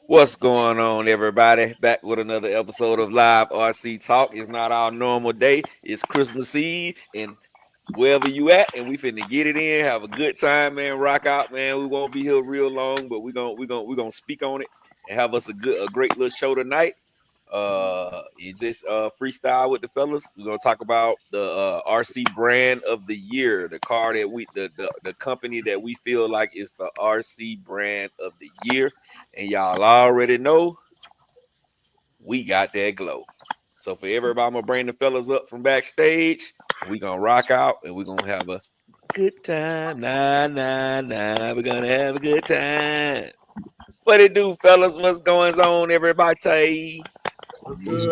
What's going on, everybody? Back with another episode of Live RC Talk. It's not our normal day. It's Christmas Eve, and wherever you at, and we finna get it in. Have a good time, man. Rock out, man. We won't be here real long, but we gonna speak on it and have us a great little show tonight. And just freestyle with the fellas. We're gonna talk about the RC brand of the year, the car that the company that we feel like is the RC brand of the year. And y'all already know we got that glow. So for everybody, I'm gonna bring the fellas up from backstage. We gonna rock out and we're gonna have a good time. Nah. We're gonna have a good time. What it do, fellas? What's going on, everybody? What's good?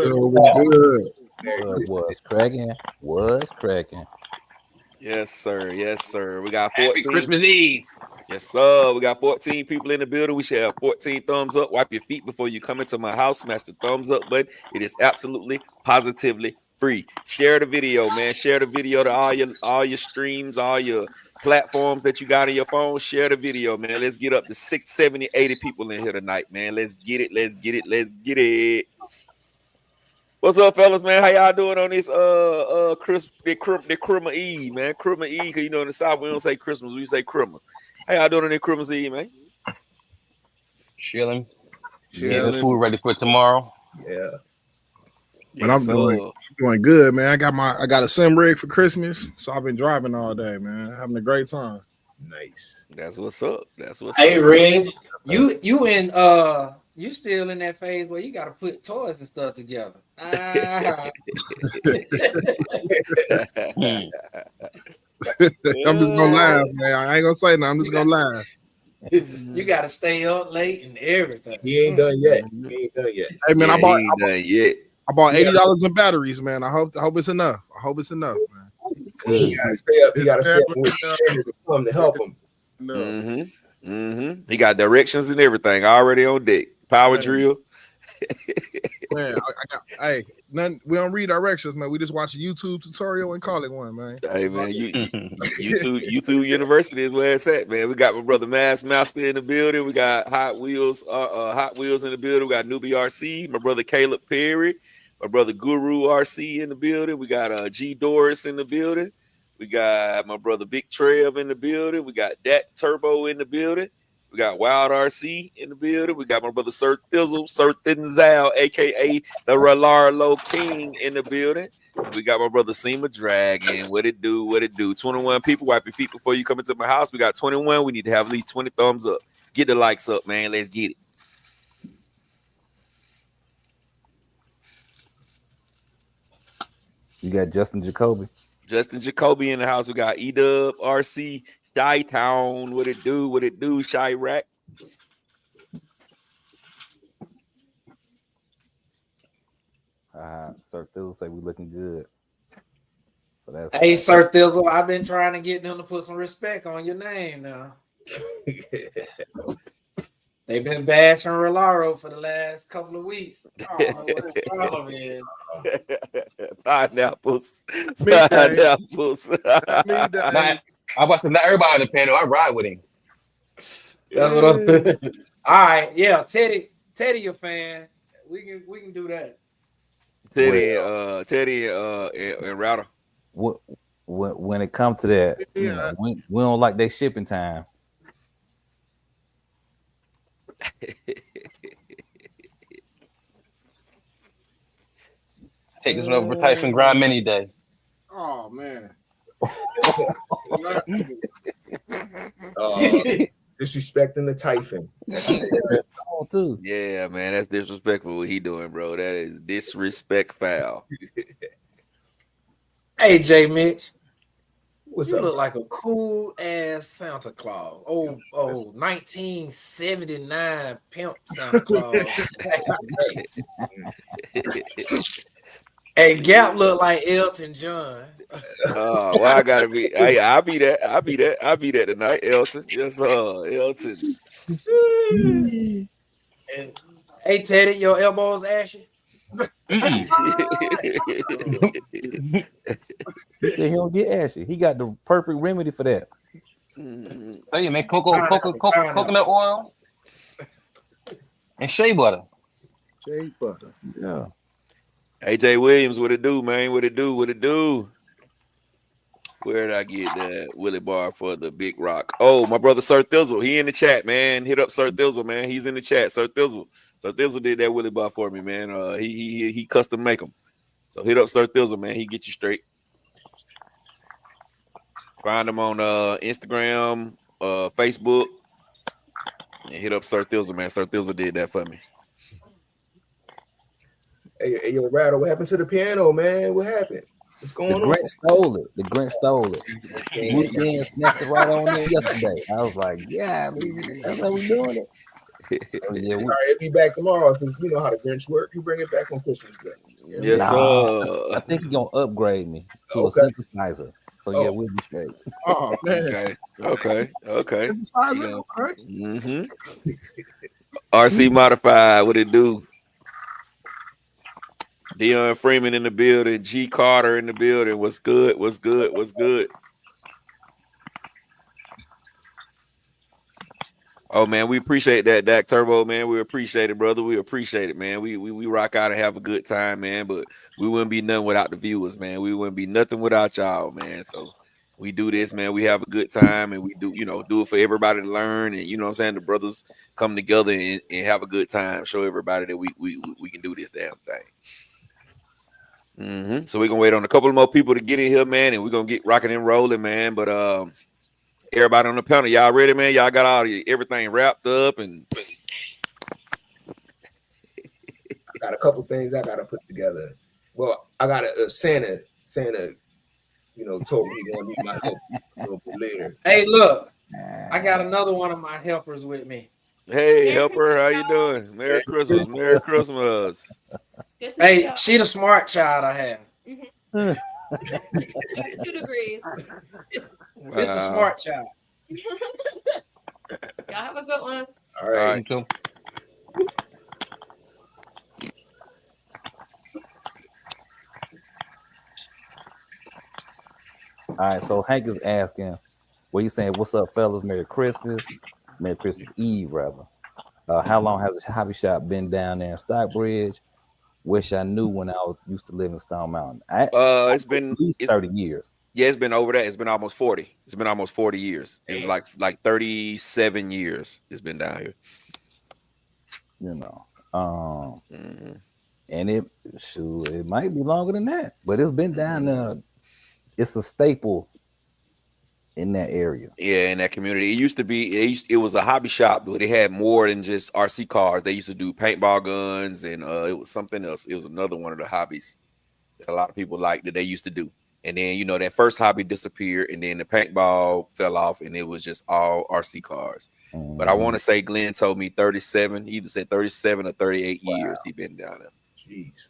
Was cracking. Was cracking. Yes, sir. Yes, sir. We got 14. Happy Christmas Eve. Yes, sir. We got 14 people in the building. We should have 14 thumbs up. Wipe your feet before you come into my house. Smash the thumbs up button. It is absolutely, positively free. Share the video, man. Share the video to all your streams, all your platforms that you got on your phone. Share the video, man. Let's get up to 6, 70, 80 people in here tonight, man. Let's get it. Let's get it. Let's get it. What's up, fellas, man? How y'all doing on this Christmas Eve, man? Christmas Eve, because you know in the South we don't say Christmas, we say Christmas. How y'all doing on this Christmas Eve, man? Chilling. Getting the food ready for tomorrow. Yeah. But I'm doing good, man. I got a sim rig for Christmas, so I've been driving all day, man. Having a great time. Nice. That's what's up. That's what's up. Hey, Reg, you still in that phase where you got to put toys and stuff together. I'm just gonna laugh, man. I ain't gonna say nothing. I'm just gonna laugh. You got to stay up late and everything. He ain't done yet. Hey, man, I bought $80 in batteries, man. I hope it's enough. Man. He gotta stay up. He gotta stay up with him to help him. He got directions and everything already on deck. Power drill. Man, we don't read directions, man. We just watch a YouTube tutorial and call it one, man. Hey, man, YouTube University is where it's at, man. We got my brother Master in the building. We got Hot Wheels in the building. We got Newbie RC, my brother Caleb Perry, my brother Guru RC in the building. We got G Doris in the building. We got my brother Big Trev in the building. We got Dat Turbo in the building. We got Wild RC in the building. We got my brother Sir Thinzal, aka the Rolaro King, in the building. We got my brother Seema Dragon. What it do? 21 people. Wipe your feet before you come into my house. We got 21. We need to have at least 20 thumbs up. Get the likes up, man. Let's get it. You got Justin Jacoby in the house. We got Edub RC. Shy Town, what it do, Shy Rack. Sir Thizzle say we looking good. So that's Sir Thizzle, I've been trying to get them to put some respect on your name now. They've been bashing Rolaro for the last couple of weeks. I don't know what the problem is. Pineapples. I watched not everybody on the panel. I ride with him. All right, yeah, Teddy, your fan. We can do that. Teddy and Router. When it comes to that, we don't like that shipping time. Take this one over for Typhon Grind Mini Day. Oh man. Disrespecting the Typhon. Too. Yeah, man, that's disrespectful what he doing, bro. That is disrespect foul. Hey, J. Mitch. What's you up? Look like a cool ass Santa Claus. 1979 pimp Santa Claus. Hey, Gap look like Elton John. Well, I gotta be. I'll be that tonight, Elton. Yes, Elton. And hey, Teddy, your elbows ashy. He said he don't get ashy. He got the perfect remedy for that. Oh yeah, man, coconut oil. And shea butter. Shea butter. Yeah. AJ Williams, what it do, man? What it do? What it do? Where did I get the Willie bar for the Big Rock? Oh, my brother Sir Thizzle. He in the chat, man. Hit up Sir Thizzle, man. He's in the chat. Sir Thizzle. Sir Thizzle did that Willie bar for me, man. He custom make them. So hit up Sir Thizzle, man. He get you straight. Find him on Instagram, Facebook, and hit up Sir Thizzle, man. Sir Thizzle did that for me. Hey, yo, Rattle, what happened to the piano, man? What happened? What's going on? Grinch stole it. The Grinch stole it. Weekend snatched it right on there yesterday. I was like, yeah, that's how we doing it. So, yeah, All right, it'll be back tomorrow because you know how the Grinch work. You bring it back on Christmas Day. You know? Yes, I think he's gonna upgrade me to a synthesizer. So yeah, we'll be straight. Oh man. Okay. Synthesizer, okay. Mm-hmm. RC Modified, what it do? Dion Freeman in the building. G Carter in the building. What's good? What's good? What's good? Oh man, we appreciate that, Dak Turbo, man. We appreciate it, brother. We appreciate it, man. We rock out and have a good time, man. But we wouldn't be nothing without the viewers, man. We wouldn't be nothing without y'all, man. So we do this, man. We have a good time, and we do it for everybody to learn. And you know what I'm saying? The brothers come together and have a good time. Show everybody that we can do this damn thing. Mm-hmm. So we're gonna wait on a couple more people to get in here, man, and we're gonna get rocking and rolling, man. But everybody on the panel, y'all ready, man? Y'all got everything wrapped up, and I got a couple things I gotta put together. Well, I got a Santa, told me he gonna need my help a little bit later. Hey, look, I got another one of my helpers with me. Hey, helper, how you doing? Merry Christmas, Merry Christmas. Hey, she the smart child I have. 2 degrees. It's the smart child. Y'all have a good one. All right. You too. All right, so Hank is asking, what he's saying, what's up, fellas? Merry Christmas Eve, rather. How long has the hobby shop been down there in Stockbridge? Wish I knew when I used to live in Stone Mountain. It's been at least 30 years. Yeah, it's been over that. It's been almost 40. It's been almost 40 years. It's like 37 years it's been down here. You know. And it might be longer than that, but it's been down there. It's a staple in that area. Yeah, in that community. It used to be, it was a hobby shop, but it had more than just RC cars. They used to do paintball guns, and it was something else. It was another one of the hobbies that a lot of people liked that they used to do. And then, that first hobby disappeared, and then the paintball fell off, and it was just all RC cars. Mm-hmm. But I want to say Glenn told me 37. He either said 37 or 38 years he been down there. Jeez.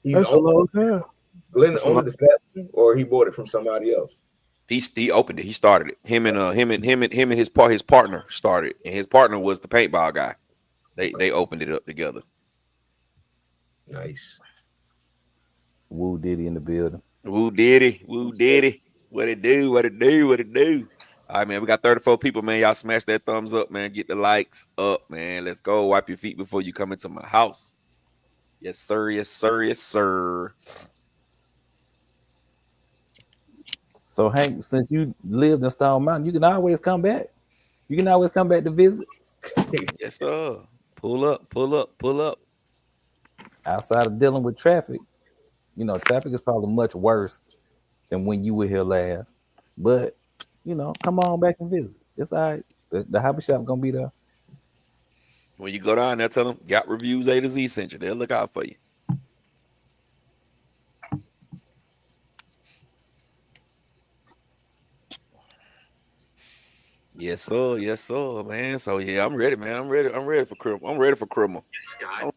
That's a long time. Glenn owned the factory, or he bought it from somebody else? He opened it. He started it. Him and his partner started, and his partner was the paintball guy. They opened it up together. Nice. Woo Diddy in the building. Woo Diddy. What it do? All right, man. We got 34 people, man. Y'all smash that thumbs up, man. Get the likes up, man. Let's go. Wipe your feet before you come into my house. Yes, sir. Yes, sir. Yes, sir. So, Hank, since you lived in Stone Mountain, you can always come back. You can always come back to visit. Yes, sir. Pull up. Outside of dealing with traffic, traffic is probably much worse than when you were here last. But, come on back and visit. It's all right. The hobby shop gonna be there. When you go down there, tell them Got Reviews A to Z sent you. They'll look out for you. Yes, sir, man. So yeah, I'm ready, man. I'm ready for criminal. Yes, God.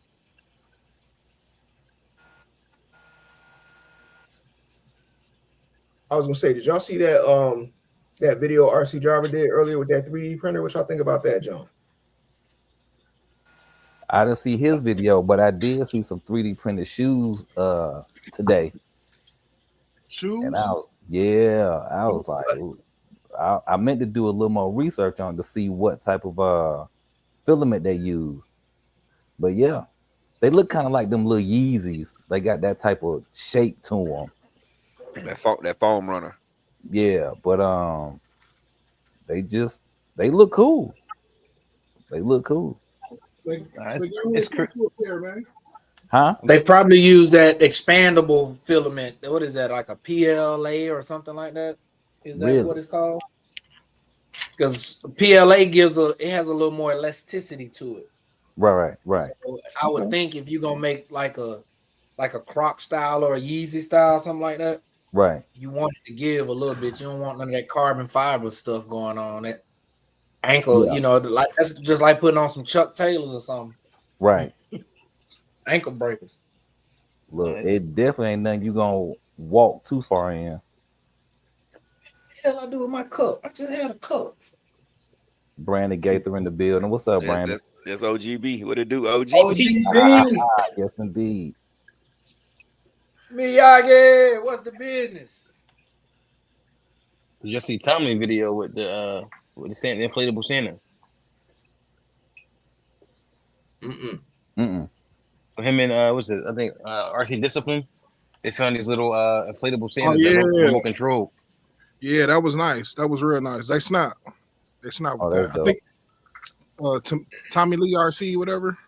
I was gonna say, did y'all see that that video RC Driver did earlier with that 3D printer? What y'all think about that, John? I didn't see his video, but I did see some 3D printed shoes today. Shoes? And I was like, I meant to do a little more research on to see what type of filament they use. But yeah, they look kind of like them little Yeezys. They got that type of shape to them. That foam runner. Yeah, but they look cool. They look cool. It's man. Huh? They probably use that expandable filament. What is that, like a PLA or something like that? Is that Really? what it's called? Because PLA it has a little more elasticity to it. Right. So I would think if you're gonna make like a Croc style or a Yeezy style, something like that, Right. you want it to give a little bit. You don't want none of that carbon fiber stuff going on. That ankle, Yeah. like that's just like putting on some Chuck Taylors or something. Right. Ankle breakers. Look, it definitely ain't nothing you gonna walk too far in. What the hell I do with my cup? I just had a cup. Brandon Gaither in the building. What's up, Brandon? That's OGB. What it do, OGB? OGB. Yes, indeed. Miyagi, what's the business? You just see Tommy video with the inflatable Santa. Mm-mm. Him and what's it? I think RC Discipline. They found these little inflatable Santas yeah. that were remote control. Yeah, that was nice. That was real nice. They snap. They snap Oh, with that's that. I think Tommy Lee RC, whatever.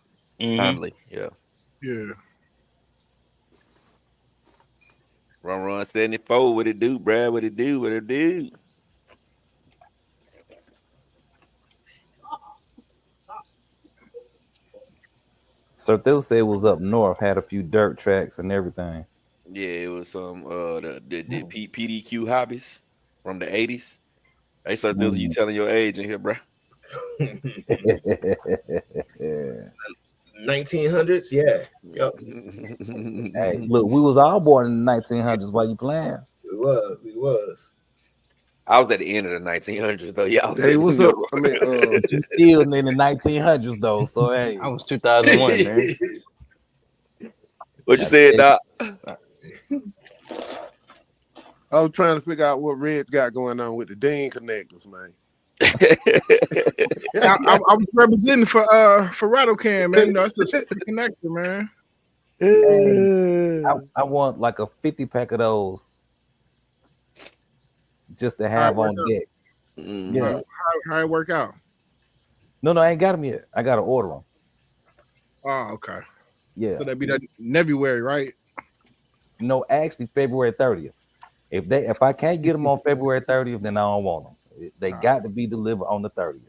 Timely, yeah. Yeah. Run 74. What it do, Brad? What it do? Sir Thill said it was up north, had a few dirt tracks and everything. Yeah, it was some the PDQ hobbies from the 80s. Hey, Sir Thill, you telling your age in here, bro? 1900s, yeah. Yep. Hey, look, we was all born in the 1900s while you playing. We was. I was at the end of the 1900s, though. Yeah. Hey, what's up? I mean, You still in the 1900s though, so hey. I was 2001, man. What you said, Doc? I was trying to figure out what Red got going on with the Dean connectors, man. I was representing for Rattlecam, man. You know, it's a connector, man. Hey, I want like a 50 pack of those just to have on deck. Yeah. How it work out? No, I ain't got them yet. I gotta order them. Oh, okay. Yeah. So that'd be that February, right? No, actually February 30th. If I can't get them on February 30th, then I don't want them. They got to be delivered on the 30th.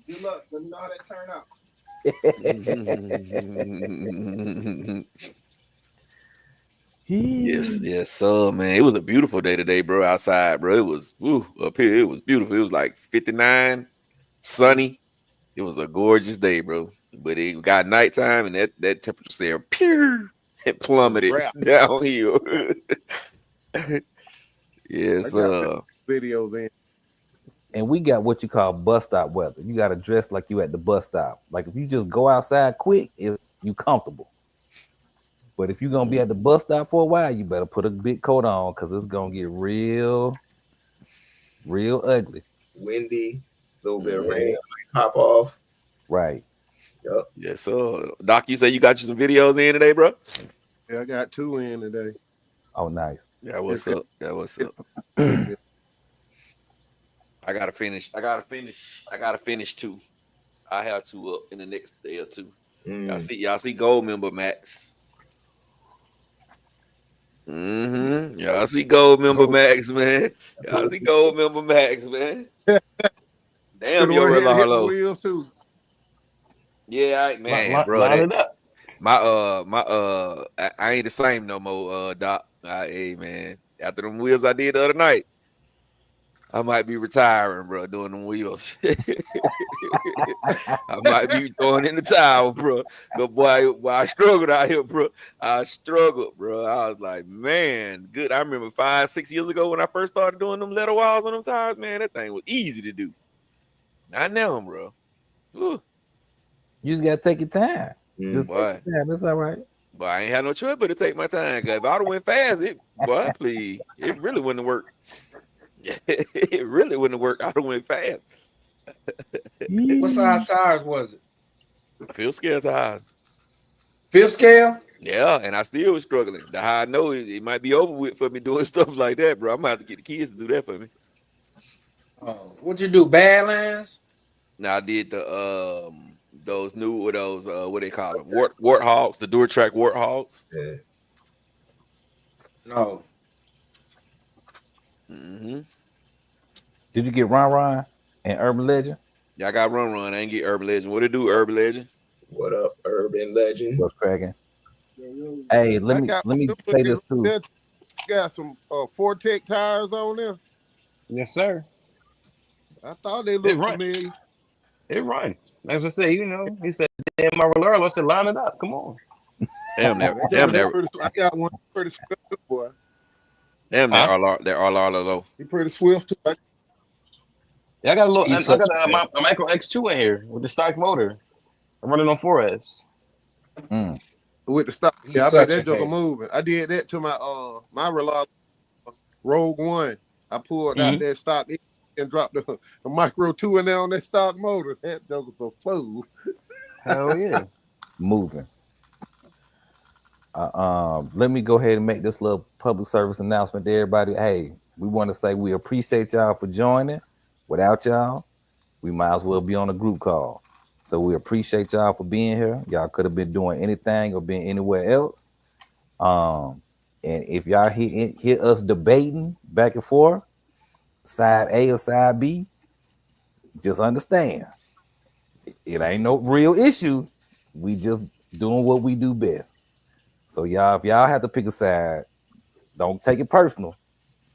Good luck. Let me know how that turn out. Yes, sir, man. It was a beautiful day today, bro. Outside, bro. It was up here. It was beautiful. It was like 59, sunny. It was a gorgeous day, bro. But it got nighttime, and that temperature said pure. It plummeted downhill. Yes, Video then. And we got what you call bus stop weather. You got to dress like you at the bus stop. Like if you just go outside quick, you comfortable. But if you're gonna be at the bus stop for a while, you better put a big coat on because it's gonna get real ugly. Windy, a little bit of rain, pop off. Right. Yep. Yes, sir. Doc, you say you got you some videos in today, bro? Yeah, I got 2 in today. Oh, nice. Yeah, what's up? I gotta finish 2. I have 2 up in the next day or 2. Y'all see Gold Member Max. Y'all see Gold Member Max, man. Y'all see Gold Member Max, man. Damn, you're real hello. Wheels too. Yeah, man, bro. Line it up. I ain't the same no more, Doc. Hey, man. After them wheels I did the other night, I might be retiring, bro, doing them wheels. I might be throwing in the towel, bro. But boy, I struggled out here, bro. I was like, man, good. I remember 5-6 years ago when I first started doing them letter walls on them tires, man, that thing was easy to do. Not now, bro. Ooh. You just gotta take your time. Just boy. take your time. That's all right. But I ain't had no choice but to take my time. Cause if I'd have went fast, it really wouldn't have worked. It really wouldn't have worked. I'd have went fast. What size tires was it? Fifth scale to highs. Fifth scale? Yeah, and I still was struggling. The high I know it might be over with for me doing stuff like that, bro. I'm gonna have to get the kids to do that for me. What'd you do? Badlands? Now I did the those new those what they call them warthogs, the Dura Track warthogs. Yeah. No. Mm-hmm. Did you get Ron and Urban Legend? Yeah, I got run. I ain't get Urban Legend. What it do, Urban Legend? What up, Urban Legend? What's cracking? Hey, let me say this too. Got some Fortec tires on there. Yes, sir. I thought they looked right. familiar. It right. As I say, he said, damn, my Rolero. I said, line it up. Come on. Damn that. I got one pretty swift, boy. Damn that. They're all low. He pretty swift too. Yeah, I got a Micro X2 in here with the stock motor. I'm running on 4S. With the stock. Yeah, I bet that joker moving. I did that to my my reliable Rogue One. I pulled out that stock and dropped the Micro 2 in there on that stock motor. That joker's a fool. Hell yeah. Moving. Let me go ahead and make this little public service announcement to everybody. Hey, we want to say we appreciate y'all for joining. Without y'all, we might as well be on a group call. So we appreciate y'all for being here. Y'all could have been doing anything or been anywhere else. And if y'all hear us debating back and forth, side A or side B, just understand it ain't no real issue. We just doing what we do best. So y'all, if y'all have to pick a side, don't take it personal.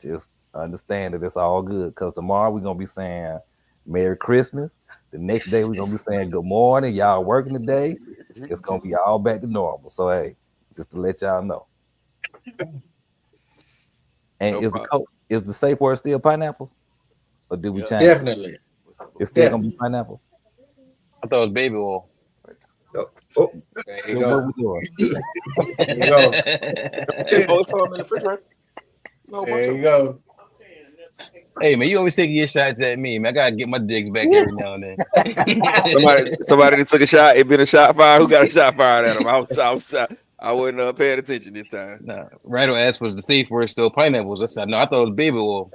Just understand that it's all good. Because tomorrow we're gonna be saying Merry Christmas. The next day we're gonna be saying good morning. Y'all working today. It's gonna be all back to normal. So hey, just to let y'all know. And is the safe word still pineapples? Or did we change? Definitely. It's still gonna be pineapples. I thought it was baby oil. Oh, there you go. What we doing? There you go. There you go. Hey man, you always taking your shots at me, man. I gotta get my digs back every now and then. somebody that took a shot. It been a shot fire. Who got a shot fired at him? I wasn't paying attention this time. Nah, Randall asked was the safe word still pineapples. I said no. I thought it was baby oil.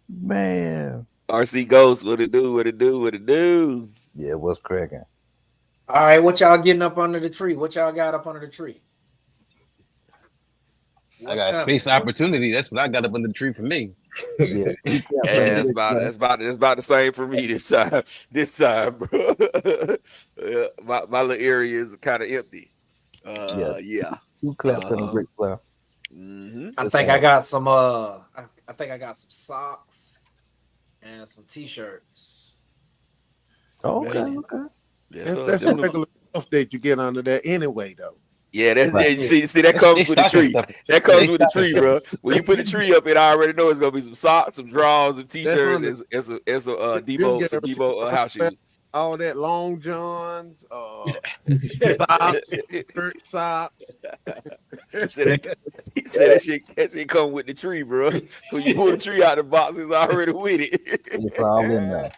Man. RC Ghost, what it do? Yeah, what's cracking? All right, what y'all getting up under the tree? What y'all got up under the tree? I got space opportunity. That's what I got up under the tree for me. Yeah, it's about the same for me this time, bro. my little area is kind of empty. Yeah. 2 claps and a brick flare. I think I got some socks and some t-shirts. Okay. Yes, that's the regular stuff that you get under there anyway, though. Yeah, that's right. See, that comes with the tree. That comes with the tree, bro. When you put the tree up, it I already know it's gonna be some socks, some drawers, some t-shirts, as a Debo house shoes. All that long johns, socks. He said that shit come with the tree, bro. When you pull the tree out of the box, it's already with it. It's all in there.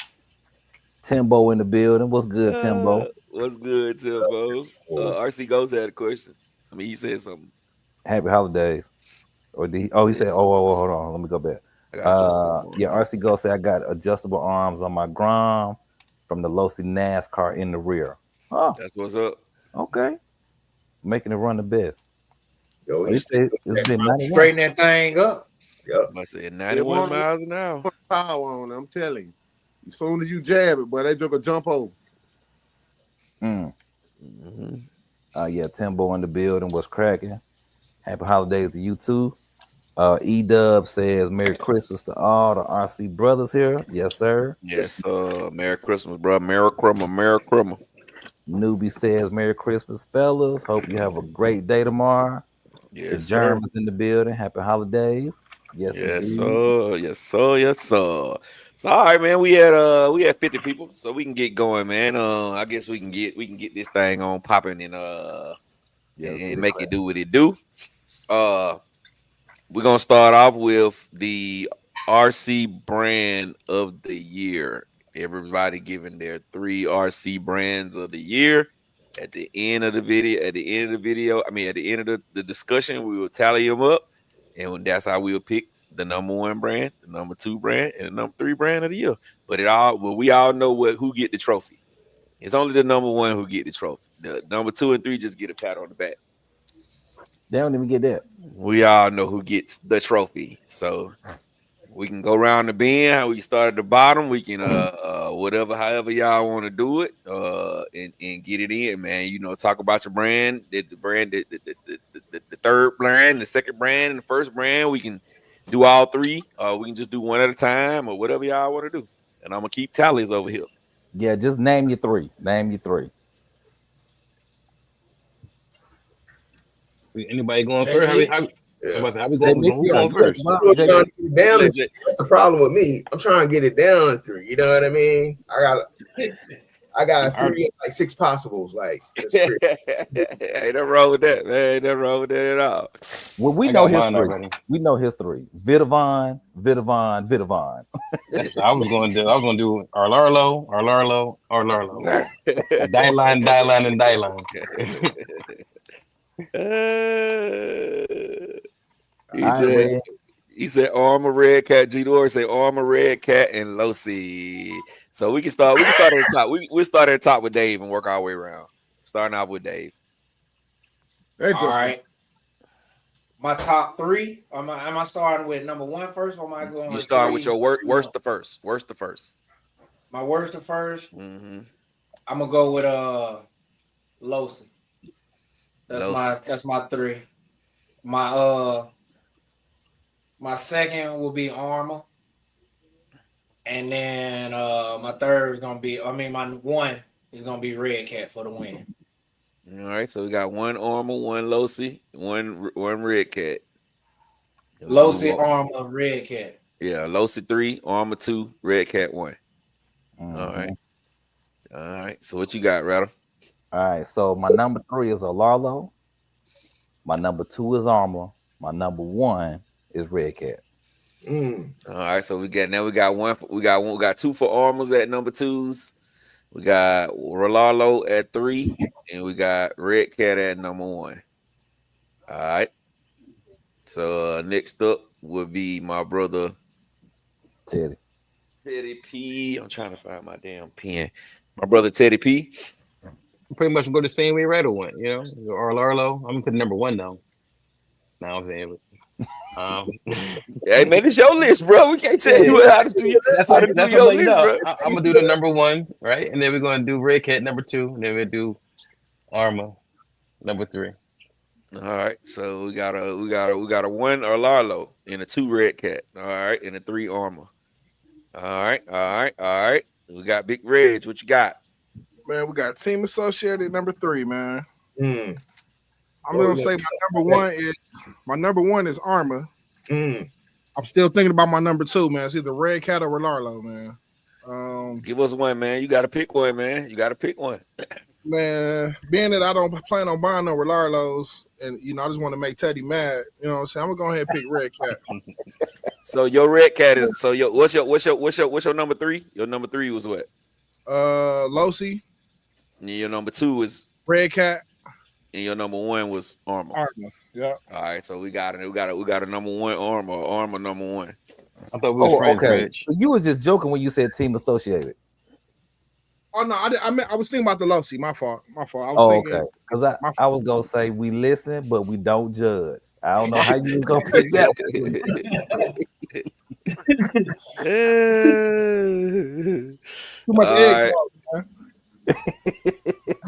Timbo in the building. What's good, Timbo? What's good, Timbo? RC Ghost had a question. I mean, he said something. Happy holidays. Or did he? Oh, he said, oh, hold on. Let me go back. Yeah, RC Ghost said I got adjustable arms on my Grom from the Losi NASCAR in the rear. Oh, that's what's up. Okay. Making it run the best. Yo, it's been 91. Straighten that thing up. Yep. I said 91 miles an hour. Power on it, I'm telling you. As soon as you jab it, boy, that joker jump over. Yeah, Timbo in the building. What's cracking? Happy holidays to you too. E-Dub says Merry Christmas to all the RC brothers here. Yes, sir. Yes, Merry Christmas, bro. Merry Christmas. Newbie says Merry Christmas, fellas. Hope you have a great day tomorrow. Yes, the Germans in the building. Happy holidays. Yes, sir. Yes, sir. So all right, man. We had 50 people, so we can get going, man. I guess we can get this thing on popping and make it do what it do. We're gonna start off with the RC brand of the year. Everybody giving their 3 RC brands of the year. At the end of the video, at the end of the discussion, we will tally them up, and that's how we'll pick the number 1 brand, the number 2 brand, and the number 3 brand of the year. But we all know who get the trophy. It's only the number 1 who get the trophy. The number 2 and 3 just get a pat on the back. They don't even get that. We all know who gets the trophy. So we can go around the bend. How we start at the bottom. We can however y'all want to do it, and get it in, man. Talk about your brand, the third brand, the second brand, and the first brand. We can do all 3. We can just do one at a time, or whatever y'all want to do. And I'm gonna keep tallies over here. Yeah, just name your 3. Name your 3. Anybody going first? How we going? Who's going first? That's the problem with me. I'm trying to get it down to 3. You know what I mean? I got 3, like 6 possibles. Like, ain't nothing wrong with that, man. Ain't nothing wrong with that at all. Well, we know his 3. We know his 3. Vidavon. I was going to do Arlarlo, Dylan, and Dylan. He said Armor, Red Cat. G-Dor say Armor, Red Cat, and Losi. So we can start. We can start at the top. We start at the top with Dave and work our way around. Starting out with Dave. All right. My top 3. Am I starting with number 1 first, or am I going? You start with your worst to first. Worst to first. My worst to first. Mm-hmm. I'm gonna go with Losi. That's my 3. My second will be Armor, and then my third is gonna be. My 1 is gonna be Red Cat for the win. All right, so we got 1 Armor, 1 Losi, 1 Red Cat. Losi, Armor, Red Cat. Yeah, Losi 3, Armor 2, Red Cat 1. Mm-hmm. All right. So what you got, Rattle? All right, so my number 3 is Alarlo. My number 2 is Armor. My number 1 is Red Cat. All right, so we got 1. We got 2 for Armors at number 2s. We got Rolalo at 3, and we got Red Cat at number 1. All right. So next up would be my brother Teddy P. I'm trying to find my damn pen. My brother Teddy P. Pretty much go the same way Rattle went, or Larlo. I'm gonna put number 1 though. No, I'm saying hey man, it's your list, bro. We can't tell you how to do your that's what you know. I'm gonna do the number 1, right? And then we're gonna do Red Cat number 2, and then we'll do Armor number 3. All right, so we got a 1 Arlarlo and a 2 Red Cat. All right, and a 3 Armor. All right. We got Big Reg. What you got? Man, we got Team Associated number 3, man. I'm gonna say my number one is Armor. I'm still thinking about my number 2, man. It's either Red Cat or Rolalo, man. Give us one, man. You got to pick one, man. You got to pick one. Man, being that I don't plan on buying no Rolarlos, and I just want to make Teddy mad. You know what I'm saying? I'm gonna go ahead and pick Red Cat. So your Red Cat is what's your number 3? Your number 3 was what? Losi. And your number 2 is Red Cat. And your number 1 was Armor. Yeah. All right, so we got a number 1 Armor number 1. I thought we were friends, okay. Rich. So you was just joking when you said Team Associated. Oh no, I was thinking about the Losi. My fault. I was thinking. Okay. Because I was gonna say we listen, but we don't judge. I don't know how you was gonna pick that one.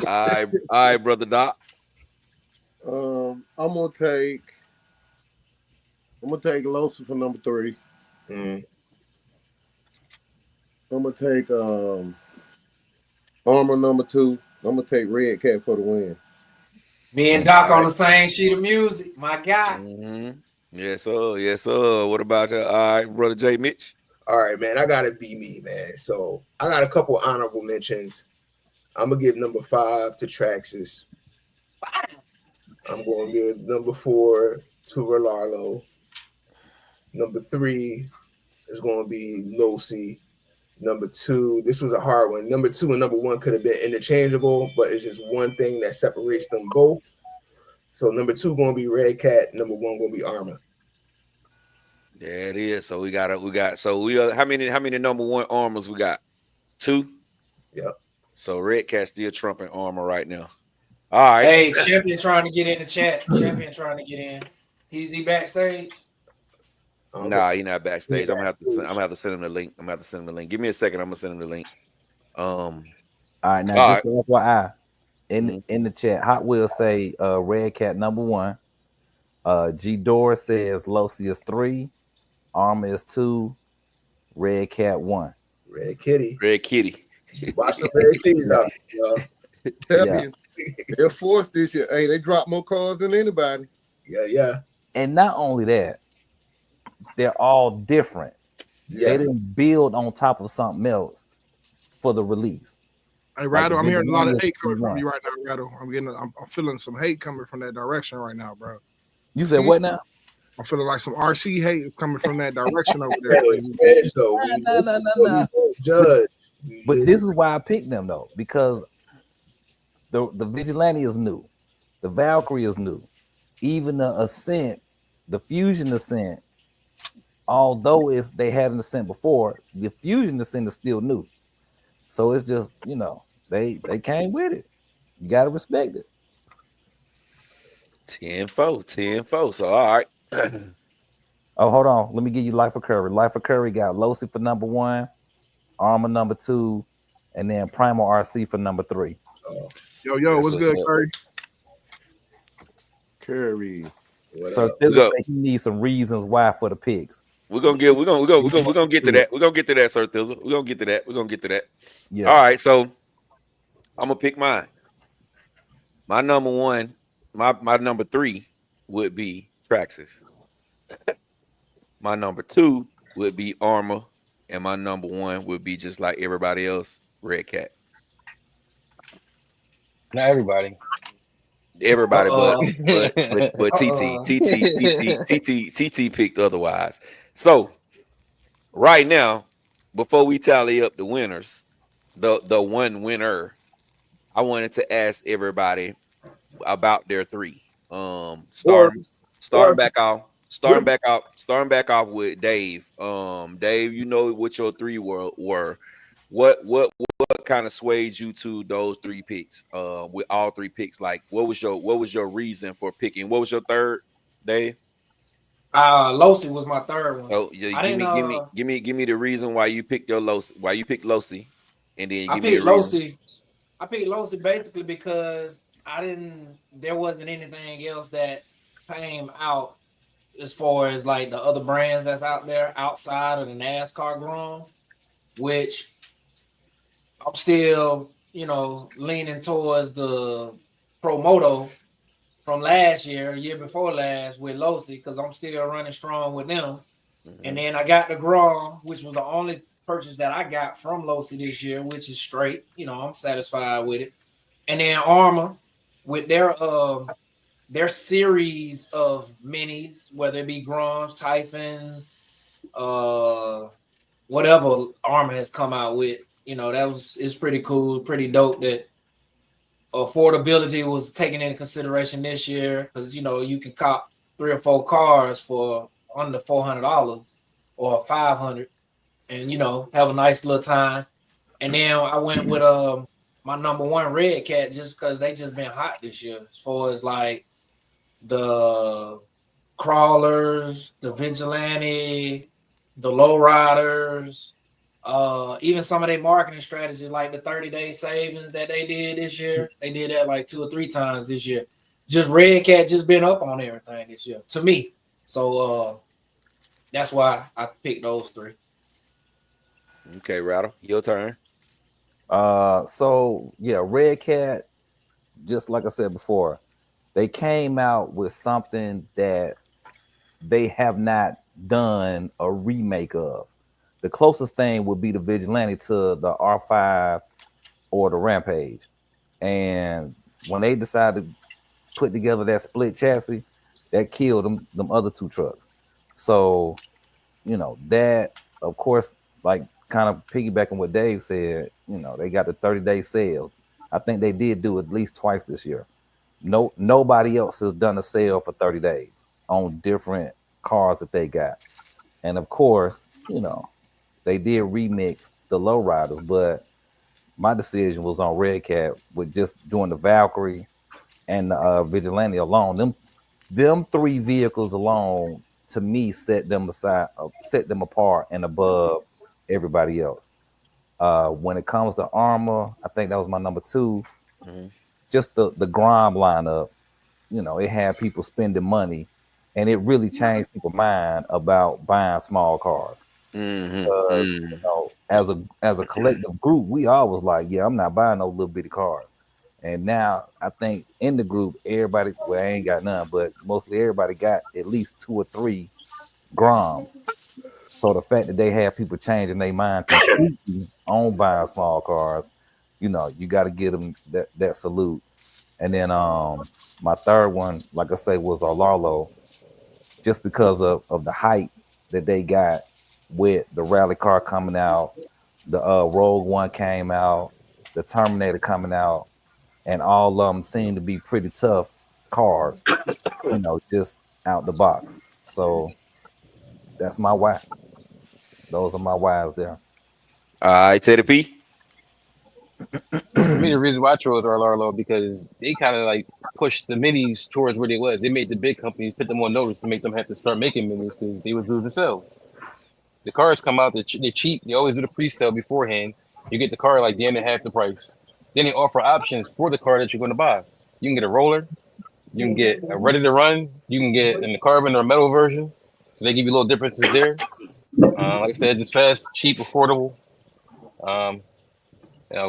All right, brother Doc. I'm gonna take Losi for number 3. I'm gonna take Armor number 2. I'm gonna take Red Cat for the win. Me and Doc on the same sheet of music, my guy. Mm-hmm. Yes, sir. What about you? All right, brother J. Mitch. All right, man. I gotta be me, man. So I got a couple honorable mentions. I'm gonna give number 5 to Traxxas. I'm gonna give number 4 to Rolalo. Number 3 is going to be Losi. Number 2, this was a hard one. Number 2 and number 1 could have been interchangeable, but it's just one thing that separates them both. So number 2 going to be Red Cat. Number 1 going to be Armor. There it is. So we got how many number 1 Armors we got? 2. Yep. So Red Cat still trumping Armor right now. All right. Hey, Champion trying to get in the chat. Champion trying to get in. Is he backstage? Nah, he's not backstage. I'm gonna have to send him the link. Give me a second. I'm gonna send him the link. All right, now just FYI, in the chat, Hot Wheels say Red Cat number 1. G Door says Losi is 3, Armor is 2, Red Cat 1. Red Kitty. Watch the Red Kitties out, y'all. Tell you, they're forced this year. Hey, they drop more cars than anybody. Yeah. And not only that, they're all different. Yeah. They didn't build on top of something else for the release. Hey, Rattle, I'm hearing a lot of hate coming from you right now, Rattle. I'm feeling some hate coming from that direction right now, bro. You said what now? I'm feeling like some RC hate is coming from that direction over there. Judge. But this is why I picked them though, because the Vigilante is new, the Valkyrie is new, even the Ascent, the Fusion Ascent. Although they had an Ascent before, the Fusion Ascent is still new. So it's just, they came with it. You gotta respect it. 10-4. So all right. Oh, hold on. Let me give you Life of Curry. Life of Curry got Losi for number 1, Armor number 2, and then Primal RC for number 3. Yo, what's good, Curry? Curry. So he needs some reasons why for the picks. We're gonna get to that. We're gonna get to that, Sir Thizzle. We're gonna get to that. Yeah. All right, so I'm gonna pick mine. My number 1, my number 3 would be Traxxas. My number 2 would be Armor, and my number 1 would be just like everybody else, Red Cat. Not everybody. But TT picked otherwise. So right now, before we tally up the winners, the one winner, I wanted to ask everybody about their 3. Starting back off with Dave. Dave, you know what your 3 were. What kind of swayed you to those 3 picks? With all 3 picks, like what was your reason for picking? What was your 3rd, Dave? Losi was my 3rd one. So give me the reason why you picked your Losi. Why you picked Losi, and then give me a reason. I picked Losi basically because there wasn't anything else that came out as far as like the other brands that's out there outside of the NASCAR Grom, which I'm still, leaning towards the Pro Moto from last year before last with Losi, because I'm still running strong with them. Mm-hmm. And then I got the Grom, which was the only purchase that I got from Losi this year, which is straight. I'm satisfied with it. And then Armor with their series of minis, whether it be Groms, Typhons, whatever Armor has come out with. It's pretty cool, pretty dope that affordability was taken into consideration this year, because you can cop 3 or 4 cars for under $400 or $500, and have a nice little time. And then I went with my number 1 Red Cat just because they just been hot this year, as far as like the crawlers, the Vigilante, the lowriders. Even some of their marketing strategies, like the 30-day savings that they did this year, they did that like 2 or 3 times this year. Just Red Cat just been up on everything this year to me. So that's why I picked those 3. Okay, Rattle, your turn. So yeah, Red Cat, just like I said before, they came out with something that they have not done a remake of. The closest thing would be the Vigilante to the R5 or the Rampage. And when they decided to put together that split chassis, that killed them other 2 trucks. So, that of course, like kind of piggybacking what Dave said, they got the 30-day sale. I think they did do at least twice this year. Nobody else has done a sale for 30 days on different cars that they got. And of course, they did remix the lowriders, but my decision was on Red Cat with just doing the Valkyrie and the Vigilante alone. Them three vehicles alone, to me, set them apart and above everybody else. When it comes to Armor, I think that was my number 2. Mm-hmm. Just the Grom lineup, it had people spending money, and it really changed people's mind about buying small cars. Mm-hmm. Because, as a collective group, we always like, yeah, I'm not buying no little bitty cars. And now I think in the group, everybody, well, I ain't got none, but mostly everybody got at least 2 or 3 Groms. So the fact that they have people changing their mind completely on buying small cars, you got to give them that salute. And then my third one, like I say, was Arlarlo, just because of the hype that they got with the rally car coming out, the Rogue One came out, the Terminator coming out, and all of them seem to be pretty tough cars, just out the box. So that's my why. Those are my whys there. All right, Teddy P. I mean, the reason why I chose Arlarlo because they kind of like pushed the minis towards where they was. They made the big companies put them on notice to make them have to start making minis because they was losing sales. The cars come out, they're cheap. They always do the pre-sale beforehand. You get the car like damn near half the price. Then they offer options for the car that you're going to buy. You can get a roller, you can get a ready to run, you can get in the carbon or metal version. So they give you little differences there. Like I said, it's fast, cheap, affordable.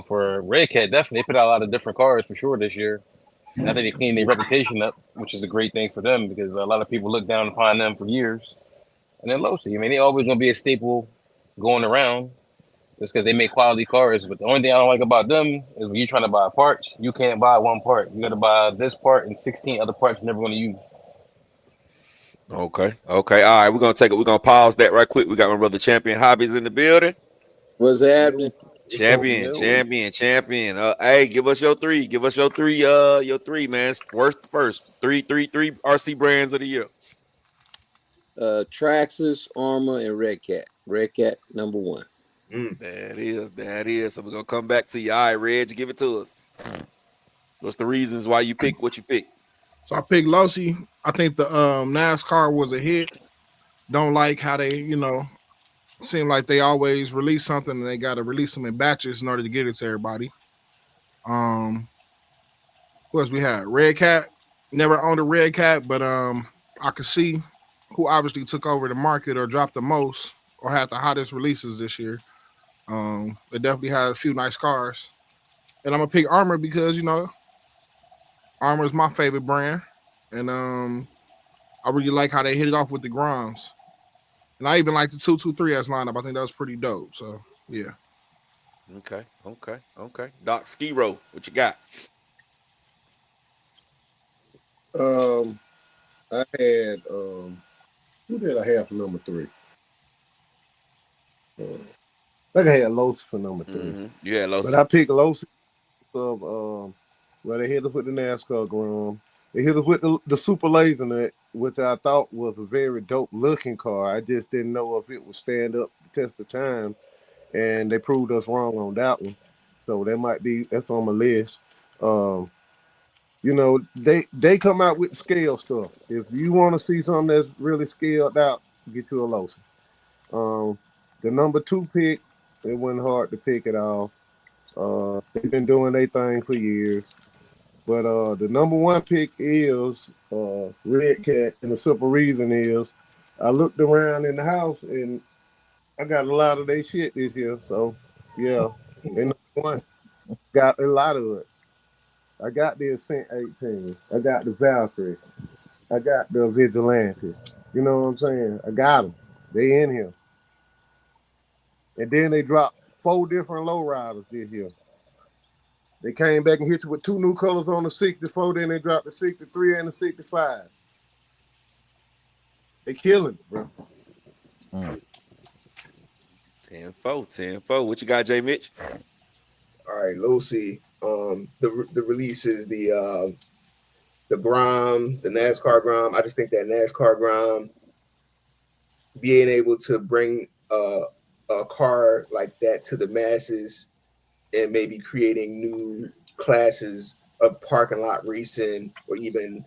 For Red Cat, definitely they put out a lot of different cars for sure this year. And I think they cleaned their reputation up, which is a great thing for them because a lot of people look down upon them for years. And then Losi, I mean, they always gonna be a staple going around just because they make quality cars. But the only thing I don't like about them is when you're trying to buy parts, you can't buy one part. You got to buy this part and 16 other parts you're never going to use. Okay. All right, we're gonna pause that right quick. We got my brother Champion Hobbies in the building. What's happening? Champion. Hey, give us your 3. Give us your 3, man. Worst first. 3 RC brands of the year. Traxxas, Armor, and Red Cat. Red Cat number 1. That is. So we're gonna come back to you. All right, Reg, give it to us. What's the reasons why you pick what you pick? So I picked Losi. I think the NASCAR was a hit. Don't like how they, seem like they always release something and they got to release them in batches in order to get it to everybody. Who else we had? Red Cat. Never owned a Red Cat, but I could see who obviously took over the market or dropped the most or had the hottest releases this year. They definitely had a few nice cars. And I'm going to pick Armor because, Armor is my favorite brand. And I really like how they hit it off with the Groms. And I even like the 223S lineup. I think that was pretty dope. So, yeah. Okay. Doc Skiro, what you got? I had who did I have for number 3? I think I had Losi for number 3. Mm-hmm. Yeah, Losi. But I picked Losi of where they hit us with the NASCAR Grom. They hit us with the Super Laser Nut, which I thought was a very dope looking car. I just didn't know if it would stand up to the test of time, and they proved us wrong on that one. So that's on my list. They come out with scale stuff. If you want to see something that's really scaled out, get you a Losi. The number 2 pick, it wasn't hard to pick it off. They've been doing their thing for years. But the number 1 pick is Red Cat, and the simple reason is I looked around in the house and I got a lot of their shit this year. So, yeah, they number 1. Got a lot of it. I got the Ascent 18. I got the Valkyrie. I got the Vigilante. You know what I'm saying? I got them. They in here. And then they dropped 4 different lowriders this year. They came back and hit you with 2 new colors on the 64, then they dropped the 63 and the 65. They killing it, bro. 10-4. What you got, Jay Mitch? All right, low C. The release is the Grom, the NASCAR Grom. I just think that NASCAR Grom being able to bring a car like that to the masses and maybe creating new classes of parking lot racing or even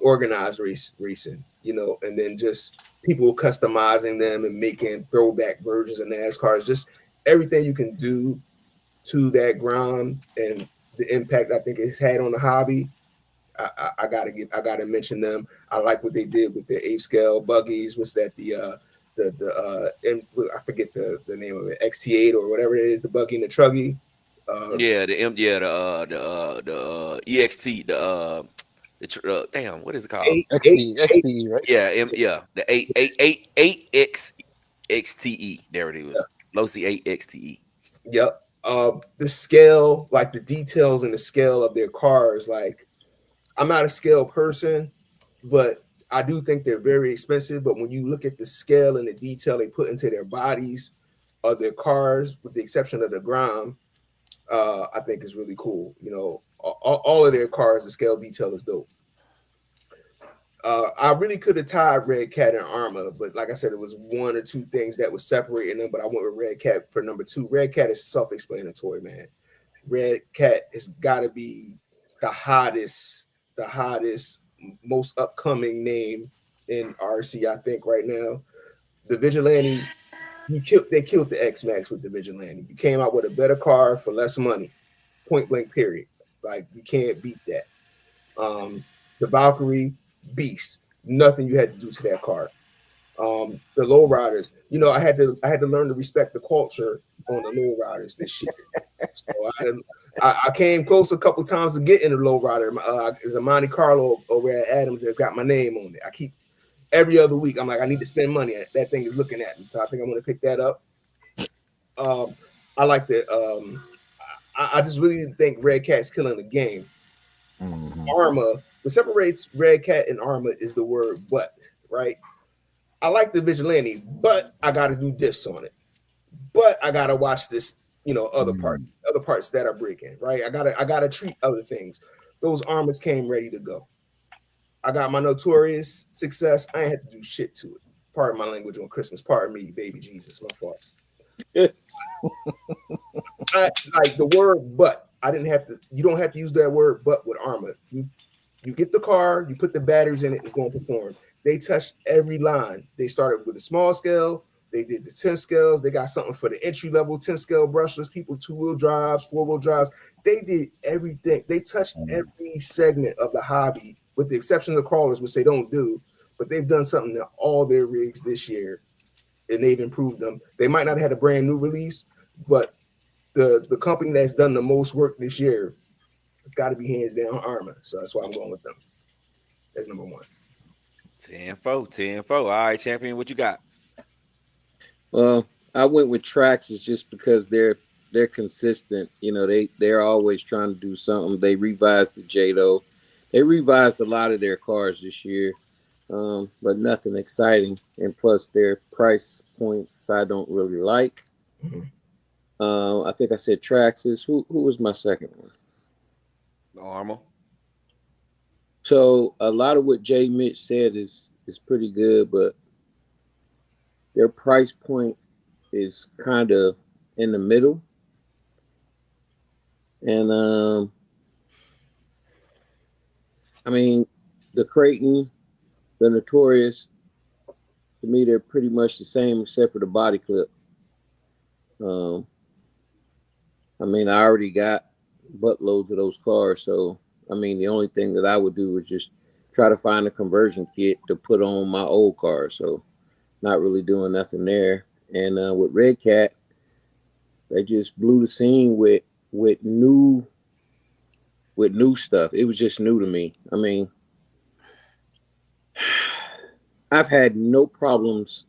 organized racing, and then just people customizing them and making throwback versions of NASCARs, just everything you can do to that ground and the impact I think it's had on the hobby. I gotta mention them. I like what they did with the 8 scale buggies. What's that? I forget the name of it, XT8 or whatever it is, the buggy and the truggy. The EXT, damn, what is it called? XT, right? The 8 XTE. There it is. Low C 8 XTE. Yep. The scale, like the details and the scale of their cars, like I'm not a scale person, but I do think they're very expensive. But when you look at the scale and the detail they put into their bodies of their cars, with the exception of the Grom, I think is really cool. All of their cars, the scale detail is dope. I really could have tied Red Cat and Arma, but like I said, it was one or two things that was separating them. But I went with Red Cat for number 2. Red Cat is self-explanatory, man. Red Cat has got to be the hottest, most upcoming name in RC, I think, right now. The Vigilante, they killed the X-Max with the Vigilante. You came out with a better car for less money, point blank, period. Like, you can't beat that. The Valkyrie, beast. Nothing you had to do to that car. The lowriders, I had to learn to respect the culture on the lowriders this year. So I came close a couple times to getting a lowrider. There's a Monte Carlo over at Adams that's got my name on it. I keep every other week. I'm like, I need to spend money. That thing is looking at me, so I think I'm going to pick that up. I like that. I just really think Red Cat's killing the game. Mm-hmm. Arma. What separates Red Cat and Arma is the word "but," right? I like the Vigilante, but I got to do this on it. But I got to watch this, other parts that are breaking, right? I gotta treat other things. Those Armas came ready to go. I got my Notorious success. I ain't had to do shit to it. Pardon my language on Christmas. Pardon me, baby Jesus. My fault. I like the word "but." I didn't have to. You don't have to use that word "but" with Arma. You get the car, you put the batteries in it, it's going to perform. They touched every line. They started with a small scale. They did the 10 scales. They got something for the entry level 10 scale brushless people, 2-wheel drives, 4-wheel drives. They did everything. They touched every segment of the hobby, with the exception of the crawlers, which they don't do. But they've done something to all their rigs this year, and they've improved them. They might not have had a brand new release, but the company that's done the most work this year, it's got to be hands down Arma. So that's why I'm going with them. That's number 1. 10-4. All right, champion, what you got? I went with Traxxas just because they're consistent. They're always trying to do something. They revised the Jado. They revised a lot of their cars this year, but nothing exciting. And plus, their price points I don't really like. Mm-hmm. I think I said Traxxas. Who was my second one? Arma. So a lot of what Jay Mitch said is pretty good, but their price point is kind of in the middle. And the Creighton, the Notorious, to me they're pretty much the same except for the body clip. I already got buttloads of those cars, so the only thing that I would do is just try to find a conversion kit to put on my old car. So not really doing nothing there. And with Red Cat, they just blew the scene with new stuff. It was just new to me. I've had no problems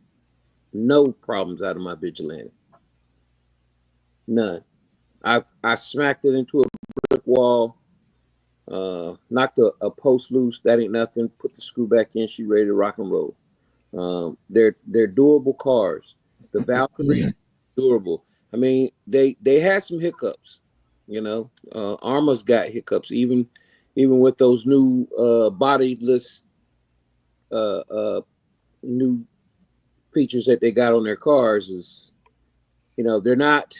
out of my Vigilante. None. I smacked it into a brick wall, knocked a post loose. That ain't nothing. Put the screw back in. She ready to rock and roll. They're doable cars. The durable. I mean, they had some hiccups. You know, Arma's got hiccups even with those new bodiless new features that they got on their cars. Is, you know, they're not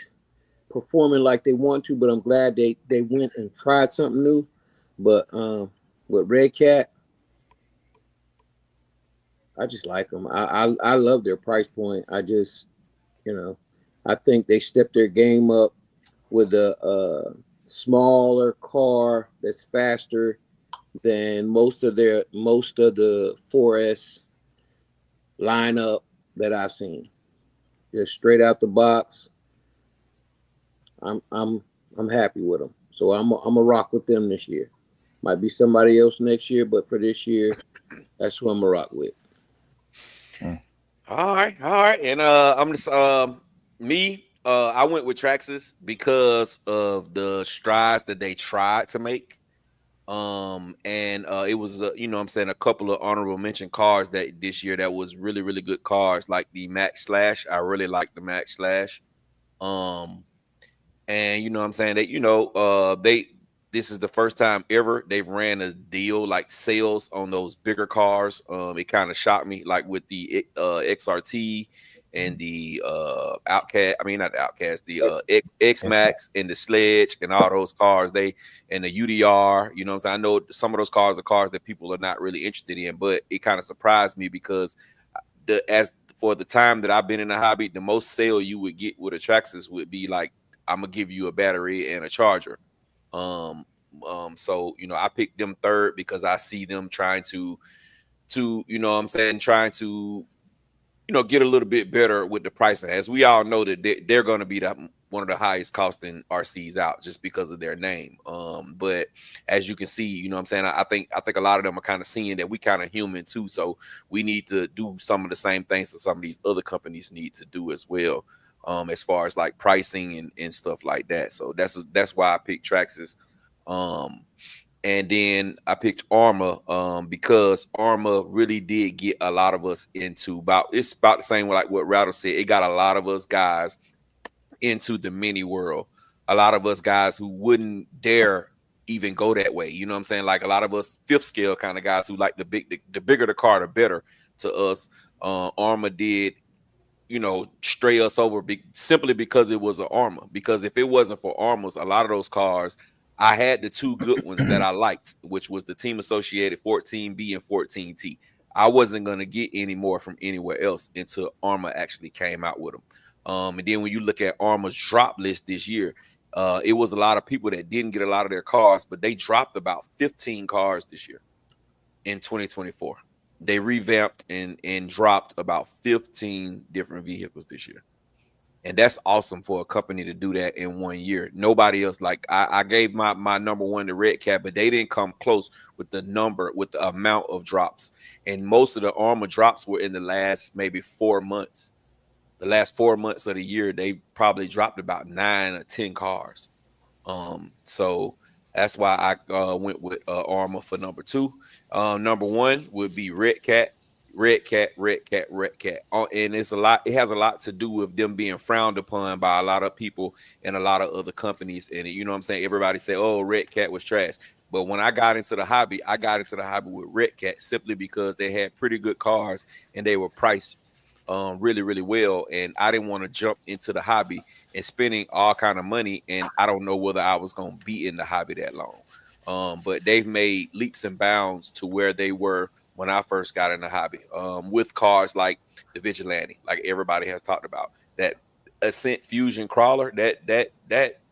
performing like they want to, but I'm glad they went and tried something new. But with Red Cat, I just like them. I love their price point. I just, you know, I think they stepped their game up with a smaller car that's faster than most of the 4S lineup that I've seen. Just straight out the box. I'm happy with them. So I'm a rock with them this year. Might be somebody else next year, but for this year, that's who I'm a rock with. All right. And I'm just me. I went with Traxxas because of the strides that they tried to make. And it was you know what I'm saying, a couple of honorable mention cars that this year that was really, really good cars, like the Max Slash. I really like the Max Slash. And you know what I'm saying, that, you know, this is the first time ever they've ran a deal like sales on those bigger cars. It kind of shocked me, like with the XRT and the Outcast. I mean, not the Outcast, the X Max and the Sledge and all those cars. And the UDR. You know what I'm saying? I know some of those cars are cars that people are not really interested in, but it kind of surprised me because as for the time that I've been in the hobby, the most sale you would get with a Traxxas would be like, I'm gonna give you a battery and a charger. So, you know, I picked them third because I see them trying to, you know what I'm saying, trying to, you know, get a little bit better with the pricing. As we all know that they're going to be one of the highest costing RCs out just because of their name. But as you can see, you know what I'm saying, I think a lot of them are kind of seeing that we kind of human too. So we need to do some of the same things that some of these other companies need to do as well. As far as like pricing and stuff like that. So that's why I picked Traxxas. And then I picked Arma because Arma really did get a lot of us into it's about the same like what Rattle said. It got a lot of us guys into the mini world. A lot of us guys who wouldn't dare even go that way. You know what I'm saying? Like a lot of us fifth scale kind of guys who like the bigger the car, the better to us. Arma did, you know, stray us over simply because it was an Arma. Because if it wasn't for Armas, a lot of those cars, I had the two good ones that I liked, which was the Team Associated 14B and 14T. I wasn't going to get any more from anywhere else until Arma actually came out with them. And then when you look at Arma's drop list this year, it was a lot of people that didn't get a lot of their cars, but they dropped about 15 cars this year in 2024. They revamped and dropped about 15 different vehicles this year. And that's awesome for a company to do that in 1 year. Nobody else, like I gave my number one to Red Cat, but they didn't come close with the amount of drops. And most of the Arma drops were in the last maybe 4 months. The last 4 months of the year, they probably dropped about 9 or 10 cars. So that's why I went with Arma for number two. Number one would be Red Cat. And it's it has a lot to do with them being frowned upon by a lot of people and a lot of other companies. And you know what I'm saying? Everybody say, oh, Red Cat was trash. But when I got into the hobby, with Red Cat simply because they had pretty good cars and they were priced really, really well. And I didn't want to jump into the hobby and spending all kind of money. And I don't know whether I was going to be in the hobby that long. But they've made leaps and bounds to where they were when I first got in the hobby, with cars like the Vigilante, like everybody has talked about, that Ascent Fusion crawler, that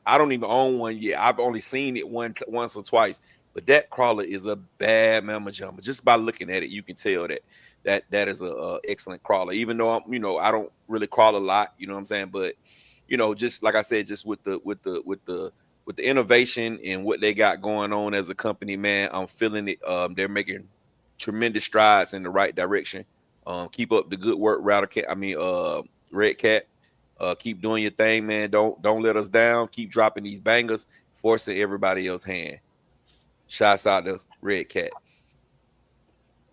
I don't even own one yet. I've only seen it once or twice, but that crawler is a bad mama jumper. Just by looking at it, you can tell that is a excellent crawler. Even though I don't really crawl a lot, you know what I'm saying, but just like I said, just with the innovation and what they got going on as a company, man, I'm feeling it. They're making tremendous strides in the right direction. Keep up the good work, Red Cat. Keep doing your thing, man. Don't let us down. Keep dropping these bangers, forcing everybody else's hand. Shouts out to Red Cat.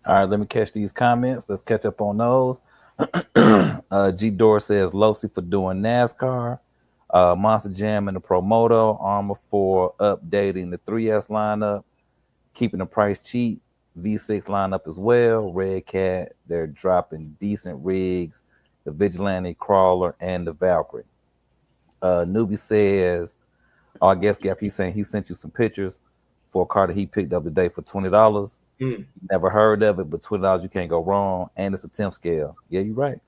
All right, let me catch these comments. Let's catch up on those. G Door says Losi for doing NASCAR. Monster Jam and the Promoto. Armor for updating the 3S lineup, keeping the price cheap. V6 lineup as well. Red Cat, they're dropping decent rigs. The Vigilante Crawler and the Valkyrie. Newbie says, oh, I guess Gap, he's saying he sent you some pictures for a car that he picked up today for $20. Never heard of it, but $20 you can't go wrong. And it's a 10 scale. Yeah, you're right.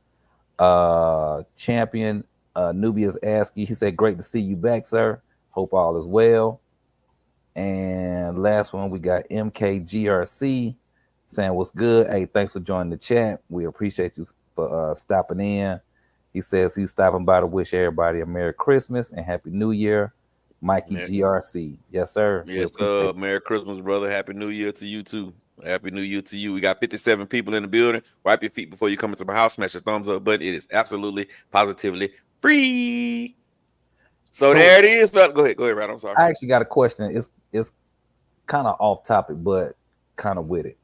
Champion Newbie is asking, he said, great to see you back, sir. Hope all is well. And last one, we got MKGRC saying, what's good? Hey, thanks for joining the chat. We appreciate you for stopping in. He says he's stopping by to wish everybody a Merry Christmas and Happy New Year. Mikey GRC. Yes, sir. Yes, Merry Christmas, brother. Happy New Year to you, too. Happy New Year to you. We got 57 people in the building. Wipe your feet before you come into my house. Smash the thumbs up button. It is absolutely, positively free. So there it is. Go ahead, Rad. I'm sorry. I actually got a question. It's kind of off topic, but kind of with it.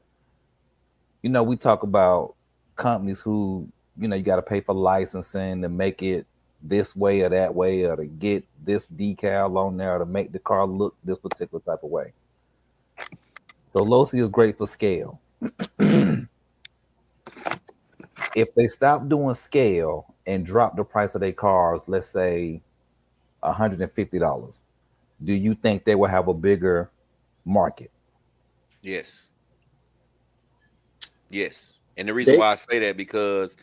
You know, we talk about companies who, you know, you got to pay for licensing to make it this way or that way, or to get this decal on there, or to make the car look this particular type of way. So Losi is great for scale. If they stop doing scale and drop the price of their cars, let's say $150, do you think they will have a bigger market? Yes. And the reason why I say that because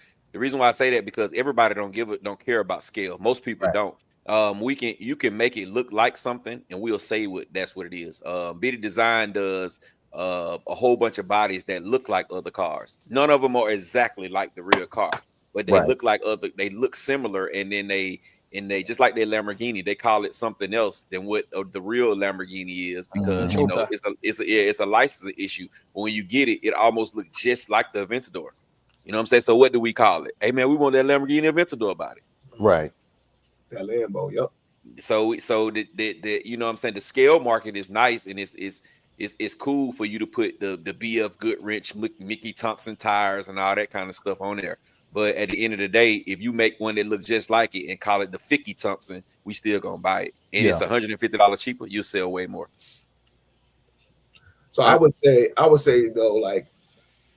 everybody don't care about scale. Most people don't. You can make it look like something, and we'll say that's what it is. Bitty Design does a whole bunch of bodies that look like other cars. None of them are exactly like the real car, but they look like they look similar, and then they just like their Lamborghini, they call it something else than what the real Lamborghini is, because you know it's a licensing issue. But when you get it, it almost looks just like the Aventador. You know what I'm saying? So what do we call it? Hey man, we want that Lamborghini Aventador body. Right. That Lambo, yep. So the you know what I'm saying, the scale market is nice, and it's cool for you to put the BF Goodrich, Mickey Thompson tires and all that kind of stuff on there. But at the end of the day, if you make one that looks just like it and call it the Ficky Thompson, we still gonna buy it. And it's $150 cheaper, you'll sell way more. So I would say though, like,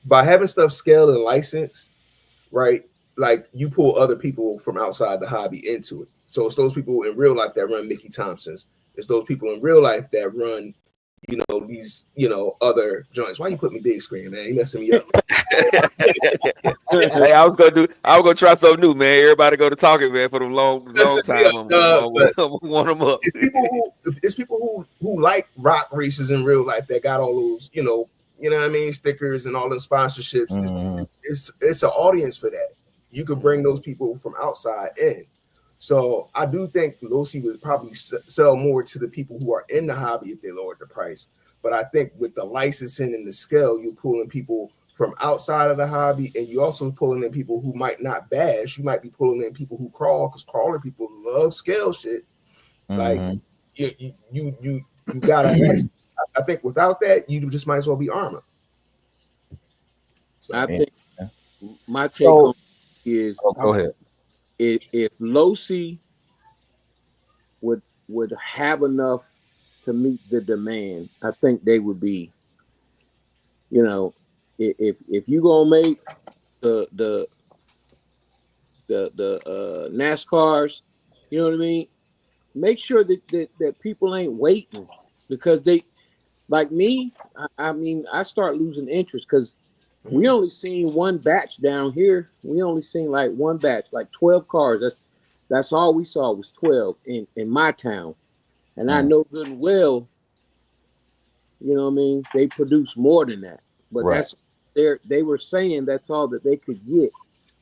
by having stuff scaled and licensed, right? Like, you pull other people from outside the hobby into it. So it's those people in real life that run Mickey Thompsons. It's those people in real life that run, you know, these, you know, other joints. Why you put me big screen, man? You messing me up. Hey, I was gonna try something new, man. Everybody go to talking, man, for the long time. I'm warm them up. It's people who like rock races in real life that got all those, you know what I mean, stickers and all the sponsorships. It's an audience for that. You could bring those people from outside in. So I do think Losi would probably sell more to the people who are in the hobby if they lowered the price. But I think with the licensing and the scale, you're pulling people from outside of the hobby, and you also pulling in people who might not bash. You might be pulling in people who crawl, because crawler people love scale shit. Like you gotta. I think without that, you just might as well be Armor. So, I think my take on is go ahead. If Losi would have enough to meet the demand, I think they would be, you know, if you gonna make the NASCARs, you know what I mean, make sure that people ain't waiting, because they, like me, I mean, I start losing interest because we only seen one batch down here. We only seen like one batch, like 12 cars. That's all we saw was 12 in my town. And I know good and well, you know what I mean, they produce more than that. But that's they were saying that's all that they could get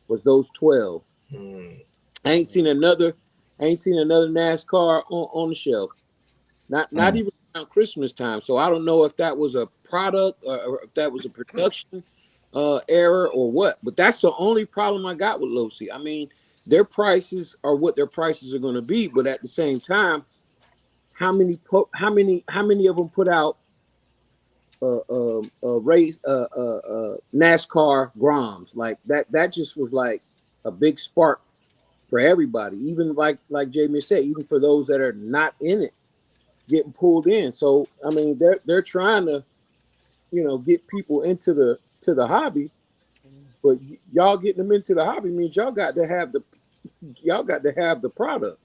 was those 12. I ain't seen another NASCAR on the shelf. Not even around Christmas time. So I don't know if that was a product or if that was a production error or what, but that's the only problem I got with Losi. I mean, their prices are what their prices are going to be, but at the same time, how many of them put out race NASCAR Groms. Like that just was like a big spark for everybody, even like Jamie said, even for those that are not in it getting pulled in. So I mean they're trying to, get people into the hobby, but y'all getting them into the hobby means y'all got to have the product.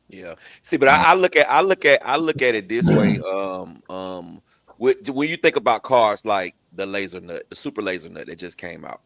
Yeah. See, but I look at it this way. When you think about cars like the Laser Nut, the Super Laser Nut that just came out,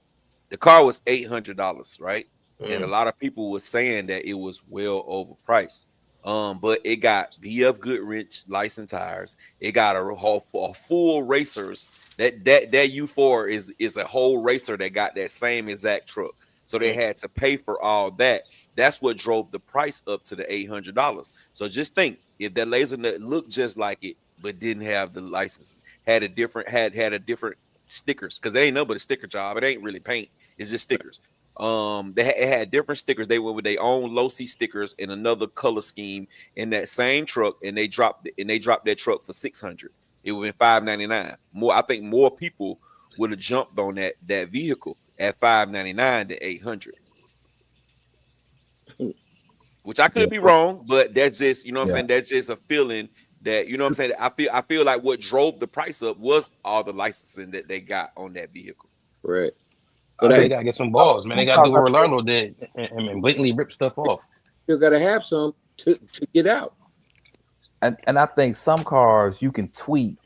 the car was $800, right? And a lot of people were saying that it was well overpriced. But it got BF Goodrich licensed tires. It got a full racers. That U4 is a whole racer that got that same exact truck. So they had to pay for all that. That's what drove the price up to the $800. So just think, if that Laser Nut looked just like it, but didn't have the license, had a different stickers, because they ain't nothing but a sticker job. It ain't really paint. It's just stickers. It had different stickers. They went with their own low-C stickers in another color scheme in that same truck, and they dropped that truck for $600. It would have been $599. I think more people would have jumped on that vehicle at $599 to $800. Which I could be wrong, but that's just, what I'm saying, that's just a feeling that, what I'm saying, I feel like what drove the price up was all the licensing that they got on that vehicle. Right. But they gotta get some balls, man. They gotta do what Orlando did and blatantly rip stuff off. Still gotta have some to get out. And I think some cars you can tweak.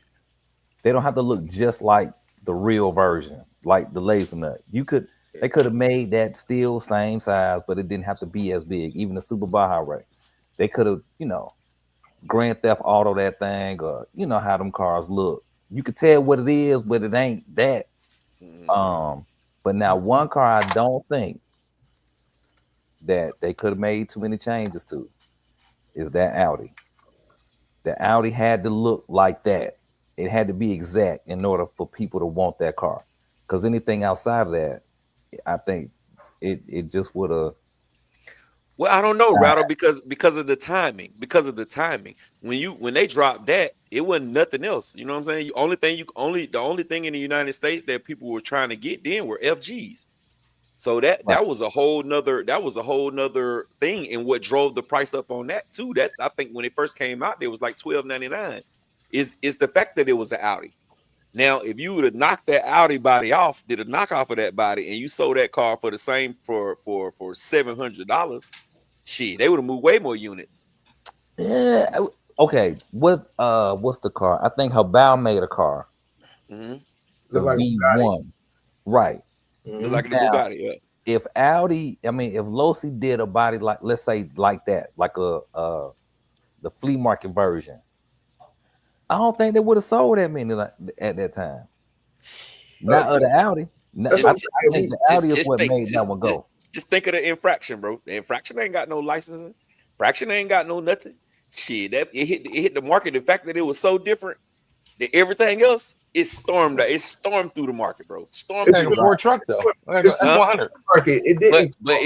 They don't have to look just like the real version, like the Laser Nut. They could have made that still same size, but it didn't have to be as big. Even the Super Baja Ray, they could have, Grand Theft Auto that thing, or how them cars look. You could tell what it is, but it ain't that. But now one car I don't think that they could have made too many changes to is that Audi. The Audi had to look like that. It had to be exact in order for people to want that car. Because anything outside of that, I think it just would have. Well, I don't know, Rattle, because of the timing. Because of the timing. When they dropped that, it wasn't nothing else. You know what I'm saying? The only thing in the United States that people were trying to get then were FGs. So that was a whole nother thing, and what drove the price up on that too. That I think when it first came out, it was like $12.99. Is the fact that it was an Audi. Now, if you would have knocked that Audi body off, did a knockoff of that body, and you sold that car for the same for $700, shit, they would have moved way more units. Yeah. Okay. What's the car? I think Habal made a car. Mm-hmm. The V1. Right. Look like a Bugatti, yeah. If Losi did a body like, let's say like that, like the flea market version, I don't think they would have sold that many at that time. Not of the Audi. I think the Audi is what made that one go. Just think of the infraction, bro. The infraction ain't got no licensing. Fraction ain't got no nothing. Shit, it hit the market. The fact that it was so different than everything else, it stormed through the market, bro. It's a Ford truck though. It's 100. It didn't. But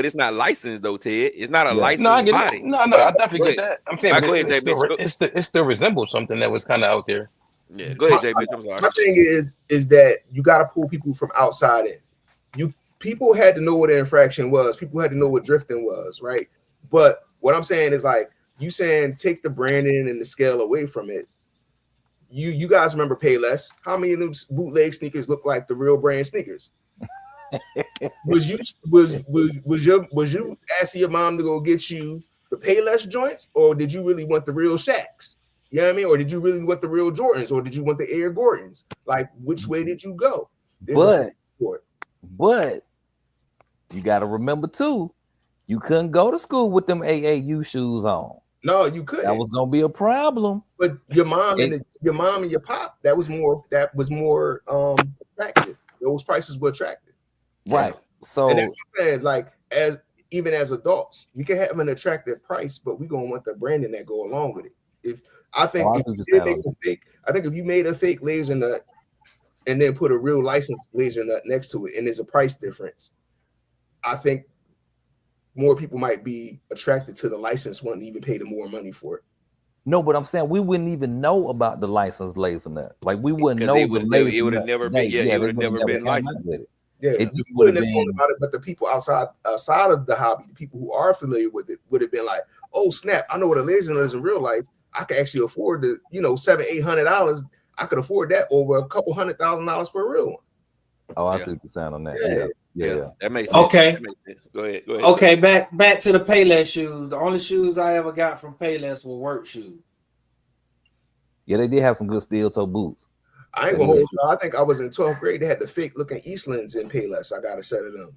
it's not licensed though, Ted. It's not a licensed body. No, I definitely get that. I'm saying go ahead, it still resembles something that was kind of out there. Yeah, go ahead, Jay. I'm sorry. My thing is that you got to pull people from outside in. People had to know what an infraction was. People had to know what drifting was, right? But what I'm saying is, like, you saying take the branding and the scale away from it. You guys remember Payless? How many of those bootleg sneakers look like the real brand sneakers? was you asking your mom to go get you the Payless joints, or did you really want the real Shaqs? You know what I mean? Or did you really want the real Jordans, or did you want the Air Gordons? Like, which way did you go? But you got to remember too, you couldn't go to school with them AAU shoes on. No, you couldn't. That was gonna be a problem. But your mom and your pop, that was more attractive. Those prices were attractive, right? So and that's what I'm saying. Like, even as adults, we can have an attractive price, but we gonna want the branding that go along with it. If you made a fake Laser Nut and then put a real licensed Laser Nut next to it, and there's a price difference, I think more people might be attracted to the licensed one and even pay the more money for it. No, but I'm saying we wouldn't even know about the licensed laser nut. Like we wouldn't because know it the would laser have nut. never been. Yeah, it They would have would have never never been came out licensed. with it. Yeah, It we just would have wouldn't have known been. about it, but the people outside of the hobby, the people who are familiar with it, would have been like, "Oh snap! I know what a laser nut is in real life. I can actually afford the, $700-800. I could afford that over a couple $100,000 for a real one." Oh, I Yeah. see what you're saying on that. Yeah. Yeah. That makes sense. Okay. That makes sense. Go ahead. Okay, back to the Payless shoes. The only shoes I ever got from Payless were work shoes. Yeah, they did have some good steel toe boots. I ain't gonna hold you. I think I was in 12th grade. They had the fake looking Eastlands in Payless. I got a set of them.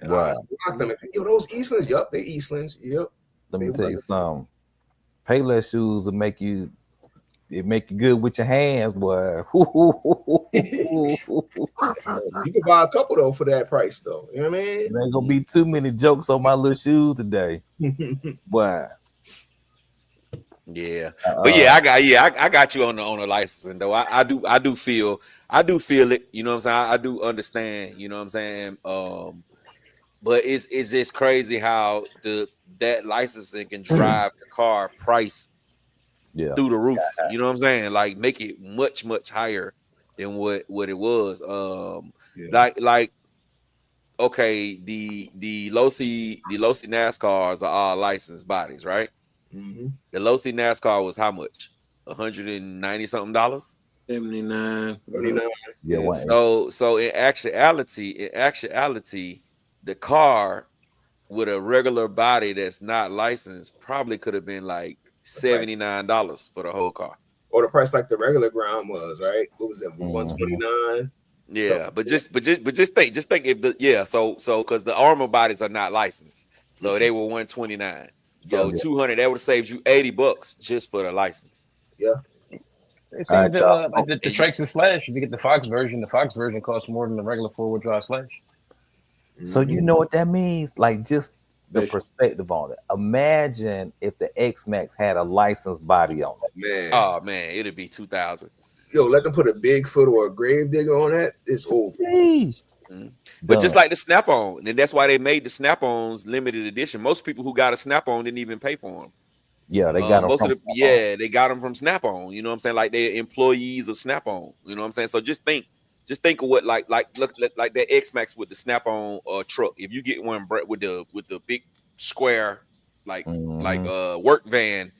And I rocked them. Yo, those Eastlands. Yup, they Eastlands. Yep. Let me tell you something. Payless shoes will make you good with your hands, boy. You could buy a couple though for that price, though. You know what I mean? There ain't gonna be too many jokes on my little shoes today. Boy. Yeah, but I got you on the licensing though. I do feel it. You know what I'm saying? I do understand. You know what I'm saying? But it's just crazy how that licensing can drive the car price through the roof. You know what I'm saying? Like make it much higher than what it was. Like okay, the Losi NASCARs are all licensed bodies, right? Mm-hmm. The Losi NASCAR was how much? $190 something. $79. Yeah. So in actuality, the car with a regular body that's not licensed probably could have been like $79 for the whole car. Or the price like the regular ground was, right? What was it? $129. Yeah, but just think if so because the armor bodies are not licensed, so they were $129. So 200, that would have saved you $80 just for the license. Yeah. Same like the Traxxas Slash. If you get the Fox version costs more than the regular 4-wheel drive Slash. So you know what that means? Like just the perspective on it. Imagine if the X-Max had a licensed body on it. Man. Oh man, it'd be 2,000. Yo, let them put a Bigfoot or a Gravedigger on that. It's over. But just like the Snap-on, and that's why they made the Snap-ons limited edition. Most people who got a Snap-on didn't even pay for them. Yeah, they got them from Snap-on. They got them from Snap-on. You know what I'm saying? Like they're employees of Snap-on. You know what I'm saying? So just think of what like that X-Max with the Snap-on truck. If you get one with the big square work van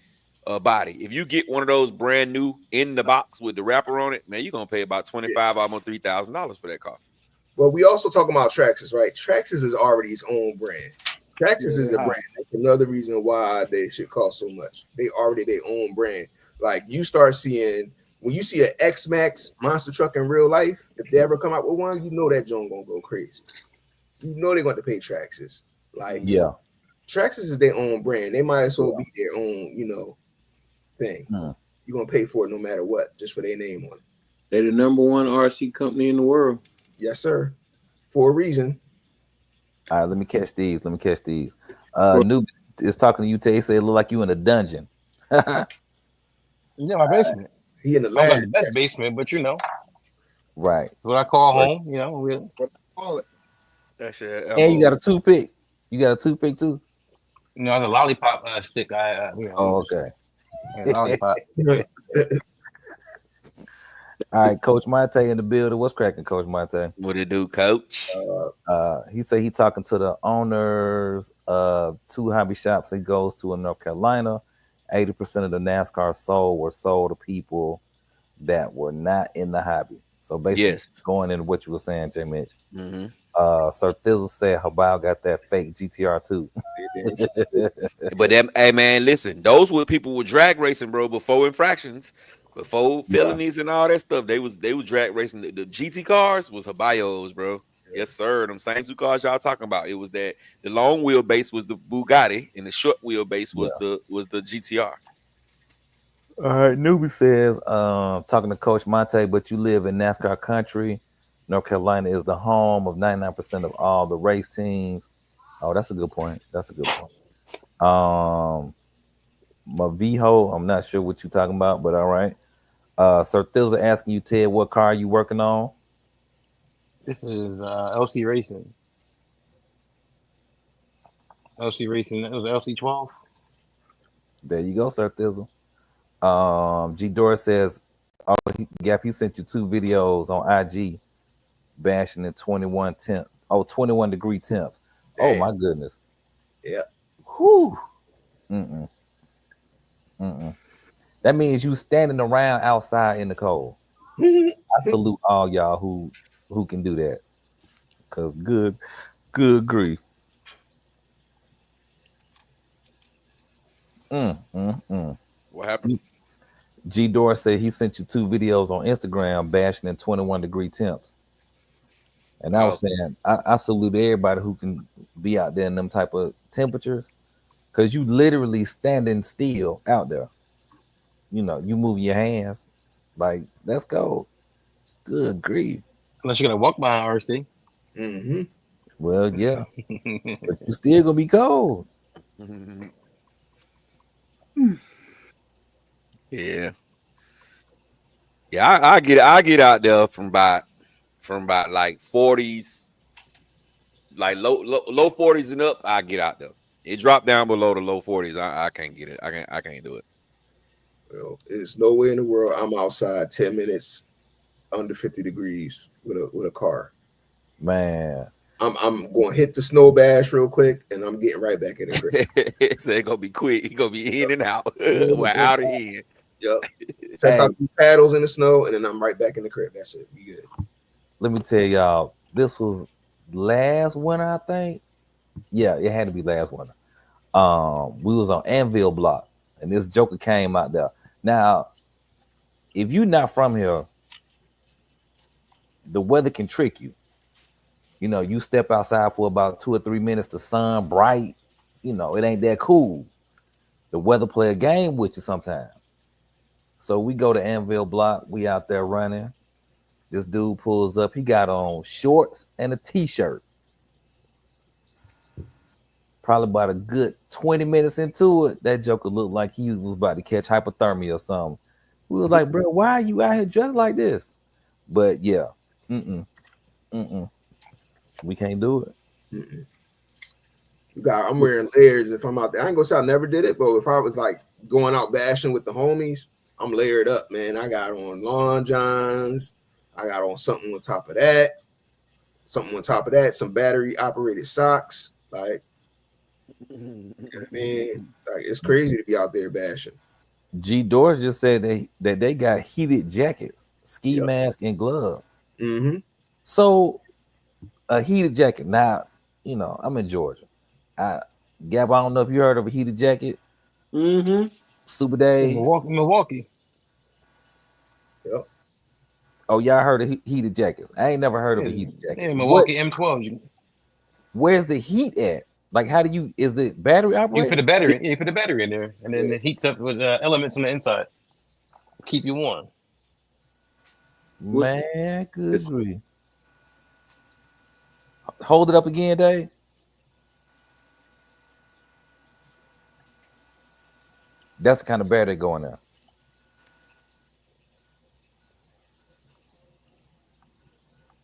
body, if you get one of those brand new in the box with the wrapper on it, man, you're gonna pay about $2,500, almost $3,000 for that car. Well, we also talk about Traxxas, right? Traxxas is already its own brand. Traxxas is a brand. That's another reason why they should cost so much. They already their own brand. Like you start seeing when you see an X-Max monster truck in real life, if they ever come out with one, you know that joint gonna go crazy. You know they're going to pay Traxxas. Like Traxxas is their own brand. They might as well be their own, thing. You're gonna pay for it no matter what, just for their name on it. They're the number one RC company in the world. Yes, sir. For a reason. All right, let me catch these. Noob is talking to you. Tay say it look like you in a dungeon. Yeah, my basement. He in the lab. lab. The best basement, but right. What I call home. We'll call it. That's it. And you got a toothpick. You got a toothpick too. No, the lollipop stick. Oh, okay. Lollipop. All right, Coach Monte in the building. What's cracking, Coach Monte? What it do, Coach? He said he talking to the owners of 2 hobby shops he goes to in North Carolina. 80% of the NASCAR were sold to people that were not in the hobby. So basically, going into what you were saying, J. Mitch. Mm-hmm. Sir Thizzle said Habal got that fake GTR too. But hey man, listen, those were people with drag racing, bro, before infractions. Before felonies and all that stuff, they was drag racing. The GT cars was Habayos, bro. Yes, sir. Them same 2 cars y'all talking about. It was that the long wheelbase was the Bugatti, and the short wheelbase was the GTR. All right, Newbie says, talking to Coach Monte, but you live in NASCAR country. North Carolina is the home of 99% of all the race teams. Oh, that's a good point. Maviho, I'm not sure what you're talking about, but all right. Sir Thills asking you, Ted, what car are you working on? This is LC Racing. LC Racing. It was LC12. There you go, Sir Thizzle. G Doris says, "Oh, Gap, he sent you 2 videos on IG bashing in 21 temp. Oh, 21 degree temps. Oh my goodness. Yeah. Whew. That means you standing around outside in the cold. I salute all y'all who can do that. Cause good grief. What happened? G Doris said he sent you 2 videos on Instagram bashing in 21 degree temps. And I was saying, I salute everybody who can be out there in them type of temperatures, because you literally standing still out there. You know, you move your hands, like, let's go. Good grief. Unless you're gonna walk behind RC. Mm-hmm. Well, yeah, but you still gonna be cold. Yeah. Yeah, I get out there from about like 40s, like low 40s and up. I get out there. It dropped down below the low 40s. I can't get it. I can't do it. Well, there's no way in the world I'm outside 10 minutes under 50 degrees with a car. Man, I'm going to hit the snow bash real quick, and I'm getting right back in the crib. So it's gonna be quick. He gonna be in and out. We're out of here. Yep. Test out these paddles in the snow, and then I'm right back in the crib. That's it. We good. Let me tell y'all, this was last winter, I think. Yeah, it had to be last winter. We was on Anvil Block, and this joker came out there. Now, if you're not from here, the weather can trick you. You know, you step outside for about 2 or 3 minutes, the sun bright, you know, it ain't that cool. The weather play a game with you sometimes. So we go to Anvil Block, we out there running. This dude pulls up, he got on shorts and a t-shirt. Probably about a good 20 minutes into it, that joker looked like he was about to catch hypothermia or something. We was like, bro, why are you out here dressed like this? But yeah, we can't do it. I'm wearing layers if I'm out there. I ain't gonna say I never did it, but if I was like going out bashing with the homies, I'm layered up, man. I got on long johns. I got on something on top of that. Some battery operated socks. Like, man, like it's crazy to be out there bashing. G Doors just said that they got heated jackets, ski mask, and gloves. So a heated jacket. Now, you know, I'm in Georgia. Gab, I don't know if you heard of a heated jacket. Super Day. Milwaukee. Yep. Oh, y'all heard of heated jackets? I ain't never heard of a heated jacket. Yeah, Milwaukee M12. Where's the heat at? Like, how do you? Is it battery operated? You put a battery. Yeah, you put a battery in there, and then it heats up with elements on the inside, keep you warm. Man, good grief. Hold it up again, Dave. That's the kind of battery going there.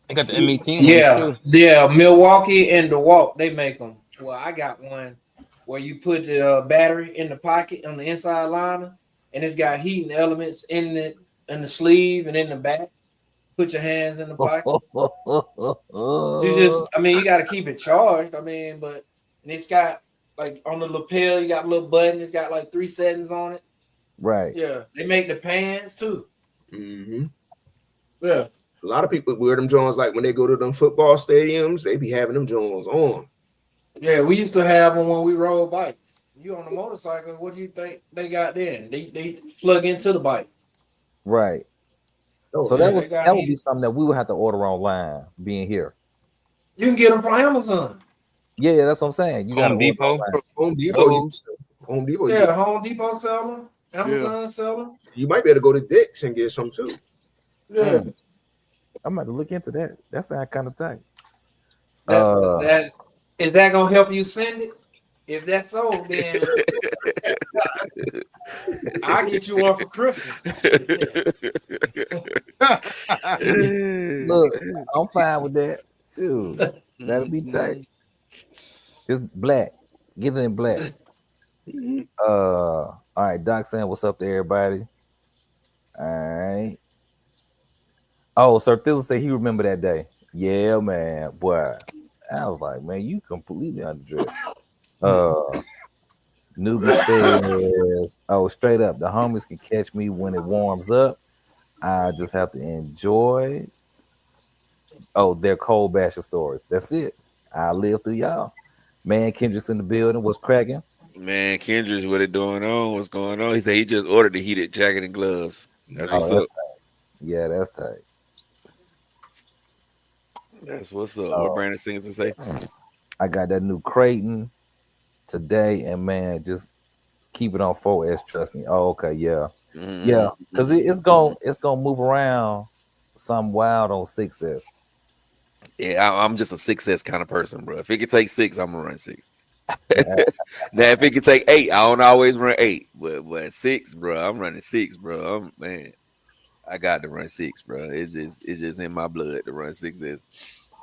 I got the M18. Yeah, Milwaukee and DeWalt, they make them. Well, I got one where you put the battery in the pocket on the inside liner, and it's got heating elements in the sleeve and in the back. Put your hands in the pocket. You got to keep it charged. But and it's got like on the lapel, you got a little button. It's got like 3 settings on it. Right. Yeah, they make the pants too. Yeah. A lot of people wear them Jones like when they go to them football stadiums, they be having them Jones on. Yeah, we used to have them when we rode bikes. You on a motorcycle, what do you think they got then? They plug into the bike. Right. So that would be something that we would have to order online, being here. You can get them from Amazon. Yeah, that's what I'm saying. You got Home Depot. Home Depot. Yeah, Home Depot sell them. Amazon sell them. You might be able to go to Dick's and get some too. Yeah. I'm about to look into that. That sounds kind of tight. Is that gonna help you send it? If that's so, then I'll get you one for Christmas. Look, I'm fine with that. Shoot, that'll be tight. Just black. Get it in black. All right, right, Doc saying what's up to everybody. All right. Oh, Sir Thizzle said he remember that day. Yeah, man. Boy, I was like, man, you completely underdressed. Newbie says, oh, straight up, the homies can catch me when it warms up. I just have to enjoy. Oh, their cold basher stories. That's it. I live through y'all. Man, Kendrick's in the building. What's cracking? Man, Kendrick's what it doing on? What's going on? He said he just ordered the heated jacket and gloves. That's what's up. Yeah, that's tight. That's what's up. What Brandon Singleton say? I got that new Creighton today, and man, just keep it on 4S. Trust me. Oh, okay, yeah, yeah, because it's gonna move around some wild on 6S. Yeah, I'm just a 6S kind of person, bro. If it can take 6, I'm gonna run 6. Now, if it can take 8, I don't always run 8, but 6, bro, I'm running 6, bro. I got to run 6, bro. It's just in my blood to run 6S.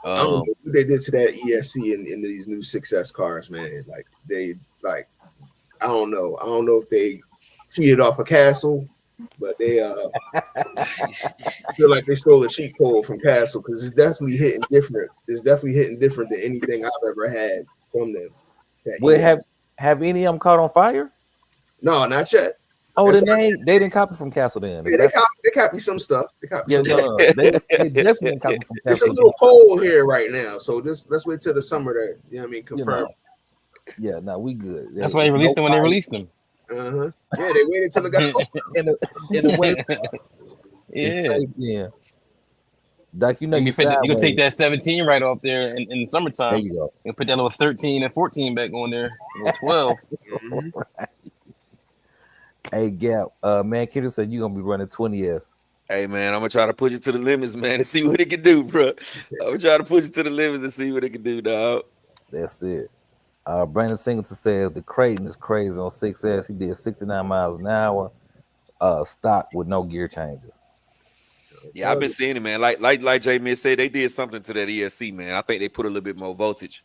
I don't know what they did to that ESC in these new 6S cars, man. I don't know. I don't know if they cheated off a Castle, but they feel like they stole a cheat code from Castle because it's definitely hitting different. It's definitely hitting different than anything I've ever had from them. Well, have any of them caught on fire? No, not yet. Oh, then they didn't copy from Castle then. Yeah, they copy some stuff. They definitely didn't copy from Castle. It's a little cold here right now, so let's wait till the summer to confirm. Yeah, no, we good. That's why they released them when they released them. Yeah, they waited till it got cold. in the winter. Yeah. Doc, you can take that 17 right off there in the summertime. There you go. And put that little 13 and 14 back on there. 12. Hey, Gap, man, Kendrick said you're gonna be running 20S. Hey, man, I'm gonna try to push it to the limits, man, and see what it can do, bro. I'm gonna try to push it to the limits and see what it can do, dog. That's it. Brandon Singleton says the Creighton is crazy on 6S. He did 69 miles an hour, stock with no gear changes. Yeah, I've been seeing it, man. Like J Miss said, they did something to that ESC, man. I think they put a little bit more voltage.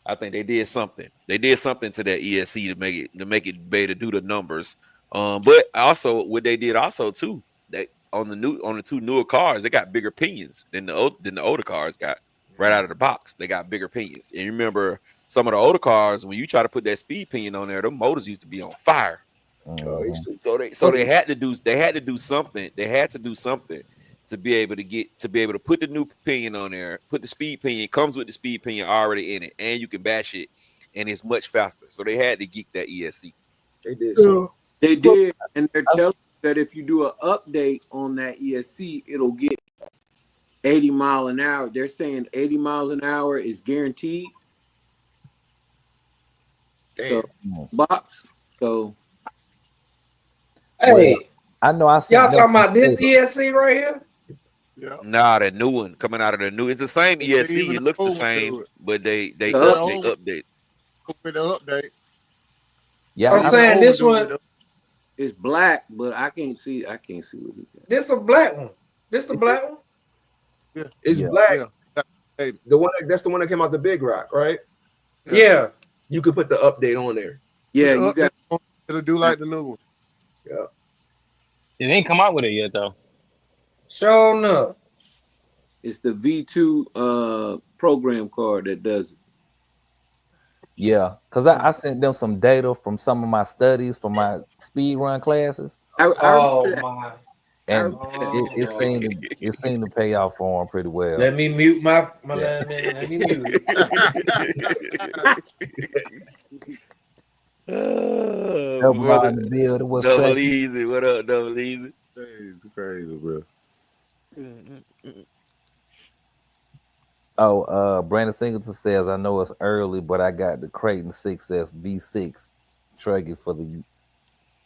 I think they did something. They did something to that ESC to make it be able to do the numbers. But also what they did also too, they on the two newer cars, they got bigger pinions than the older cars got right out of the box. They got bigger pinions. And you remember some of the older cars, when you try to put that speed pinion on there, the motors used to be on fire. So they had to do something. They had to do something to be able to put the new pinion on there, put the speed pinion, comes with the speed pinion already in it, and you can bash it, and it's much faster. So they had to geek that ESC. They did. So. They did, and they're telling you that if you do an update on that ESC, it'll get 80 miles an hour. They're saying 80 miles an hour is guaranteed. Damn. So, box. So, hey, I know. I y'all talking about this ESC right here? Yeah. Nah, that new one coming out of the new. It's the same ESC. It looks the same, but they update. With the update. Yeah, I'm saying this one. It's black, but I can't see what he got. This a black one. This the black one? Yeah. It's black. Yeah. That's the one that came out the Big Rock, right? Yeah. You could put the update on there. Yeah, you got it'll do like the new one. Yeah. It ain't come out with it yet though. Sure enough. It's the V2 program card that does it. Yeah, because I sent them some data from some of my studies from my speed run classes. My. And it seemed to pay off for them pretty well. Let me mute my let me mute. Double in the building. What's Double Easy? What up, Double Easy? It's crazy, bro. Oh, Brandon Singleton says, I know it's early, but I got the Creighton 6S V6 Truggy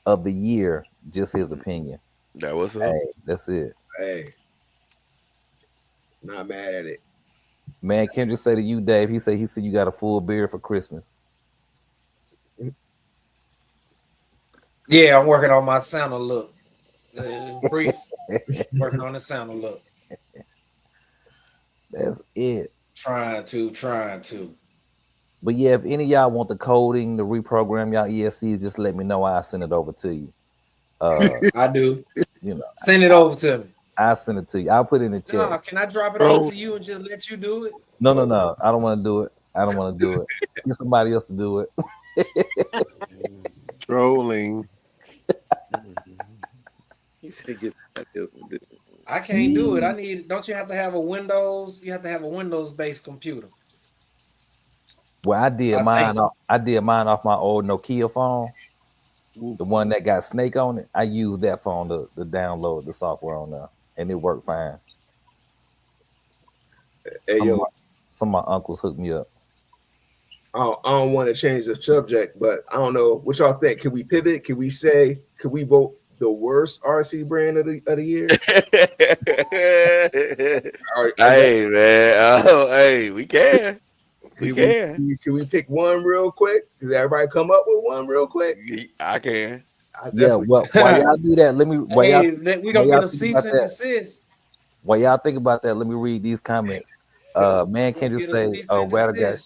of the year. Just his opinion. That was it. Hey, that's it. Hey, not mad at it. Man, Kendrick say to you, Dave, he said you got a full beard for Christmas. Yeah, I'm working on my Santa look. Brief. Working on the Santa look. That's it. Trying to. But yeah, if any of y'all want the coding to reprogram y'all ESCs, just let me know. I'll send it over to you. I do. You know, Send it over to me. I'll send it to you. I'll put it in the chat. Nah, can I drop it over to you and just let you do it? No. I don't want to do it. Get somebody else to do it. Trolling. He said get somebody else to do it. I can't do it. Don't you have to have a Windows? You have to have a Windows-based computer. Well, I did mine off my old Nokia phone. The one that got Snake on it. I used that phone to download the software on there, and it worked fine. Hey, some of my uncles hooked me up. I don't want to change the subject, but I don't know what y'all think. Can we pivot? Can we vote the worst RC brand of the year? Hey man, hey, we can. Can we pick one real quick? Does everybody come up with one real quick? I can. Yeah, well, while y'all do that, let me. We gonna get a cease and desist. While y'all think about that, let me read these comments. Man, can just say, Rattle got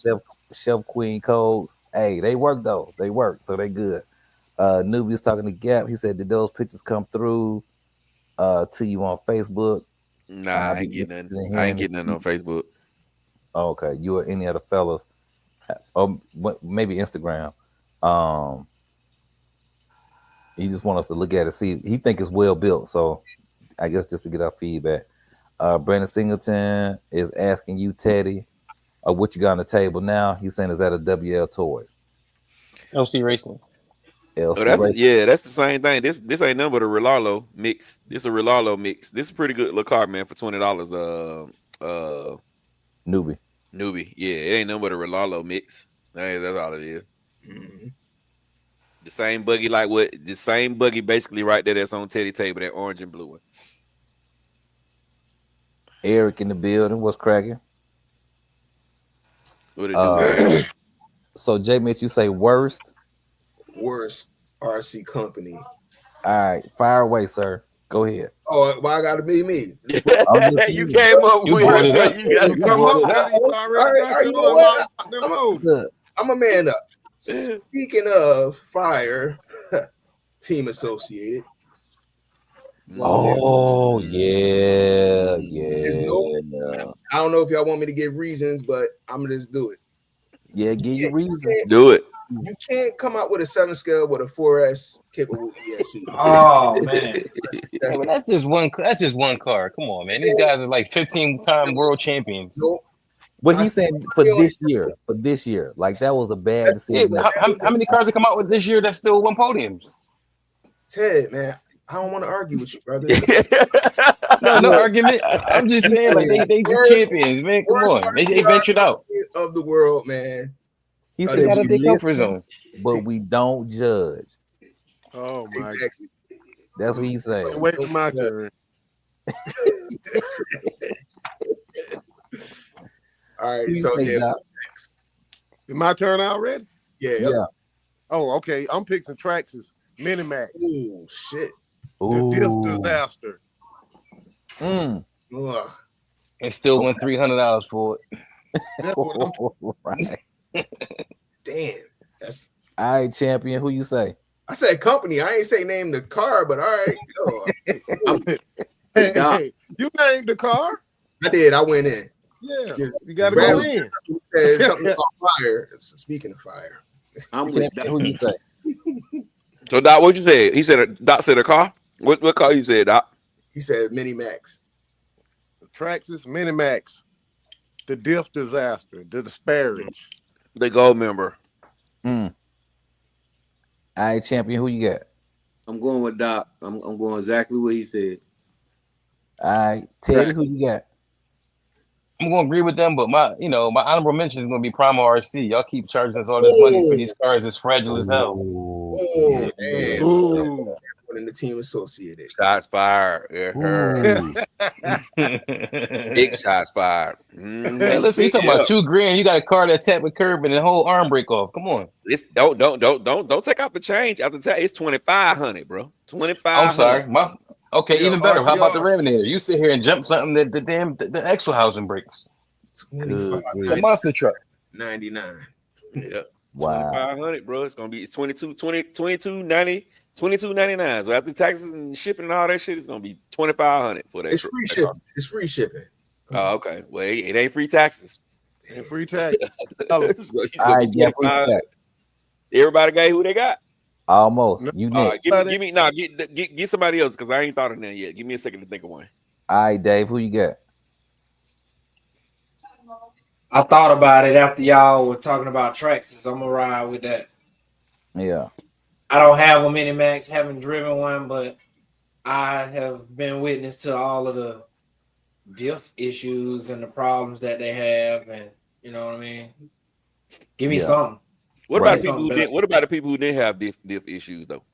Chef Queen codes. Hey, they work though. They work, so they good. Nubius talking to Gap. He said, did those pictures come through to you on Facebook? Nah, I ain't getting nothing. I ain't getting nothing on Facebook. Oh, okay, you or any other fellas, or maybe Instagram. He just want us to look at it, see. He think it's well built, so I guess just to get our feedback. Brandon Singleton is asking you, Teddy, what you got on the table now? He's saying is that a WL Toys? LC Racing. Racing. Yeah, that's the same thing. This ain't nothing but a Relalo mix. This is a Relalo mix. This is a pretty good little car, man, for $20. Newbie. Yeah, it ain't nothing but a Relalo mix. Hey, that's all it is. Mm-hmm. The same buggy, basically right there that's on Teddy table, that orange and blue one. Eric in the building. What's cracking? What it do? So Jay Mitch, you say worst RC company. All right, fire away, sir. Go ahead. Oh, why gotta be me? You came up with it. You come up with it. I'm a man up. Speaking of fire, Team Associated. Oh yeah. I don't know if y'all want me to give reasons, but I'm gonna just do it. Yeah, give your reasons. Do it. You can't come out with a 7 scale with a 4S capable ESC. Oh man, that's just one. That's just one car. Come on, man. These guys are like 15-time world champions. What he said for this year, like that was a bad decision. How many cars have come out with this year that still won podiums? Ted, man, I don't want to argue with you, brother. No argument. I'm just saying, like they champions, man. Come on, they ventured out of the world, man. He said, out of their comfort zone, but we don't judge. Oh my! Exactly. That's what he's saying. Wait for my turn. All right, so yeah. Is my turn already? Yeah. Oh, okay. I'm picking Traxxas Minimax. Oh shit. The Diff Disaster. And still won $300 for it. That's what Right. Damn. That's all right, champion. Who you say? I said company. I ain't say name the car, but all right. Hey, you named the car. I did. I went in. Yeah, you got to go in. Said something about fire. Speaking of fire, I'm with Doc. Who you say? So Doc, what you said? He said Doc said a car. What car you said, Doc? He said Minimax. Traxxas Minimax. The Diff Disaster. The Disparage. The gold member. All right, champion. Who you got? I'm going with Doc. I'm going exactly what he said. All right, Teddy. Who you got? I'm going to agree with them, but my honorable mention is going to be Primo RC. Y'all keep charging us all this money for these cars. It's fragile as hell. Oh, man. In the Team Associated. Shots fired. Big shots fired. Hey, listen, you talking about $2,000? You got a car that tapped with curb and the whole arm break off. Come on. It's don't take out the change after that. It's $2,500, bro. $2,500. I'm sorry. Okay, even better. How about the Revenator? You sit here and jump something that the axle housing breaks. It's a monster truck. 99. Yeah. Wow. 2,500, bro. It's 22.90 $22.99. So after taxes and shipping and all that shit, it's gonna be $2,500 for that. It's free shipping. It's free shipping. Oh, okay. Well, it ain't free taxes. And free tax. So it's gonna be $25. Everybody got who they got. Almost. You next. Get somebody else because I ain't thought of that yet. Give me a second to think of one. All right, Dave, who you got? I thought about it after y'all were talking about Traxxas. I'm gonna ride with that. Yeah. I don't have a Minimax, haven't driven one, but I have been witness to all of the diff issues and the problems that they have, and you know what I mean. Give me something. What about the people who didn't have diff issues though?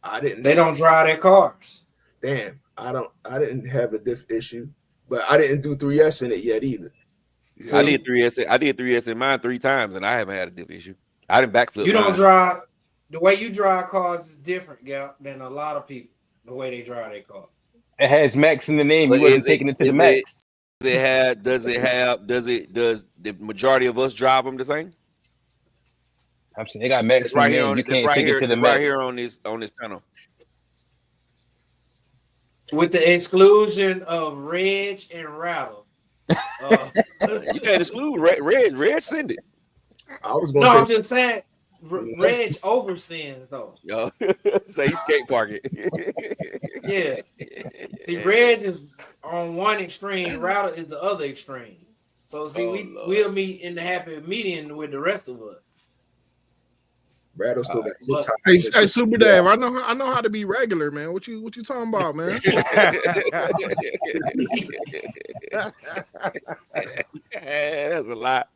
I didn't. They don't drive their cars. Damn, I didn't have a diff issue, but I didn't do 3S in it yet either. I did 3S in mine 3 times, and I haven't had a diff issue. I didn't backflip. You don't drive. The way you drive cars is different, Gal, than a lot of people. The way they drive their cars. It has Max in the name. You wasn't taking it to the Max. Does the majority of us drive them the same? I'm saying they got Max right here. You can't take it to the Max. Right here on this panel. With the exclusion of Reg and Rattle. You can't exclude Reg send it. I was going to say. I'm just saying Reg oversends though. Yo, say he skate park it. Yeah. See, Reg is on one extreme, Rattle is the other extreme. So see, we'll meet in the happy median with the rest of us. Rattle still got some time. Hey, Super Dave, I know how to be regular, man. What you talking about, man? That's a lot.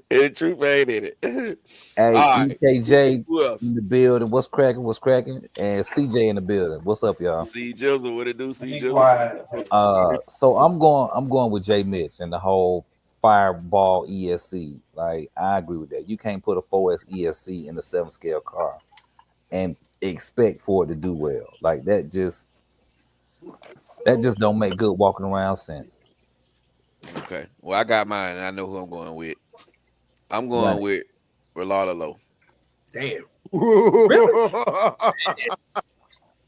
It's true, ain't it? Hey, EKJ in the building. What's cracking? And CJ in the building. What's up, y'all? C Jizzle, what it do? C Jizzle. So I'm going with Jay Mitch and the whole Fireball ESC. Like, I agree with that. You can't put a 4S ESC in a 7-scale car and expect for it to do well. Like, that just don't make good walking around sense. Okay. Well, I got mine, and I know who I'm going with. I'm going with Rolalo. Damn.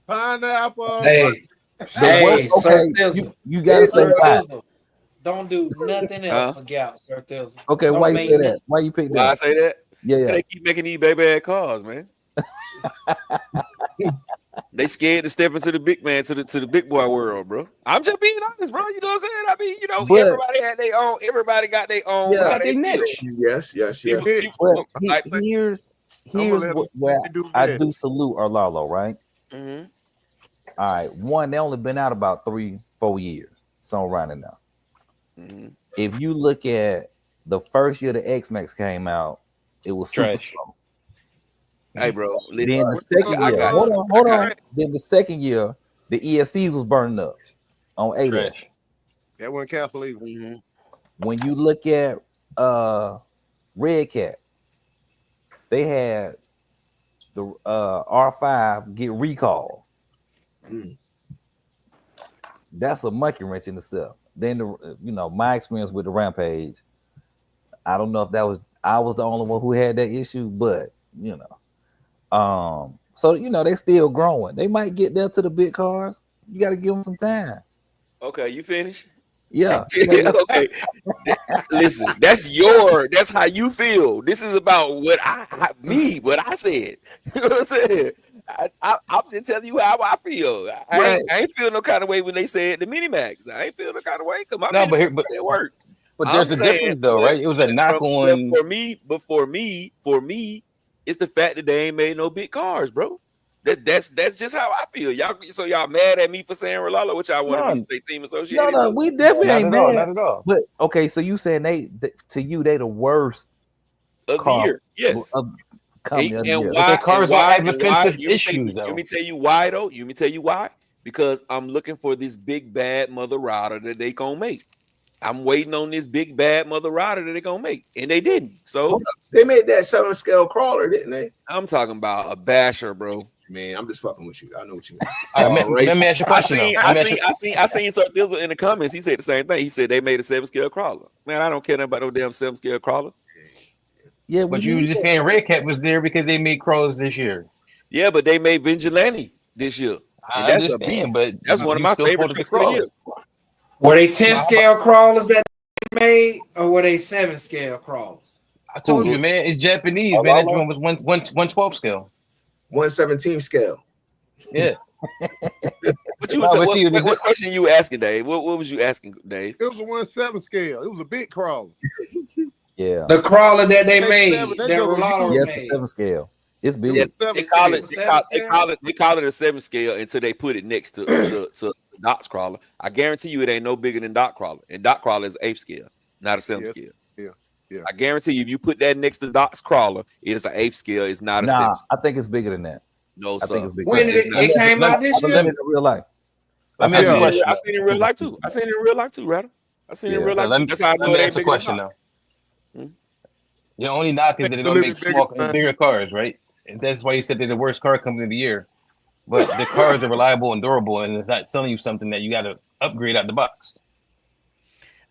Pineapple. Hey, Sir you gotta say that. Don't do nothing else for Gal, Sir Thizzle. Okay, why you say that? Why you pick that? Why I say that? Yeah. They keep making these baby ass cars, man. They scared to step into the big man, to the big boy world, bro. I'm just being honest, bro. You know what I'm saying? I mean, everybody had their own. Everybody got their own. Yeah, yes. But here's where I do salute Arlalo, right? Mm-hmm. All right, one, they only been out about 3-4 years, so around it now. Mm-hmm. If you look at the first year the X-Max came out, it was trash. Super slow. Hey, bro. Listen, then the second year, hold on. Then the second year, the ESCs was burning up on 8. That one cancel either. Mm-hmm. When you look at Red Cat, they had the R5 get recalled. That's a monkey wrench in itself. Then my experience with the Rampage, I don't know if I was the only one who had that issue, but so they still growing. They might get there to the big cars. You got to give them some time. Okay, you finish? Yeah. Okay. Listen, that's how you feel. This is about what I said. You know what I'm saying? I'm just telling you how I feel. I ain't feel no kind of way when they said the Minimax. I ain't feel no kind of way. Come on, but it worked. But there's a difference, though, right? It was a knock on. For me, it's the fact that they ain't made no big cars, bro. That's just how I feel. Y'all mad at me for saying Rolalo, which I want to say Team Associated. No, we definitely ain't mad. Not at all. But okay, so you saying they the worst of the year? Yes. And why cars have offensive issues, though. Let me tell you why, though. Let me tell you why. Because I'm looking for this big bad mother rider that they gonna make. I'm waiting on this big bad mother rider that they gonna make, and they didn't. So they made that 7-scale crawler, didn't they? I'm talking about a basher, bro. Man, I'm just fucking with you. I know what you mean. Let me ask you a question. I seen Sir Thizzle in the comments. He said the same thing. He said they made a 7-scale crawler. Man, I don't care nothing about no damn 7-scale crawler. Yeah, but you were just saying Red Cat was there because they made crawlers this year. Yeah, but they made Vigilante this year. And I that's a understand, beast. but That's one of you my still favorite supposed to tricks of the year. Were they 10 scale crawlers that they made, or were they 7 scale crawlers? I told you, man, it's Japanese, man. That joint was 1/12 scale. 1/17 scale. Yeah. But you what question you asking, Dave? What was you asking, Dave? It was a 1/7 scale. It was a big crawler. Yeah. The crawler that they made, That that joke was Rolando huge. Yes, made. 7 scale. It's big. Yeah, Seven they call scale. it a 7 scale until they put it next to Doc's crawler. I guarantee you it ain't no bigger than Doc crawler. And Doc crawler is 8 scale, not a 7 scale. Yeah. I guarantee you if you put that next to Doc's crawler, it is an 8 scale. It's not a 7 scale. I think it's bigger than that. No, I sir. think it's bigger. When did it came out this year? In real life. Let me ask you a question. I seen it in real life too. Rather. I seen it in real life. That's how I know let me it ain't ask a bigger question than Doc. now. Your only knock is that they don't make bigger cars, right? And that's why you said they're the worst car company of the year. But the cars are reliable and durable, and it's not selling you something that you got to upgrade out the box.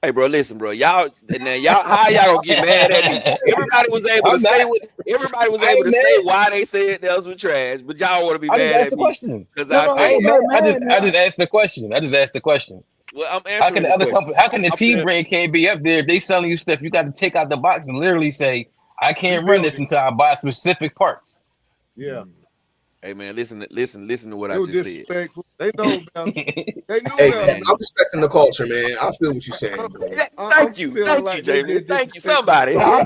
Hey, bro, listen, bro. Y'all, how y'all gonna get mad at me? Everybody was able to say why they said those were trash, but y'all want to be mad at me because I just asked the question. Well, I'm answering how can the T-Brain can't be up there if they selling you stuff? You got to take out the box and literally say, I can't run this until I buy specific parts. Yeah. Hey man, listen to what I just said. They know about it. They know Hey, about man, it. I'm respecting the culture, man. I feel what you're saying, bro. Thank you, Jamie. Thank you, somebody. I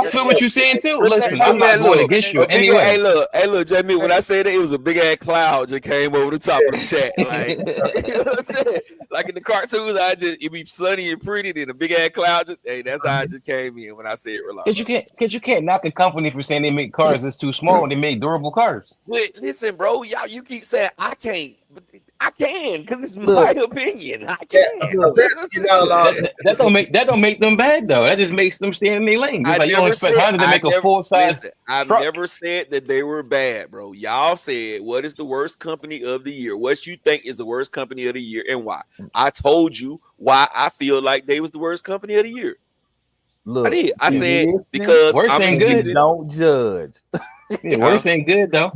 feel what you're saying too. Listen, Hey, I'm not man, going look, against you a big- anyway. Hey, look, Jamie. When I said that, it was a big ass cloud just came over the top of the chat. Like, you know what I'm saying? Like in the cartoons, it be sunny and pretty, then a big ass cloud. That's how I just came in when I said relax. Because you can't knock a company for saying they make cars that's too small and they make durable cars. Wait, listen, bro. Y'all, you keep saying I can't, but I can because it's my opinion. I can. That don't make them bad though. That just makes them stand in their lane. Just like you don't expect Honda to make a full size. I've never said that they were bad, bro. Y'all said what is the worst company of the year? What you think is the worst company of the year and why? I told you why I feel like they was the worst company of the year. Look, I did. I said because worse ain't good. Don't judge. Yeah, worse ain't good though.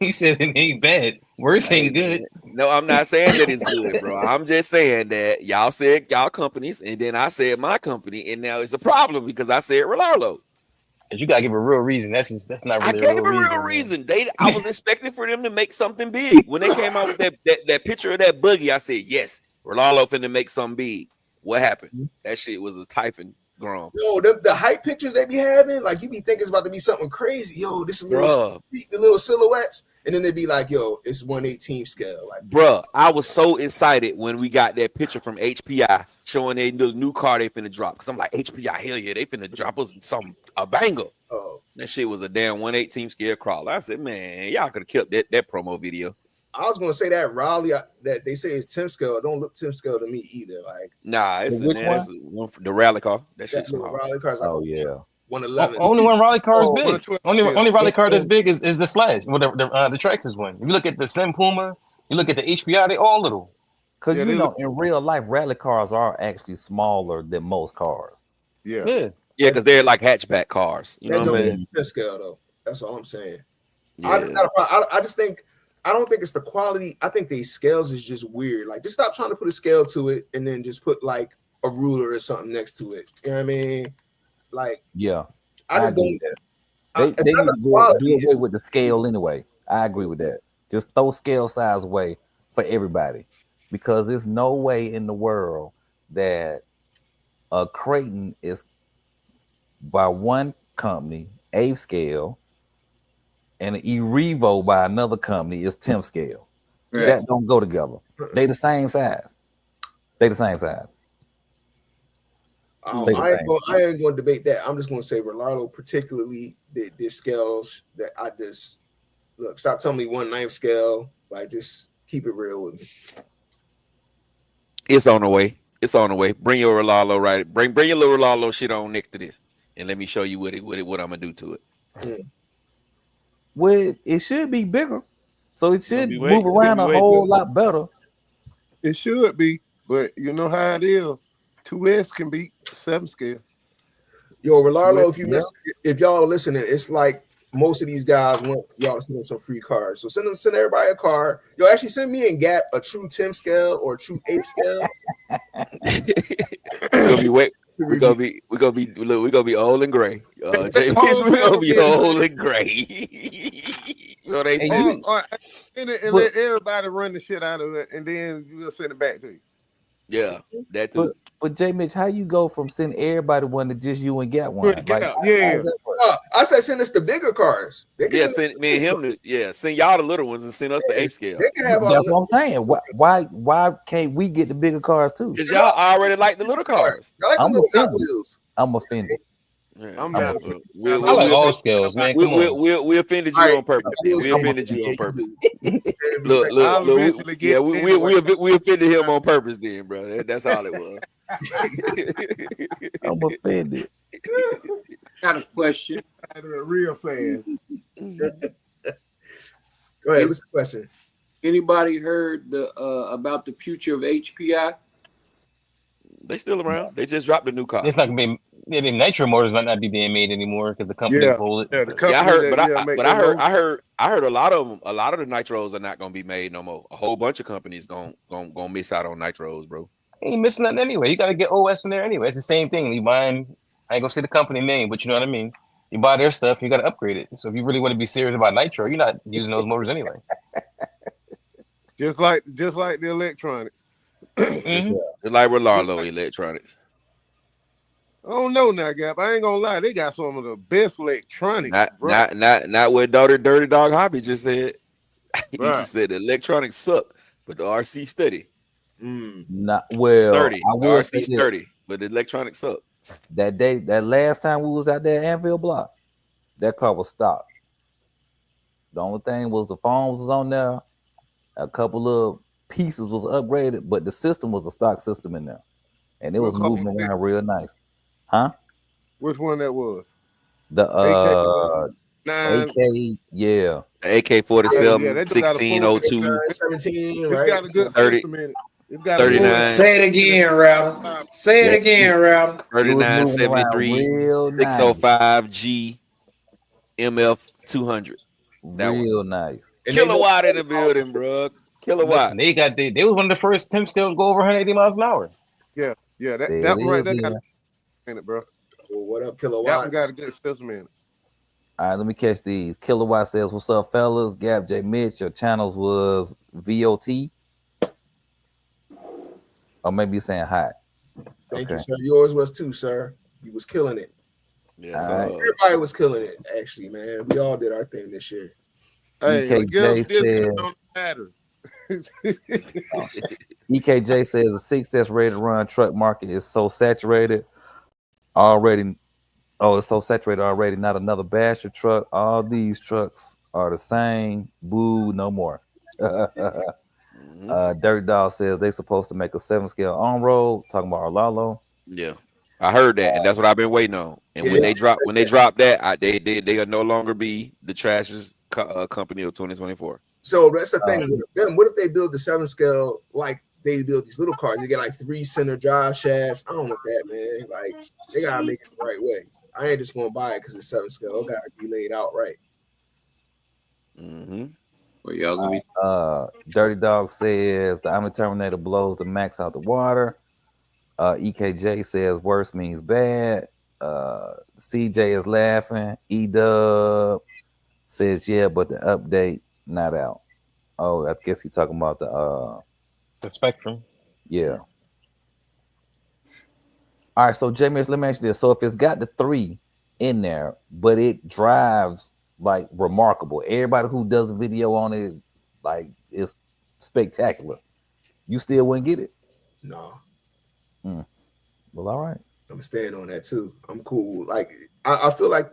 He said it ain't bad. Worse ain't good. No, I'm not saying that it's good, bro. I'm just saying that y'all said y'all companies, and then I said my company, and now it's a problem because I said Rolando. You gotta give a real reason. That's not really I can't give a real reason. I was expecting for them to make something big. When they came out with that picture of that buggy, I said, yes, Rolando finna make something big. What happened? That shit was a typhon grom. Yo, the hype pictures they be having, like you be thinking it's about to be something crazy. Yo, this is the little silhouettes, and then they be like, yo, it's 1/18 scale. Like, bruh, I was so excited when we got that picture from HPI showing their new car they finna drop. Cause I'm like, HPI, hell yeah, they finna drop us a banger. Oh, that shit was a damn 1/18 scale crawler. I said, man, y'all could have kept that promo video. I was gonna say that Raleigh that they say is 10 scale. Don't look 10 scale to me either. Like, nah, it's one for the rally car. That shit's small. Raleigh car's like 111. Only one Raleigh car is big. Only Raleigh car that's big is the Slash. Well, the Traxxas one. If you look at the Slim Puma, you look at the HPI, they all little. Because you know, in real life, rally cars are actually smaller than most cars. Yeah, because they're like hatchback cars. You know what I mean? 10 scale though. That's all I'm saying. Yeah. I just think. I don't think it's the quality. I think these scales is just weird. Like, just stop trying to put a scale to it and then just put like a ruler or something next to it. You know what I mean? Like, yeah, I just don't. They need to do away with the scale anyway. I agree with that. Just throw scale size away for everybody, because there's no way in the world that a Creighton is by one company, A scale, and an E-Revo by another company is 10 scale. Right. That don't go together. They the same size. I ain't going to debate that. I'm just going to say Rolando particularly did scales that I just look. Stop telling me 1/9 scale. Like, just keep it real with me. It's on the way. Bring your Rolando right. Bring your little Rolando shit on next to this, and let me show you what I'm gonna do to it. Well, it should be bigger, so it should move around a whole lot better. It should be, but you know how it is. 2S can beat 7 scale. Yo, Rolando, if y'all are listening, it's like most of these guys want y'all to send them some free cards. So send everybody a card. Yo, actually send me and Gap a true 10 scale or a true 8 scale. We're gonna be old and gray. James, we're gonna be old and gray. You know what they say? And let everybody run the shit out of it, and then we'll send it back to you. Yeah, that too. But J. Mitch, how you go from sending everybody one to just you and Gap one? I said send us the bigger cars. Send me and him. Send y'all the little ones and send us the 8 scale. That's what I'm saying. Why can't we get the bigger cars too? Because y'all already like the little cars. I'm offended. Yeah. I like all scales, man. We offended you on purpose. We offended you on purpose. Look. Yeah, we offended him on purpose, then, bro. That's all it was. I'm offended. Got a question. I'm a real fan. Go ahead. What's the question? Anybody heard about the future of HPI? They still around. They just dropped a new car. It's like the nitro motors might not be being made anymore because the company pulled it. I heard a lot of them. A lot of the nitros are not gonna be made no more. A whole bunch of companies gonna miss out on nitros, bro. Ain't missing nothing anyway. You got to get OS in there anyway. It's the same thing. You buying, I ain't gonna say the company name, but you know what I mean. You buy their stuff, you got to upgrade it. So if you really want to be serious about nitro, you're not using those motors anyway. Just like the electronics. Just like Rolando Electronics. I don't know now, Gap. I ain't gonna lie, they got some of the best electronics. Not what Dirty Dog Hobby just said. He just said the electronics suck, but the RC steady. Not well. Sturdy. I will RC sturdy, but the electronics suck. That last time we was out there at Anvil Block, that car was stopped. The only thing was the phones was on there. A couple of pieces was upgraded, but the system was a stock system in there, and it was moving around real nice. Huh? Which one that was? The AK, yeah. AK-47, 1602, 17, right? It's got a good 30, system in it. It's got 39. Say it again, Router. Say it again, Router. 3973, 605G, MF 200. Real nice. Kilowatt in the building, bro. Kilowatt. Listen, they was one of the first 10 scales to go over 180 miles an hour. Yeah. That one right there got in it, bro. Well, what up, Kilowatts? That one got a good system in it. All right, let me catch these. Kilowatt says, "What's up, fellas? Gap, J. Mitch, your channels was VOT, or maybe you're saying hot." Thank you, sir. Yours was too, sir. You was killing it. Yes, everybody was killing it. Actually, man, we all did our thing this year. Hey, EKJ says, don't matter. EKJ says the 6S ready to run truck market is so saturated already. Oh, it's so saturated already. Not another Basher truck. All these trucks are the same. Boo, no more. Dirty Dog says they supposed to make a 7 scale on road. Talking about Arlalo. Yeah, I heard that, and that's what I've been waiting on. And when they drop that, they will no longer be the trashiest company of 2024. So that's the thing. Then what if they build the 7 scale like they build these little cars? You get like 3 center drive shafts. I don't want that, man. Like they gotta make it the right way. I ain't just gonna buy it because it's 7 scale. It gotta be laid out right. Well, y'all gonna be Dirty Dog says the Omni Terminator blows the max out the water. EKJ says worse means bad. CJ is laughing. E-Dub says yeah, but the update not out. Oh, I guess he's talking about the Spectrum. Yeah. All right, so James, let me ask you this. So if it's got the 3 in there, but it drives like remarkable, everybody who does a video on it, like it's spectacular, you still wouldn't get it? No. Well, all right. I'm staying on that too. I'm cool. Like I feel like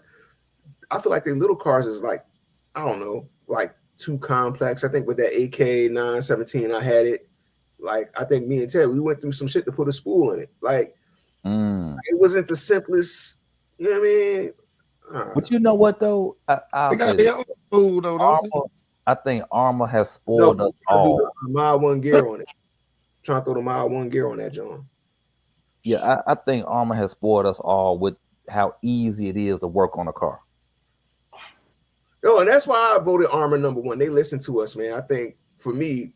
the little cars is like, I don't know, like too complex. I think with that AK 917, I had it. Like I think me and Ted, we went through some shit to put a spool in it. Like it wasn't the simplest. You know what I mean? But you know what though? I'll say this. I think Armor has spoiled us all. Mile 1 gear on it. Trying to throw the Mile 1 gear on that, John. Yeah, I think Armor has spoiled us all with how easy it is to work on a car. No, and that's why I voted Armor number 1. They listen to us, man. I think for me,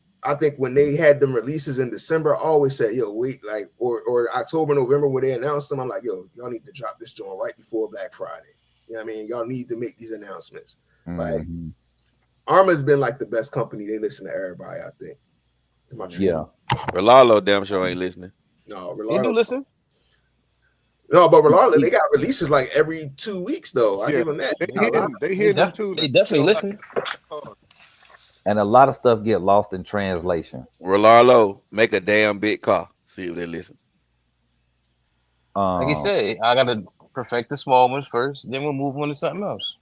when they had them releases in December, I always said, yo, wait, like, or October, November, when they announced them, I'm like, yo, y'all need to drop this joint right before Black Friday. You know what I mean? Y'all need to make these announcements. Like, Armor's been like the best company. They listen to everybody, I think. Yeah. Rolalo damn sure ain't listening. No, He do listen. No, but Rolalo, they got releases like every 2 weeks, though. I give them that. They hit them too. They definitely listen. And a lot of stuff get lost in translation. Rolalo, make a damn big car. See if they listen. Like you said, I gotta perfect the small ones first, then we'll move on to something else.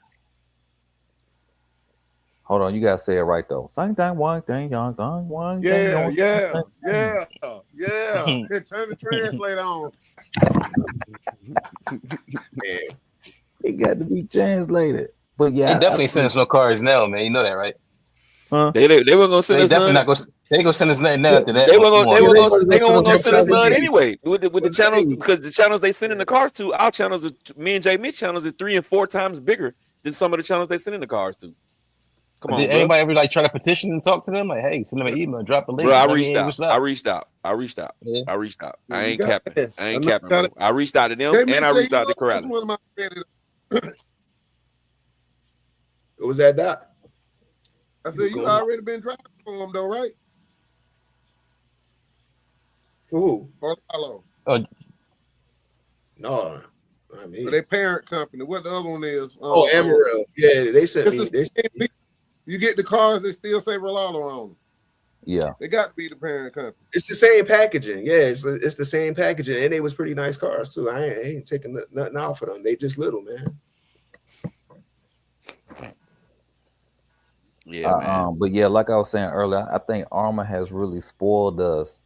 Hold on, you gotta say it right though. Same thing, one thing, young thing, one thing. Yeah. Turn the translator on. Man. It got to be translated. But yeah, they definitely send us no cars now, man. You know that, right? Huh? They weren't gonna send us none. They gonna send us nothing now after that. They weren't gonna send us none anyway. With the channels, because the channels they send in the cars to, our channels, me and Jay Mitch channels, is 3 and 4 times bigger than some of the channels they send in the cars to. Come on, did anybody ever like try to petition and talk to them? Like, hey, send them an email, drop a link. Bro, I reached out. I ain't capping. Bro. I reached out to them and I reached out to Corral. What was that, Doc? I said you already been driving for them though, right? For who? For Lalo. No. I mean, for their parent company. What the other one is? Amarillo. Yeah, they sent me. You get the cars, they still say Rolalo on them. Yeah. They got to be the parent company. It's the same packaging. Yeah, it's the same packaging. And they was pretty nice cars, too. I ain't taking nothing out for them. They just little, man. Yeah, man. But yeah, like I was saying earlier, I think Armor has really spoiled us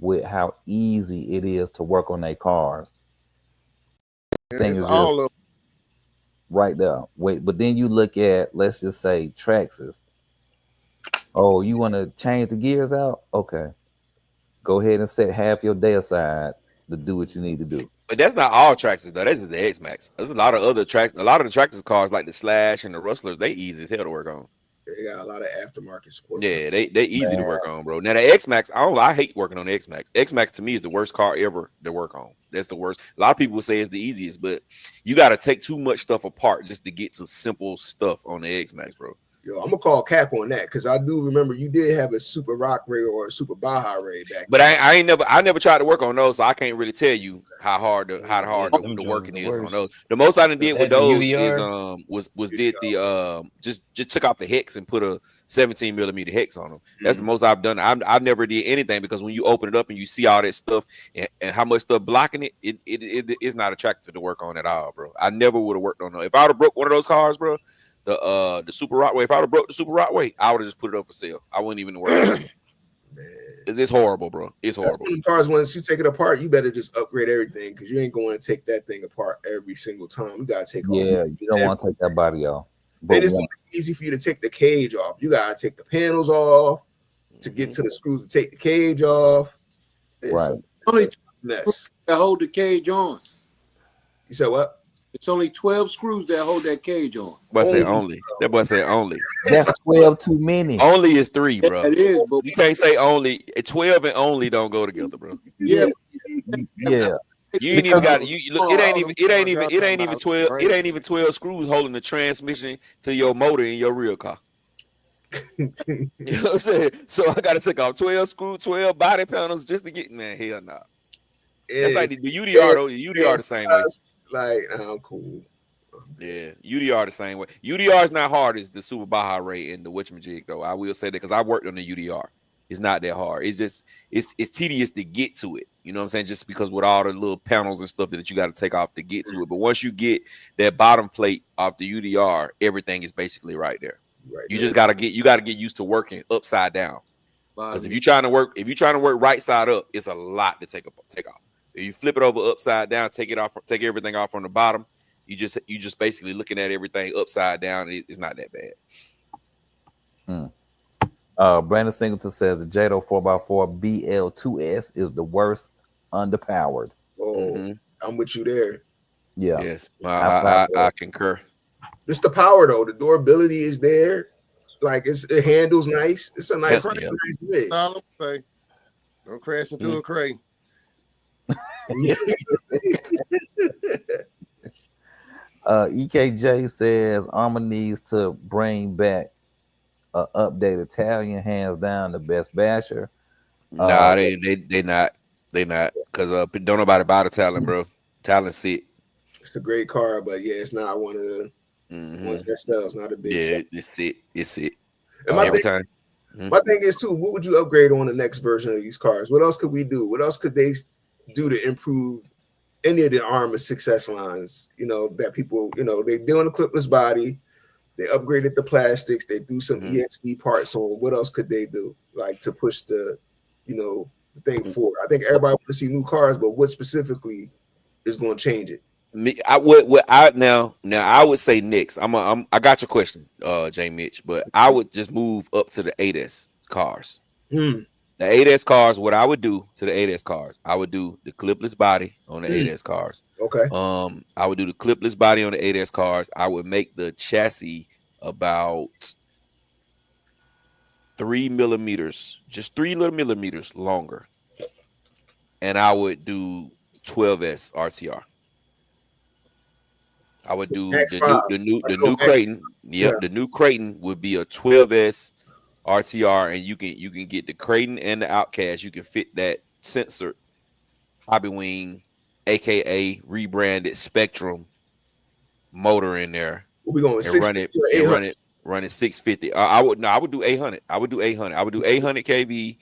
with how easy it is to work on their cars. Thing is all of right there. Wait, but then you look at, let's just say, Traxxas. Oh, you want to change the gears out? Okay. Go ahead and set half your day aside to do what you need to do. But that's not all Traxxas, though. That's just the X-Max. There's a lot of other tracks. A lot of the Traxxas cars, like the Slash and the Rustlers, they easy as hell to work on. They got a lot of aftermarket support. Yeah, they easy to work on, bro. Now the X-Max, I hate working on the X-Max. X-Max to me is the worst car ever to work on. That's the worst. A lot of people say it's the easiest, but you got to take too much stuff apart just to get to simple stuff on the X-Max, bro. Yo, I'm gonna call Cap on that because I do remember you did have a Super Rock Ray or a Super Baja Ray back. But I never tried to work on those, so I can't really tell you how hard the working is on those. The most I did with those is did the just took off the hex and put a 17mm hex on them. That's the most I've done. I've never did anything because when you open it up and you see all that stuff and how much stuff blocking it is not attractive to work on at all, bro. I never would have worked on those. If I would have broke one of those cars, bro, the Super Rockway, if I would have broke the Super Rockway, I would have just put it up for sale. I wouldn't even work. It's horrible, bro. It's horrible. That's one of the cars, once you take it apart, you better just upgrade everything because you ain't going to take that thing apart every single time. You gotta take off. Yeah, you don't want to take that body off. But it's not easy for you to take the cage off. You gotta take the panels off to get to the screws to take the cage off. Right. Only mess that hold the cage on. You said what? It's only 12 screws that hold that cage on. Boy said only. That boy said only. That's 12 too many. Only is 3, bro. It is, but you can't say only. 12 and only don't go together, bro. Yeah. Yeah. You ain't even got it. It ain't even 12. It ain't even 12 screws holding the transmission to your motor in your real car. You know what I'm saying? So I gotta take off 12 screws, 12 body panels just to get hell nah. That's like the UDR though. The UDR the same way. Like, I'm cool. Yeah, UDR the same way. UDR is not hard as the Super Baja Ray and the whatchamajig though. I will say that because I worked on the UDR. It's not that hard. It's just it's tedious to get to it. You know what I'm saying? Just because with all the little panels and stuff that you got to take off to get to it. But once you get that bottom plate off the UDR, everything is basically right there. Right. You just gotta get used to working upside down. Because if you're trying to work right side up, it's a lot to take off. If you flip it over upside down, take everything off from the bottom. You just basically looking at everything upside down. It's not that bad. Brandon Singleton says the JATO 4x4 BL2S is the worst underpowered. Oh, I'm with you there. Yeah. Yes, I concur. Just the power though. The durability is there. Like it handles nice. It's a nice, Yeah. nice rig. All I'm saying. Don't crash into a crane. EKJ says Armour needs to bring back an update Italian, hands down the best basher. Nah, they not because don't nobody buy the Talon, bro. Talon's sick. It's a great car, but yeah, it's not one of the ones that sells. Not a big. Yeah, it's it. It's it. And Every time. My thing is too, what would you upgrade on the next version of these cars? What else could we do? What else could they do to improve any of the Armour 6S lines? You know, that people, you know, they doing a clipless body, they upgraded the plastics, they do some EXP parts on. What else could they do, like to push the, you know, thing forward? I think everybody wants to see new cars, but what specifically is going to change it? I would say next. I got your question, J Mitch, but I would just move up to the 8S cars. The 8S cars, what I would do to the 8S cars, I would do the clipless body on the 8S cars. Okay. I would do the clipless body on the 8S cars. I would make the chassis about 3 millimeters, just 3 little millimeters longer, and I would do 12S RTR. I would do the new Creighton. Yep, the new Creighton would be a 12S RTR, and you can get the Creighton and the Outcast. You can fit that censored Hobbywing, aka rebranded Spectrum motor in there. We going with run it 650. I would do 800. I would do 800 kV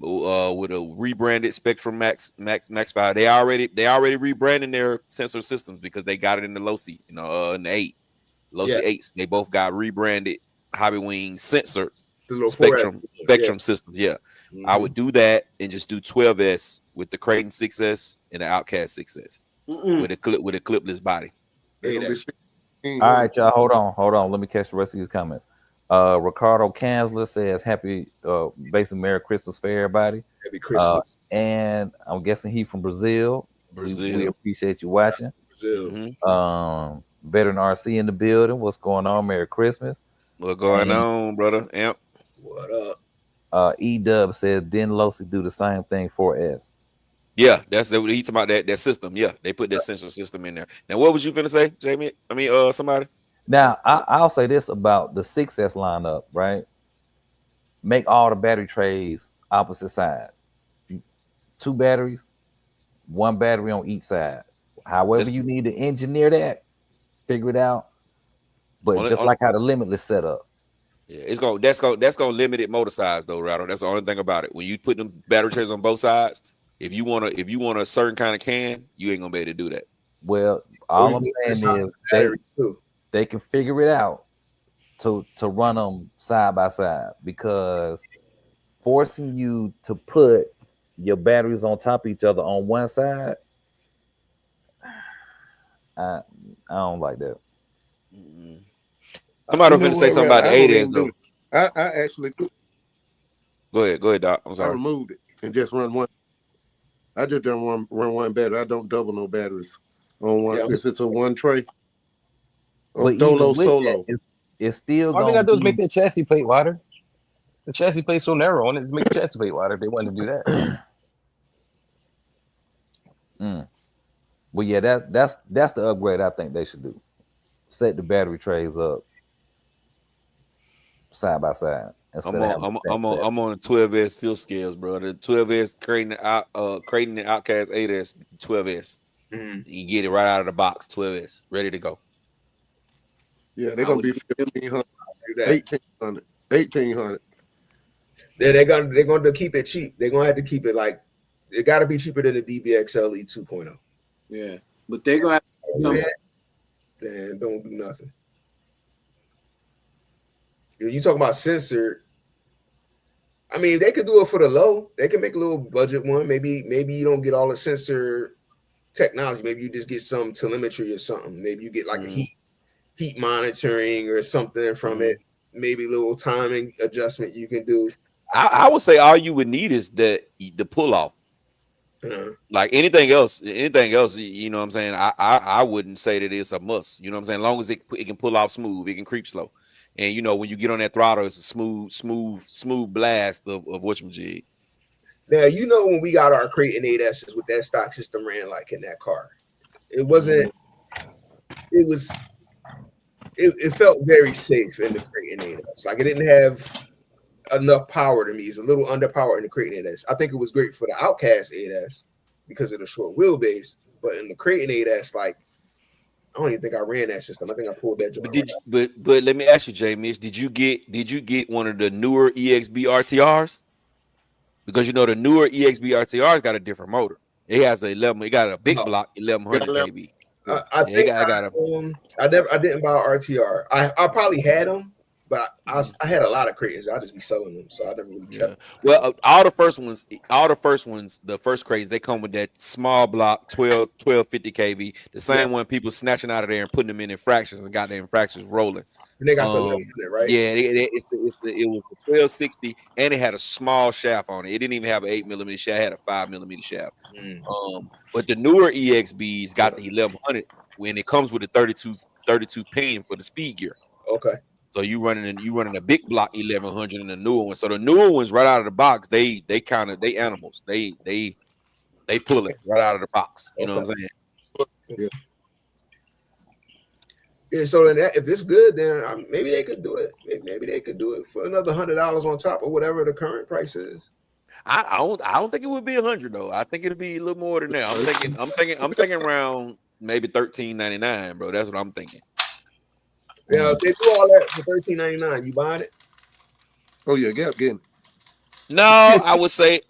with a rebranded Spectrum Max 5. They already rebranding their sensor systems because they got it in the Losi, in the 8. Losi 8s. They both got rebranded Hobbywing sensor Spectrum systems. Yeah. I would do that and just do 12S with the Creighton 6S and the Outcast 6S with a clipless body. All right, y'all. Hold on. Let me catch the rest of these comments. Ricardo Kanzler says happy basically Merry Christmas for everybody. Happy Christmas. And I'm guessing he from Brazil. We appreciate you watching. Brazil. Veteran RC in the building. What's going on? Merry Christmas. What's going on, brother? Yep. What up? E-Dub says didn't Losi do the same thing for S? Yeah, that's what he talking about, that system. Yeah, they put that sensor system in there. Now, what was you gonna say, Jamie? I mean, somebody. Now, I'll say this about the 6S lineup, right? Make all the battery trays opposite sides. 2 batteries, 1 battery on each side. However you need to engineer that, figure it out. But just like how the Limitless set up. Yeah, that's gonna limit it motor size though, Rattle. That's the only thing about it. When you put them battery trays on both sides, if you want a certain kind of can, you ain't gonna be able to do that. Well, all I'm saying is they can figure it out to run them side by side, because forcing you to put your batteries on top of each other on one side, I don't like that. Somebody going to say something about the 8S though. I actually do. Go ahead, Doc. I'm sorry. I removed it and just run one. I just don't run one battery. I don't double no batteries on one. If it's a one tray. Solo. It's still all they gotta do is make that chassis plate wider. The chassis plate's so narrow on it, just make the chassis plate wider if they wanted to do that. Well, yeah, that's the upgrade I think they should do. Set the battery trays up side by side. I'm on the 12S fuel scales, bro. The 12S Creighton and Outcast 8S 12S. You get it right out of the box, 12S, ready to go. Yeah, they're gonna be 1,500, 1,800. They're gonna keep it cheap. They're gonna have to keep it like it gotta be cheaper than the DBX LE 2.0. Yeah, but they're gonna have to then don't do nothing. You talking about censored? I mean, they could do it for the low. They can make a little budget one. Maybe you don't get all the sensor technology. Maybe you just get some telemetry or something. Maybe you get like a heat monitoring or something from it. Maybe a little timing adjustment you can do. I would say all you would need is the pull off. Like anything else, you know what I'm saying? I wouldn't say that it's a must. You know what I'm saying? As long as it can pull off smooth, it can creep slow. And you know, when you get on that throttle, it's a smooth blast of whatchamajig. Now, you know, when we got our Creighton 8S's with that stock system ran like in that car, it wasn't, it felt very safe in the Creighton 8S. Like it didn't have enough power to me. It's a little underpowered in the Creighton 8S. I think it was great for the Outcast 8S because of the short wheelbase, but in the Creighton 8S, like I don't even think I ran that system. I think I pulled that joint. But let me ask you, Jay Mitch, did you get one of the newer EXB RTRs? Because you know the newer EXB RTRs got a different motor. It has it got a big block 1100 kV. I think I didn't buy an RTR. I probably had them, but I had a lot of Creightons. I just be selling them, so I never really kept them. Well, all the first ones, the first crates, they come with that small block 1250 kV. The same one people snatching out of there and putting them in infractions and got the infractions rolling. And they got the 1100, right? Yeah, it was the 1260, and it had a small shaft on it. It didn't even have an 8mm shaft; it had a 5mm shaft. But the newer EXBs got the 1100 when it comes with a 32 pin for the speed gear. Okay. So you running a big block 1100 in the newer one. So the newer ones right out of the box, they animals. They pull it right out of the box. You know what I'm saying? Yeah, so if it's good, then maybe they could do it. Maybe they could do it for another $100 on top of whatever the current price is. I don't think it would be 100 though. I think it'll be a little more than that. I'm thinking around maybe $13.99, bro. That's what I'm thinking. Yeah, if they do all that for $13.99, you buying it? Oh yeah, getting. No, I would say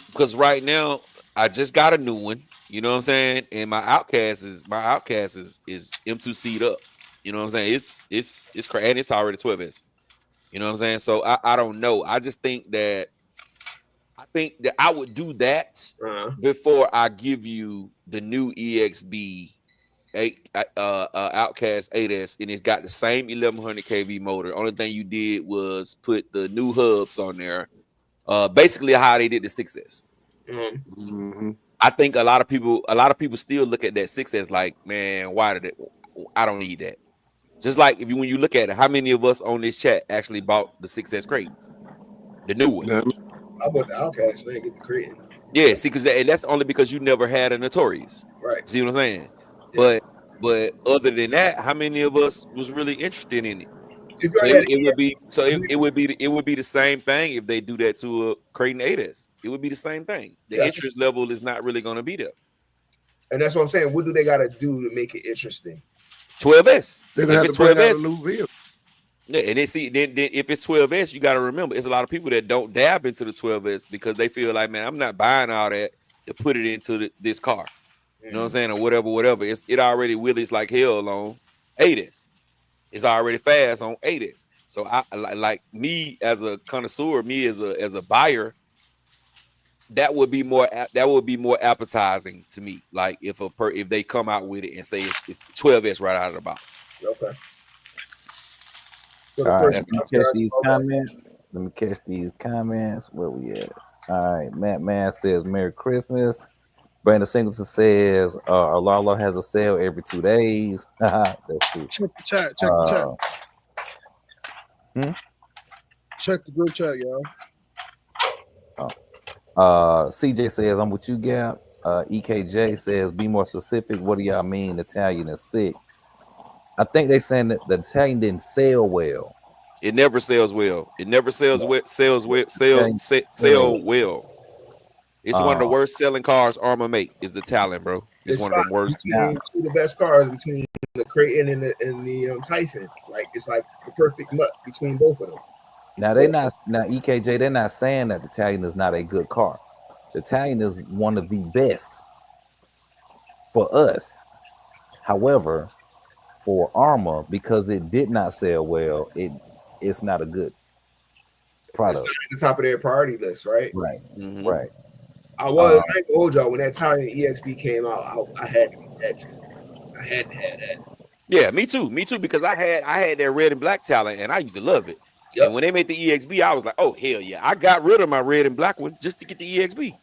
because right now I just got a new one. You know what I'm saying? And my Outcast is M2C'd up. You know what I'm saying? It's crazy, and it's already 12S. You know what I'm saying? So I don't know. I just think that I would do that before I give you the new EXB Outcast 8S, and it's got the same 1100 kV motor. Only thing you did was put the new hubs on there. Basically how they did the 6S. I think a lot of people still look at that 6S like, man, why did it? I don't need that. Just like when you look at it, how many of us on this chat actually bought the 6S crate, the new one? I bought the Outcast, so I didn't get the Creighton. Yeah, see, because that's only because you never had a Notorious, right? See what I'm saying? Yeah. But other than that, how many of us was really interested in it? So it would be the same thing if they do that to a Creighton 8S. It would be the same thing. The interest level is not really going to be there. And that's what I'm saying. What do they got to do to make it interesting? 12S. They're gonna have to bring out a new vehicle. Yeah, and then if it's 12S, you got to remember it's a lot of people that don't dab into the 12S because they feel like, man, I'm not buying all that to put it into this car. You know what I'm saying, or whatever. It already wheelies like hell on 8S. It's already fast on 8S. So I like me as a connoisseur, me as a buyer, that would be more appetizing to me. Like if they come out with it and say it's 12S right out of the box. Okay. All right, let me catch these comments. Where we at? All right, Matt Man says Merry Christmas. Brandon Singleton says Lalo has a sale every 2 days. That's true. Check the chat. Check the chat. Check the group chat, y'all. CJ says I'm with you, Gap. EKJ says be more specific. What do y'all mean Italian is sick? I think they saying that the Italian didn't sell well. It never sells well. It never sells well. Sell well. It's one of the worst selling cars Arma make is the Talon, bro. It's one of the worst. Two of the best cars between the Creighton and the Typhon. Like it's like the perfect mutt between both of them. Now EKJ, they're not saying that the Italian is not a good car. The Italian is one of the best for us. However, for Arma, because it did not sell well, it's not a good product. It's not at the top of their priority list, right? Right. Mm-hmm. Right. I ain't gonna hold y'all. When that Italian EXB came out, I had to get that. I had to have that. Yeah, me too, because I had that red and black Talon and I used to love it. Yep. And when they made the EXB, I was like, oh hell yeah! I got rid of my red and black one just to get the EXB.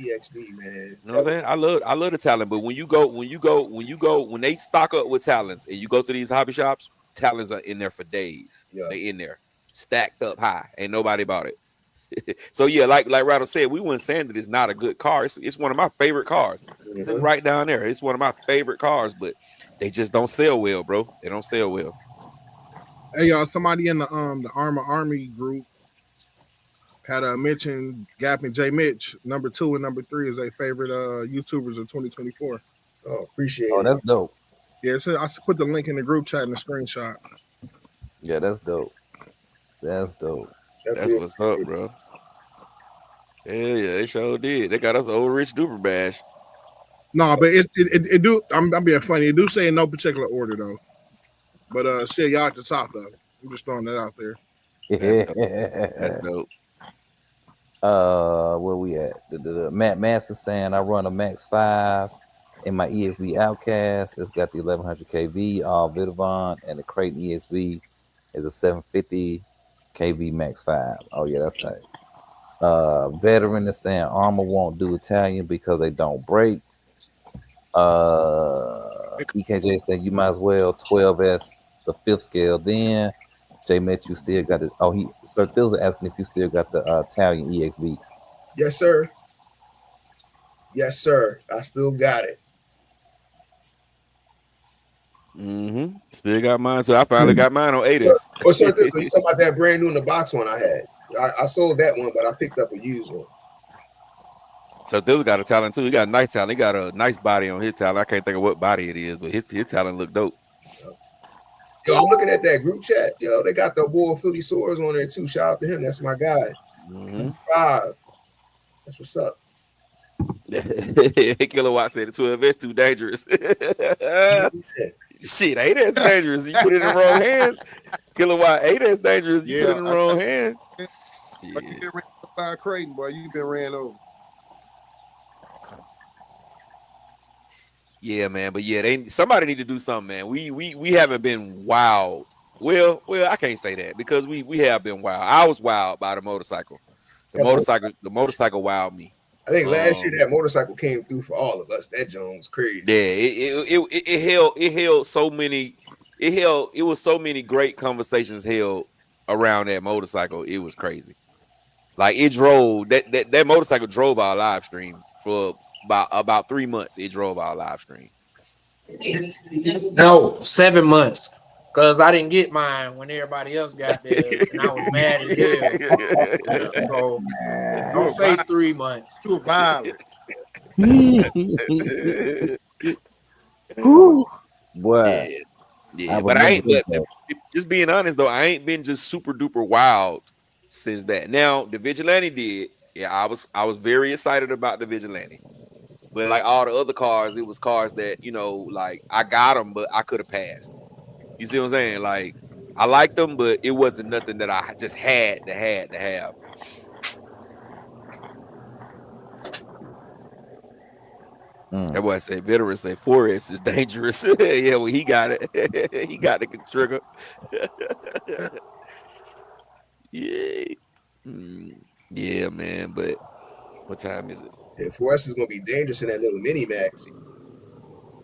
EXB, man. You know what I'm saying? I love the talent, but when they stock up with talents and you go to these hobby shops, talents are in there for days. Yeah. They in there, stacked up high. Ain't nobody bought it. So yeah, like Rattle said, we wouldn't say that it's not a good car. It's one of my favorite cars. It's right down there. It's one of my favorite cars, but they just don't sell well, bro. They don't sell well. Hey y'all, somebody in the Armor Army group had mentioned Gap and J Mitch. Number 2 and number 3 is their favorite YouTubers of 2024. Oh, appreciate it. Oh, that's dope. Yeah, so I put the link in the group chat in the screenshot. Yeah, that's dope. That's dope. That's what's up, bro. Hell yeah, they sure did. They got us old Rich Duper bash. No, but it do. I'm being funny. It do say in no particular order though. But shit, y'all at the top though. I'm just throwing that out there. That's dope. Where we at? The Matt Master saying I run a Max 5 in my EXB Outcast. It's got the 1100 kV all Vidavon, and the Creighton EXB is a 750 kV Max 5. Oh yeah, that's tight. Veteran is saying Armor won't do Italian because they don't break. EKJ said you might as well 12S the 5th scale. Then J Met, you still got it. Oh, Sir Thills asking if you still got the Italian EXB. Yes, sir. Yes, sir. I still got it. Still got mine. So I finally got mine on 8S. Oh, Sir Thills, so you talking about that brand new in the box one I had? I sold that one, but I picked up a used one. So Thills got a talent too. He got a nice talent. He got a nice body on his talent. I can't think of what body it is, but his talent look dope. Yo, I'm looking at that group chat. Yo, they got the boy Philly Swords on there too. Shout out to him. That's my guy. 5. That's what's up. Kilowatt said the 12S too dangerous. Shit, 8S dangerous. You put it in the wrong hands. Kilowatt 8S dangerous. You put it in the wrong hands. But you been ran over by Creighton, boy. You been ran over. Yeah, man. But yeah, somebody need to do something, man. We haven't been wild. Well, I can't say that because we have been wild. I was wild by the motorcycle. The motorcycle wowed me. I think last year that motorcycle came through for all of us. That Jones was crazy. Yeah, it held so many. It was so many great conversations held around that motorcycle. It was crazy. Like it drove that motorcycle drove our live stream for about 3 months. It drove our live stream. No, 7 months. Because I didn't get mine when everybody else got theirs, and I was mad as hell. So don't say 3 months. Too violent. Boy. Yeah, but I ain't. But just being honest though, I ain't been just super duper wild since that. Now the Vigilante did. Yeah, I was very excited about the Vigilante. But like all the other cars, it was cars that like I got them, but I could have passed. You see what I'm saying? Like I liked them, but it wasn't nothing that I just had to have. That boy said, veteran say 4S is dangerous. Yeah, well, he got it. He got the trigger. Yeah, man. But what time is it? Yeah, 4S is gonna be dangerous in that little mini max.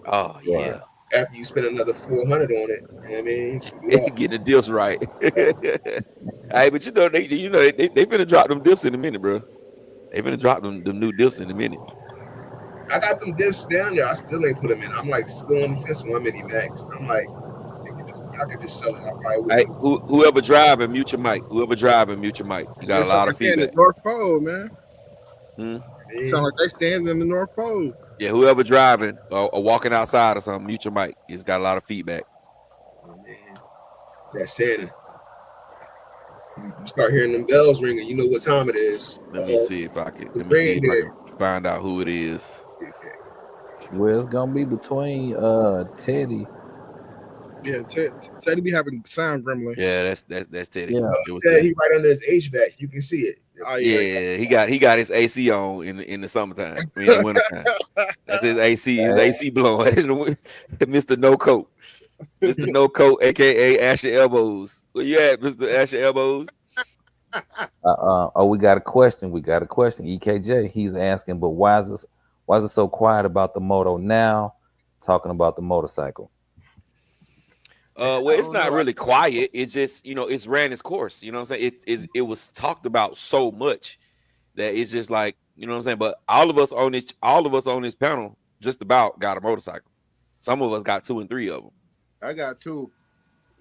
Oh yeah. After you spend another 400 on it, I mean, get the diffs right. Hey, but they finna drop them diffs in a minute, bro. They finna drop them new diffs in a minute. I got them diffs down there. I still ain't put them in. I'm like still on the fence on mini max. I'm like, I could just sell it. I probably would. Hey, whoever driving, mute your mic. You got a lot of feedback. The North Pole, man. Sound like they standing in the North Pole. Yeah, whoever driving or walking outside or something, mute your mic. It's got a lot of feedback. Oh, man. It's that Santa. You start hearing them bells ringing, you know what time it is. Let me see if I can find out who it is. Well, it's gonna be between Teddy. Yeah, Teddy be having sound gremlins. Yeah, that's Teddy. Yeah. He right under his HVAC. You can see it. Oh, yeah, he got his AC on in the summertime, in the wintertime. That's his AC. His AC blowing. Mr. No Coat. Mr. No Coat, aka Asher Elbows. Where you at, Mr. Asher Elbows? Oh, we got a question. EKJ, he's asking, but why is it so quiet about the moto now? Talking about the motorcycle. Well, it's not really quiet. It's just, it's ran its course. You know what I'm saying? It was talked about so much that it's just like, you know what I'm saying? But all of us on this panel just about got a motorcycle. Some of us got 2 and 3 of them. I got 2.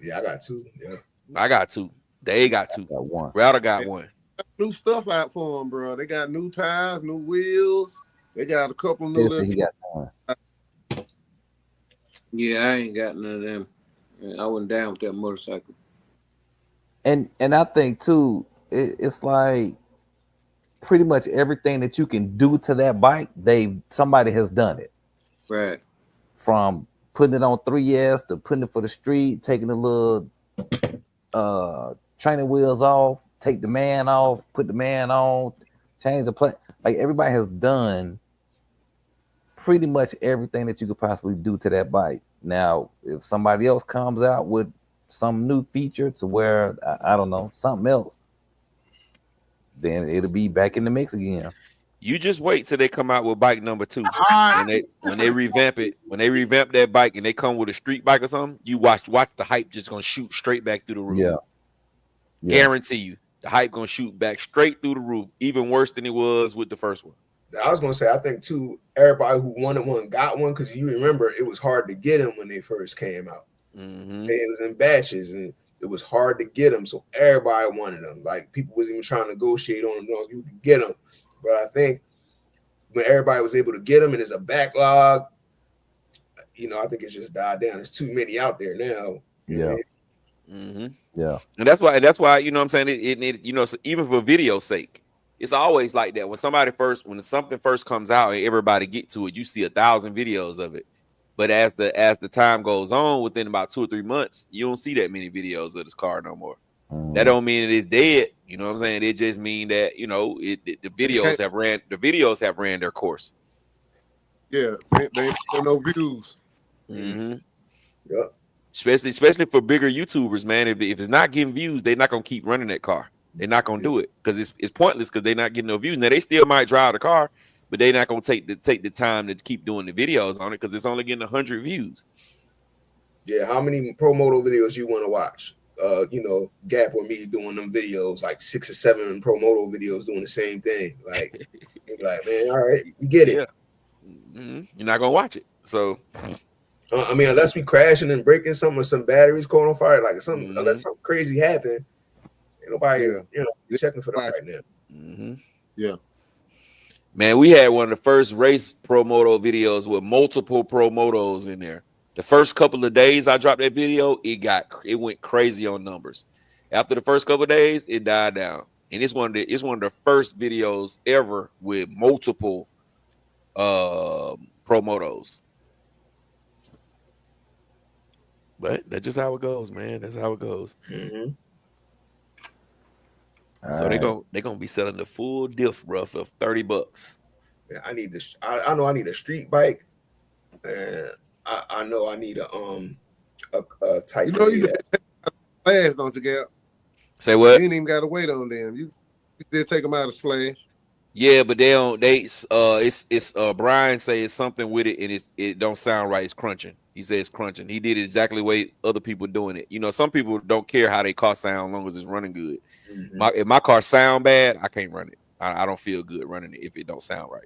Yeah, I got 2. Yeah, I got 2. They got 2. Got 1. Router got 1. New stuff out for them, bro. They got new tires, new wheels. They got a couple new. He got 1. Yeah, I ain't got none of them. I went down with that motorcycle. And I think too, it's like pretty much everything that you can do to that bike, somebody has done it. Right. From putting it on 3S to putting it for the street, taking the little training wheels off, take the man off, put the man on, change the plate. Like everybody has done pretty much everything that you could possibly do to that bike. Now, if somebody else comes out with some new feature to where I don't know, something else, then it'll be back in the mix again. You just wait till they come out with bike number 2. When they revamp it, when they revamp that bike and they come with a street bike or something, you watch the hype just gonna shoot straight back through the roof. Yeah. Guarantee you, the hype gonna shoot back straight through the roof, even worse than it was with the first one. I was gonna say, I think too, everybody who wanted one got one, because you remember it was hard to get them when they first came out. Mm-hmm. It was in batches and it was hard to get them, so everybody wanted them. Like people was even trying to negotiate on them, you could get them. But I think when everybody was able to get them and there's a backlog, I think it just died down. There's too many out there now. Yeah. Mm-hmm. Yeah. And that's why, you know what I'm saying? It even for video's sake, it's always like that. When something first comes out and everybody get to it, you see 1,000 videos of it. But as the time goes on, within about 2 or 3 months, you don't see that many videos of this car no more. That don't mean it is dead. You know what I'm saying? It just mean that the videos have ran their course. Yeah, they no views. Mm-hmm. Yep. Especially for bigger YouTubers, man. If it's not getting views, they're not gonna keep running that car. They're not gonna do it because it's pointless because they're not getting no views. Now they still might drive the car, but they're not gonna take the time to keep doing the videos on it because it's only getting 100 views. Yeah, how many pro moto videos you want to watch? Gap or me doing them videos, like 6 or 7 pro moto videos doing the same thing. Like, man, all right, you get it. Yeah. Mm-hmm. You're not gonna watch it. So, unless we crashing and breaking something, or some batteries caught on fire, like something, unless something crazy happened, ain't nobody, checking for that right now. Mm-hmm. Yeah. Man, we had one of the first race pro moto videos with multiple pro motos in there. The first couple of days I dropped that video, it went crazy on numbers. After the first couple of days, it died down. And it's one of the first videos ever with multiple pro motos. But that's just how it goes, man. That's how it goes. Mm-hmm. So they're gonna be selling the full diff, bro, for $30. Yeah, I need this. I know I need a street bike, and I know I need a type. You slash, don't you, Gap? Say what? You ain't even got to wait on them. You did take them out of slash. Yeah, but they don't. It's Brian say it's something with it, and it don't sound right. It's crunching. He says it's crunching. He did it exactly the way other people doing it. Some people don't care how their car sound, as long as it's running good. Mm-hmm. If my car sound bad, I can't run it. I don't feel good running it if it don't sound right.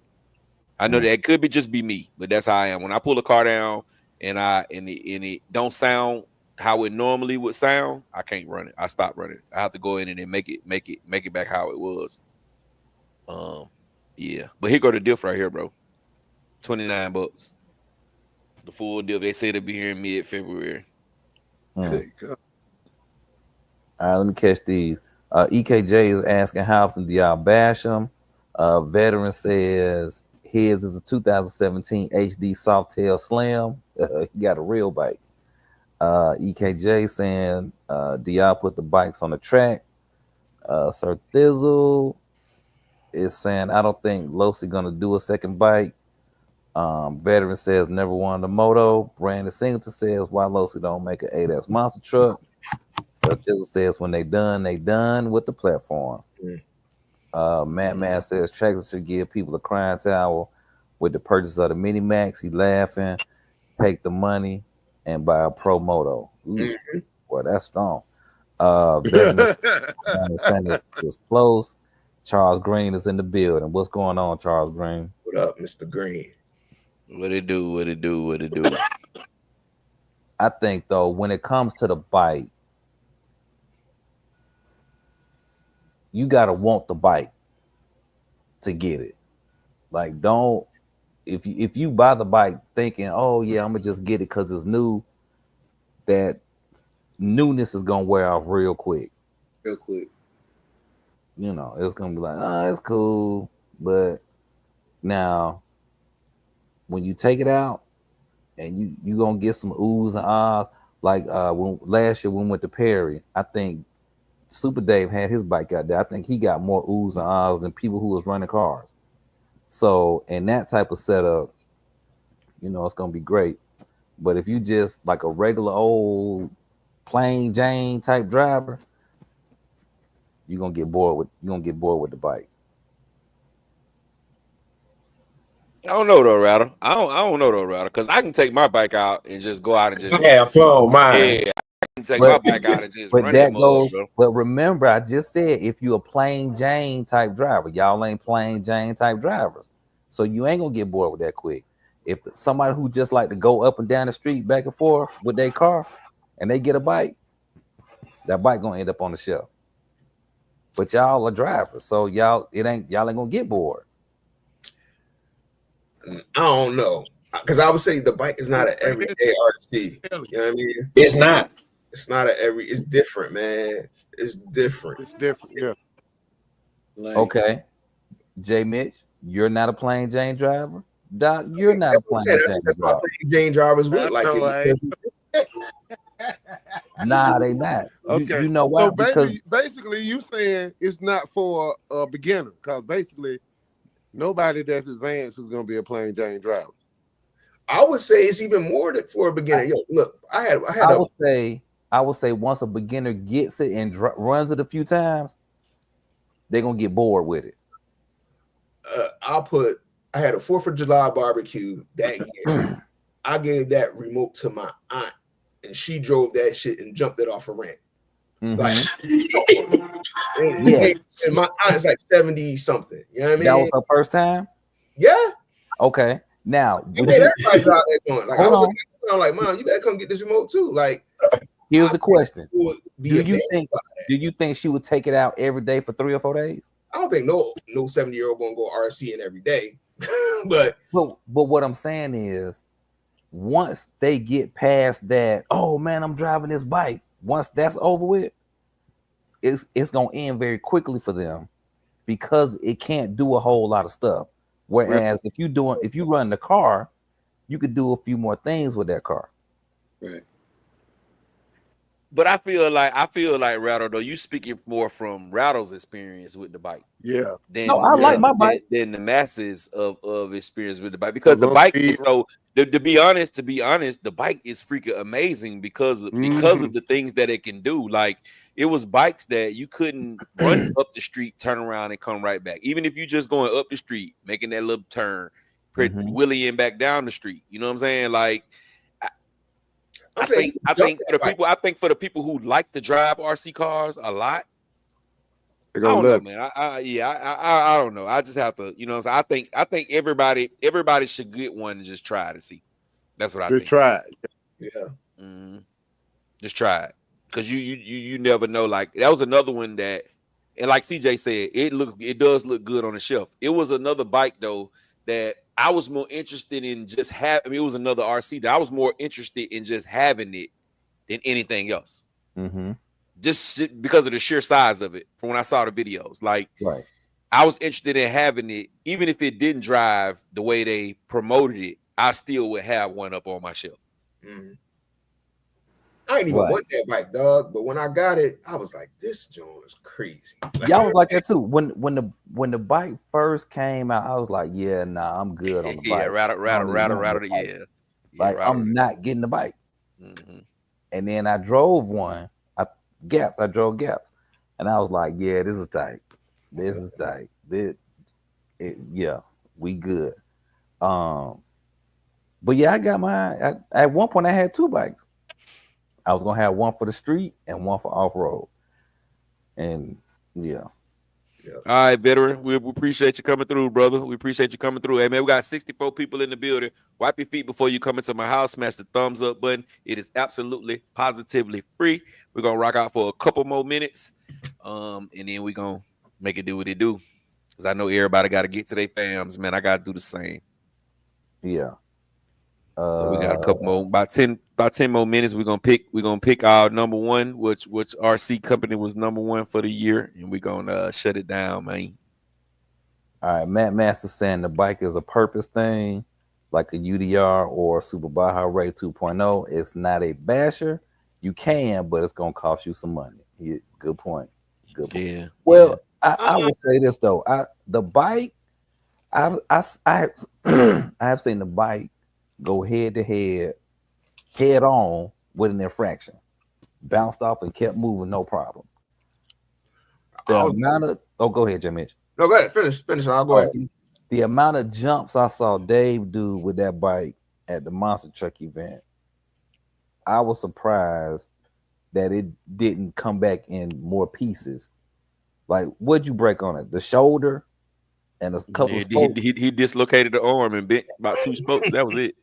I know that it could just be me, but that's how I am. When I pull a car down and it don't sound how it normally would sound, I can't run it. I stop running. I have to go in and then make it back how it was. Yeah, but here go the diff right here, bro. $29. The full diff. They say it'll be here in mid-February. All right, let me catch these. EKJ is asking how often do y'all bash them? Veteran says his is a 2017 HD Softail Slam. He got a real bike. EKJ saying, do y'all put the bikes on the track? Sir Thizzle is saying, I don't think Losi gonna do a second bike. Veteran says never wanted a moto. Brandon Singleton says why Losi don't make an 8S monster truck. So Dizzle says when they done with the platform. Matt says Traxxas should give people a crying towel with the purchase of the Mini Max. He laughing, take the money and buy a Pro Moto. Well, that's strong. Bevan is close. Charles Green is in the building. What's going on, Charles Green? What up, Mr. Green? What it do? I think though, when it comes to the bike, you gotta want the bike to get it. Like, don't if you buy the bike thinking, oh yeah, I'm gonna just get it because it's new, that newness is gonna wear off real quick. You know, it's gonna be like, oh, it's cool, but now when you take it out and you gonna get some oohs and ahs, like when last year when we went to Perry, I think Super Dave had his bike out there. I think he got more oohs and ahs than people who was running cars. So in that type of setup, you know, it's gonna be great. But if you just like a regular old plain Jane type driver, you're gonna get bored with the bike. I don't know though, Rattle. I don't know though, Rattle, because I can take my bike out and just go out and just have fun, mine. Yeah, I can take my bike out and just run that mode, bro. But remember, I just said if you're a plain Jane type driver, y'all ain't plain Jane type drivers, so you ain't gonna get bored with that quick. If somebody who just like to go up and down the street back and forth with their car, and they get a bike, that bike gonna end up on the shelf. But y'all are drivers, so y'all ain't gonna get bored. I don't know, because I would say the bike is not an everyday RC. You know what I mean? It's not. It's not it's different, man. It's different. It's different, yeah. Okay, J. Mitch, you're not a plain Jane driver. Doc, you're not a plain Jane that's driver. why plain Jane drivers would like it. Nah, they not. Okay, You know why? So Because basically, you saying it's not for a beginner, because basically nobody that's advanced is going to be a plain Jane driver. I would say it's even more for a beginner. Yo, look, I would say once a beginner gets it and runs it a few times, they're gonna get bored with it. I had a 4th of July barbecue that year. I gave that remote to my aunt, and she drove that shit and jumped it off a ramp. Like, Yes. and my aunt's like 70 something. You know what I mean? That was her first time? Yeah. Okay. Now, I made everybody drive that joint. Like, I was like, Mom, you better come get this remote too. Like, here's the question: Do you think she would take it out every day for 3 or 4 days? I don't think no 70-year-old gonna go RCing every day. but what I'm saying is, once they get past that, oh man, I'm driving this bike. Once that's over with, it's gonna end very quickly for them because it can't do a whole lot of stuff. Whereas if you run the car, you could do a few more things with that car. Right. But I feel like Rattle, though, you speaking more from Rattle's experience with the bike. Yeah. I like my bike. Than the masses of experience with the bike, because the bike is so. To be honest, the bike is freaking amazing because of the things that it can do. Like, it was bikes that you couldn't run up the street, turn around, and come right back. Even if you just going up the street, making that little turn, wheeling back down the street. You know what I'm saying? Like, I think for the people who like to drive RC cars a lot, I don't know, man. I don't know. I just have to, you know what I'm saying? I think everybody should get one and just try to see. That's what I think. Just try it. Yeah. Just try it. Because you never know. Like, that was another one that, and like CJ said, it does look good on the shelf. It was another bike though that I was more interested in just having. I mean, it was another RC that I was more interested in just having it than anything else. Just because of the sheer size of it from when I saw the videos. Like, right. I was interested in having it, even if it didn't drive the way they promoted it, I still would have one up on my shelf. I didn't even want that bike, dog. But when I got it, I was like, this joint is crazy. Y'all was like that too. When the bike first came out, I was like, yeah, nah, I'm good on the bike. Yeah, rattle, yeah. Like, I'm not getting the bike. And then I drove one. gaps. I drove gaps, and I was like, yeah, this is tight. This is tight. Yeah, we good. But yeah, I got mine. At one point, I had 2 bikes. I was gonna have one for the street and one for off road. And yeah. All right, veteran. We appreciate you coming through, brother. We appreciate you coming through. Hey, man, we got 64 people in the building. Wipe your feet before you come into my house. Smash the thumbs up button. It is absolutely, positively free. We're going to rock out for a couple more minutes. And then we're going to make it do what it do. Because I know everybody got to get to their fams, man. I got to do the same. Yeah. So we got a couple more, about 10 more minutes. We're gonna pick our number one, which RC company was number one for the year, and we're gonna shut it down, man. All right, Matt Master saying the bike is a purpose thing, like a UDR or Super Baja Ray 2.0. It's not a basher. You can, but it's gonna cost you some money. Good point. Good point. Yeah. Well, I will say this though. The bike, I have seen the bike go head to head on with an infraction, bounced off and kept moving, no problem. Go ahead, Jim Mitch. No, go ahead. Finish. I'll go ahead. The amount of jumps I saw Dave do with that bike at the Monster Truck event, I was surprised that it didn't come back in more pieces. Like, what'd you break on it? The shoulder and a couple of spokes? He dislocated the arm and bent about 2 spokes. That was it.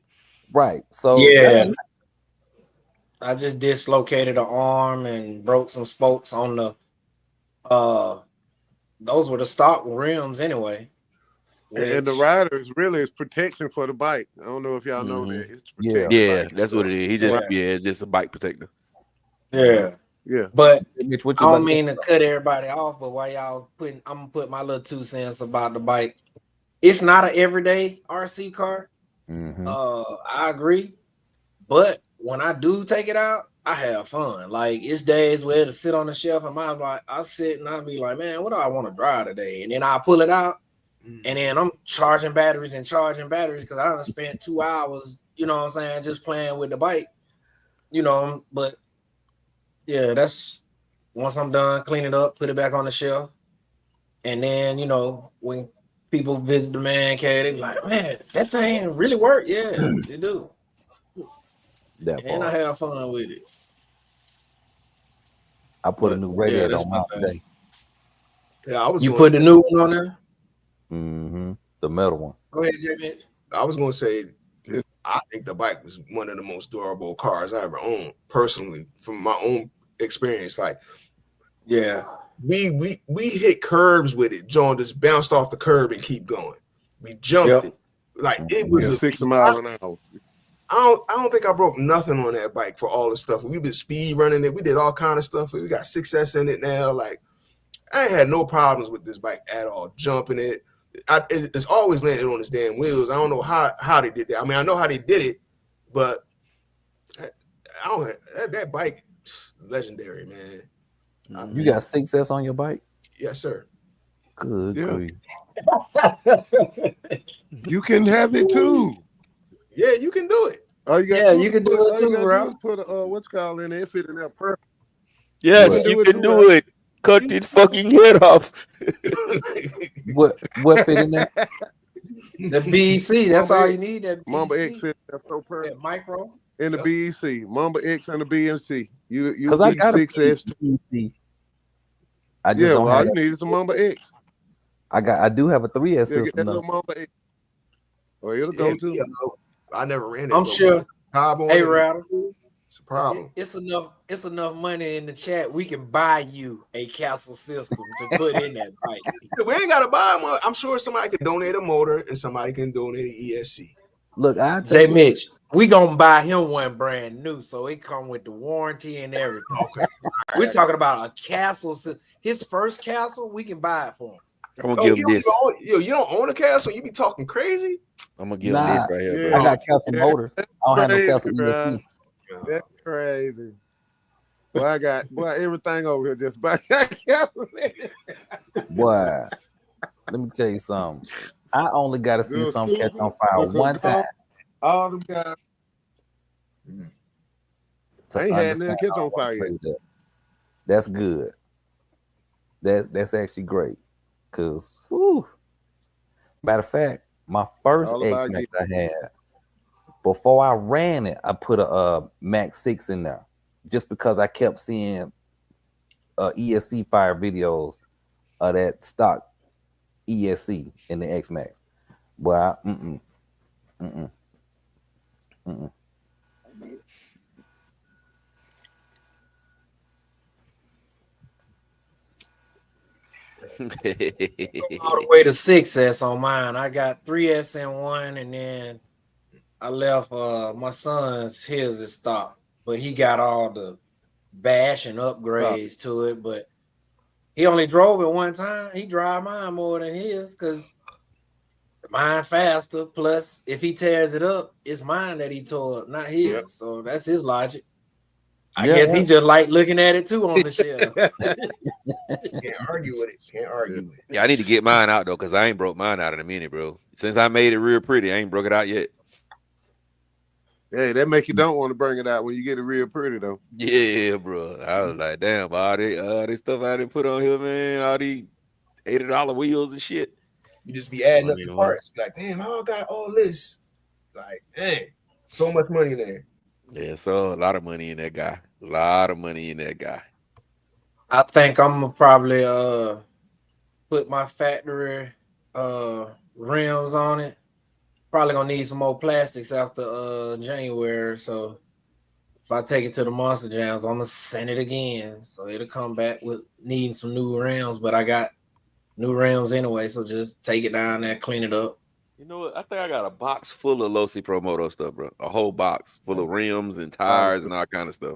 Right. So yeah, I just dislocated an arm and broke some spokes on the. Those were the stock rims anyway. And the rider is protection for the bike. I don't know if y'all know that. It's Yeah, that's what it is. It's just a bike protector. Yeah. Yeah. But I don't mean to cut everybody off, but while y'all I'm gonna put my little 2 cents about the bike. It's not an everyday RC car. Mm-hmm. I agree, but when I do take it out, I have fun. Like, it's days where it'll sit on the shelf and I'll sit and I'll be like, man, what do I want to drive today? And then I'll pull it out, and then I'm charging batteries because I done spent 2 hours, you know what I'm saying, just playing with the bike, you know. But yeah, that's once I'm done, clean it up, put it back on the shelf, and then, you know, when people visit the man cave, they be like, man, that thing really work. Yeah, it do. And I have fun with it. I put a new radiator on mine today. Yeah, You put the new one on there? Mm-hmm. The metal one. Go ahead, Jay. I was going to say, I think the bike was one of the most durable cars I ever owned, personally, from my own experience. Like, yeah, we hit curbs with it. John just bounced off the curb and keep going. We jumped it. Like, it was 60 miles an hour. I don't think I broke nothing on that bike for all the stuff. We've been speed running it. We did all kind of stuff. We got success in it now. Like, I ain't had no problems with this bike at all. Jumping it. It's always landed on its damn wheels. I don't know how they did that. I mean, I know how they did it, but I don't. That bike, legendary, man. You got success on your bike? Yes, sir. Good. Yeah. You can have it too. Yeah, you can do it. Oh, you can do it too, bro. Put a what's called in there, it fit in there perfect. Yes, you can do it. Cut its fucking head off. What fit in there? The BEC. That's all you need. That Mamba X fit. That's so perfect. That micro. In the BEC, Mamba X and the BMC. You I got a BEC. I just don't all have you need is a Mamba X. I do have a 3S system. Get that little Mamba X. Or it'll go too. Yeah, I never ran it. I'm sure. Hey, Router. It's a problem. It's enough money in the chat. We can buy you a Castle system to put in that bike. We ain't gotta buy one. I'm sure somebody can donate a motor and somebody can donate an ESC. Look, Jay Mitch, we gonna buy him one brand new, so it come with the warranty and everything. Okay. We're talking about a Castle. His first Castle, we can buy it for him. I'm gonna give him this. You don't own a Castle? You be talking crazy? I'm gonna give him this right here, bro. I got Castle motors. I don't have no Castle ESC. That's crazy. Well, I got everything over here just by Boy, let me tell you something. I only got to see something catch on fire one time. All them guys. I ain't had nothing catch on fire yet. That's good. That's actually great. Cause matter of fact, my first All about X-Max I had, before I ran it, I put a Max 6 in there. Just because I kept seeing ESC fire videos of that stock ESC in the X-Max. But All the way to 6S on mine. I got 3S in one, and then I left my son's his is stock, but he got all the bash and upgrades to it. But he only drove it one time. He drive mine more than his because mine faster. Plus, if he tears it up, it's mine that he tore up, not his. Yep. So that's his logic. I guess he just like looking at it too on the shelf. Can't argue with it. Can't argue with it. Yeah, I need to get mine out though, because I ain't broke mine out in a minute, bro. Since I made it real pretty, I ain't broke it out yet. Hey, that make you don't want to bring it out when you get it real pretty though. Yeah, bro. I was like, damn, all this stuff I didn't put on here, man. All these $80 wheels and shit. You just be adding up the parts. Be like, damn, I got all this. Like, dang, so much money in there. Yeah, so a lot of money in that guy. A lot of money in that guy. I think I'm gonna probably put my factory rims on it. Probably gonna need some more plastics after January. So if I take it to the Monster Jams, I'm gonna send it again. So it'll come back with needing some new rims, but I got new rims anyway. So just take it down there, clean it up. You know what? I think I got a box full of Losi Pro Moto stuff, bro. A whole box full of rims and tires and all kind of stuff.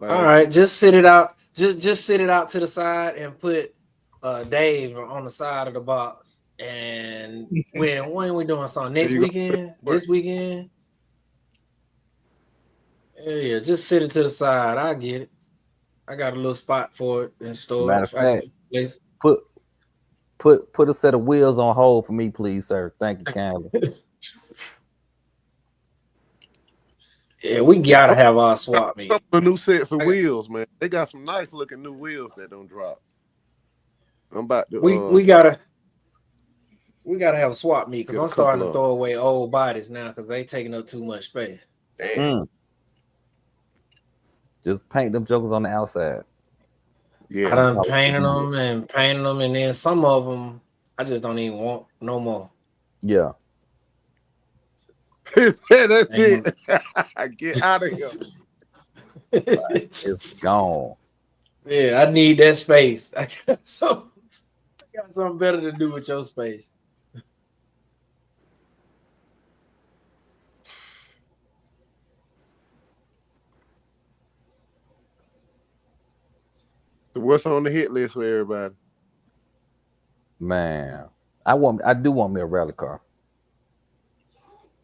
All right, just sit it out. Just sit it out to the side and put Dave on the side of the box. And when we doing something next weekend, this weekend. Yeah, just sit it to the side. I get it. I got a little spot for it in storage. Matter of fact, put a set of wheels on hold for me, please, sir. Thank you kindly. Yeah, we gotta have our swap meet. The new sets of wheels, man. They got some nice looking new wheels that don't drop. I'm about to. We gotta have a swap meet because I'm starting to throw away old bodies now because they taking up too much space. Damn. Just paint them jokers on the outside. Yeah, I done painted them, and then some of them I just don't even want no more. Yeah. That's it. Get out of here. It's gone. Yeah, I need that space. I got something better to do with your space. So what's on the hit list for everybody? Man, I do want me a rally car.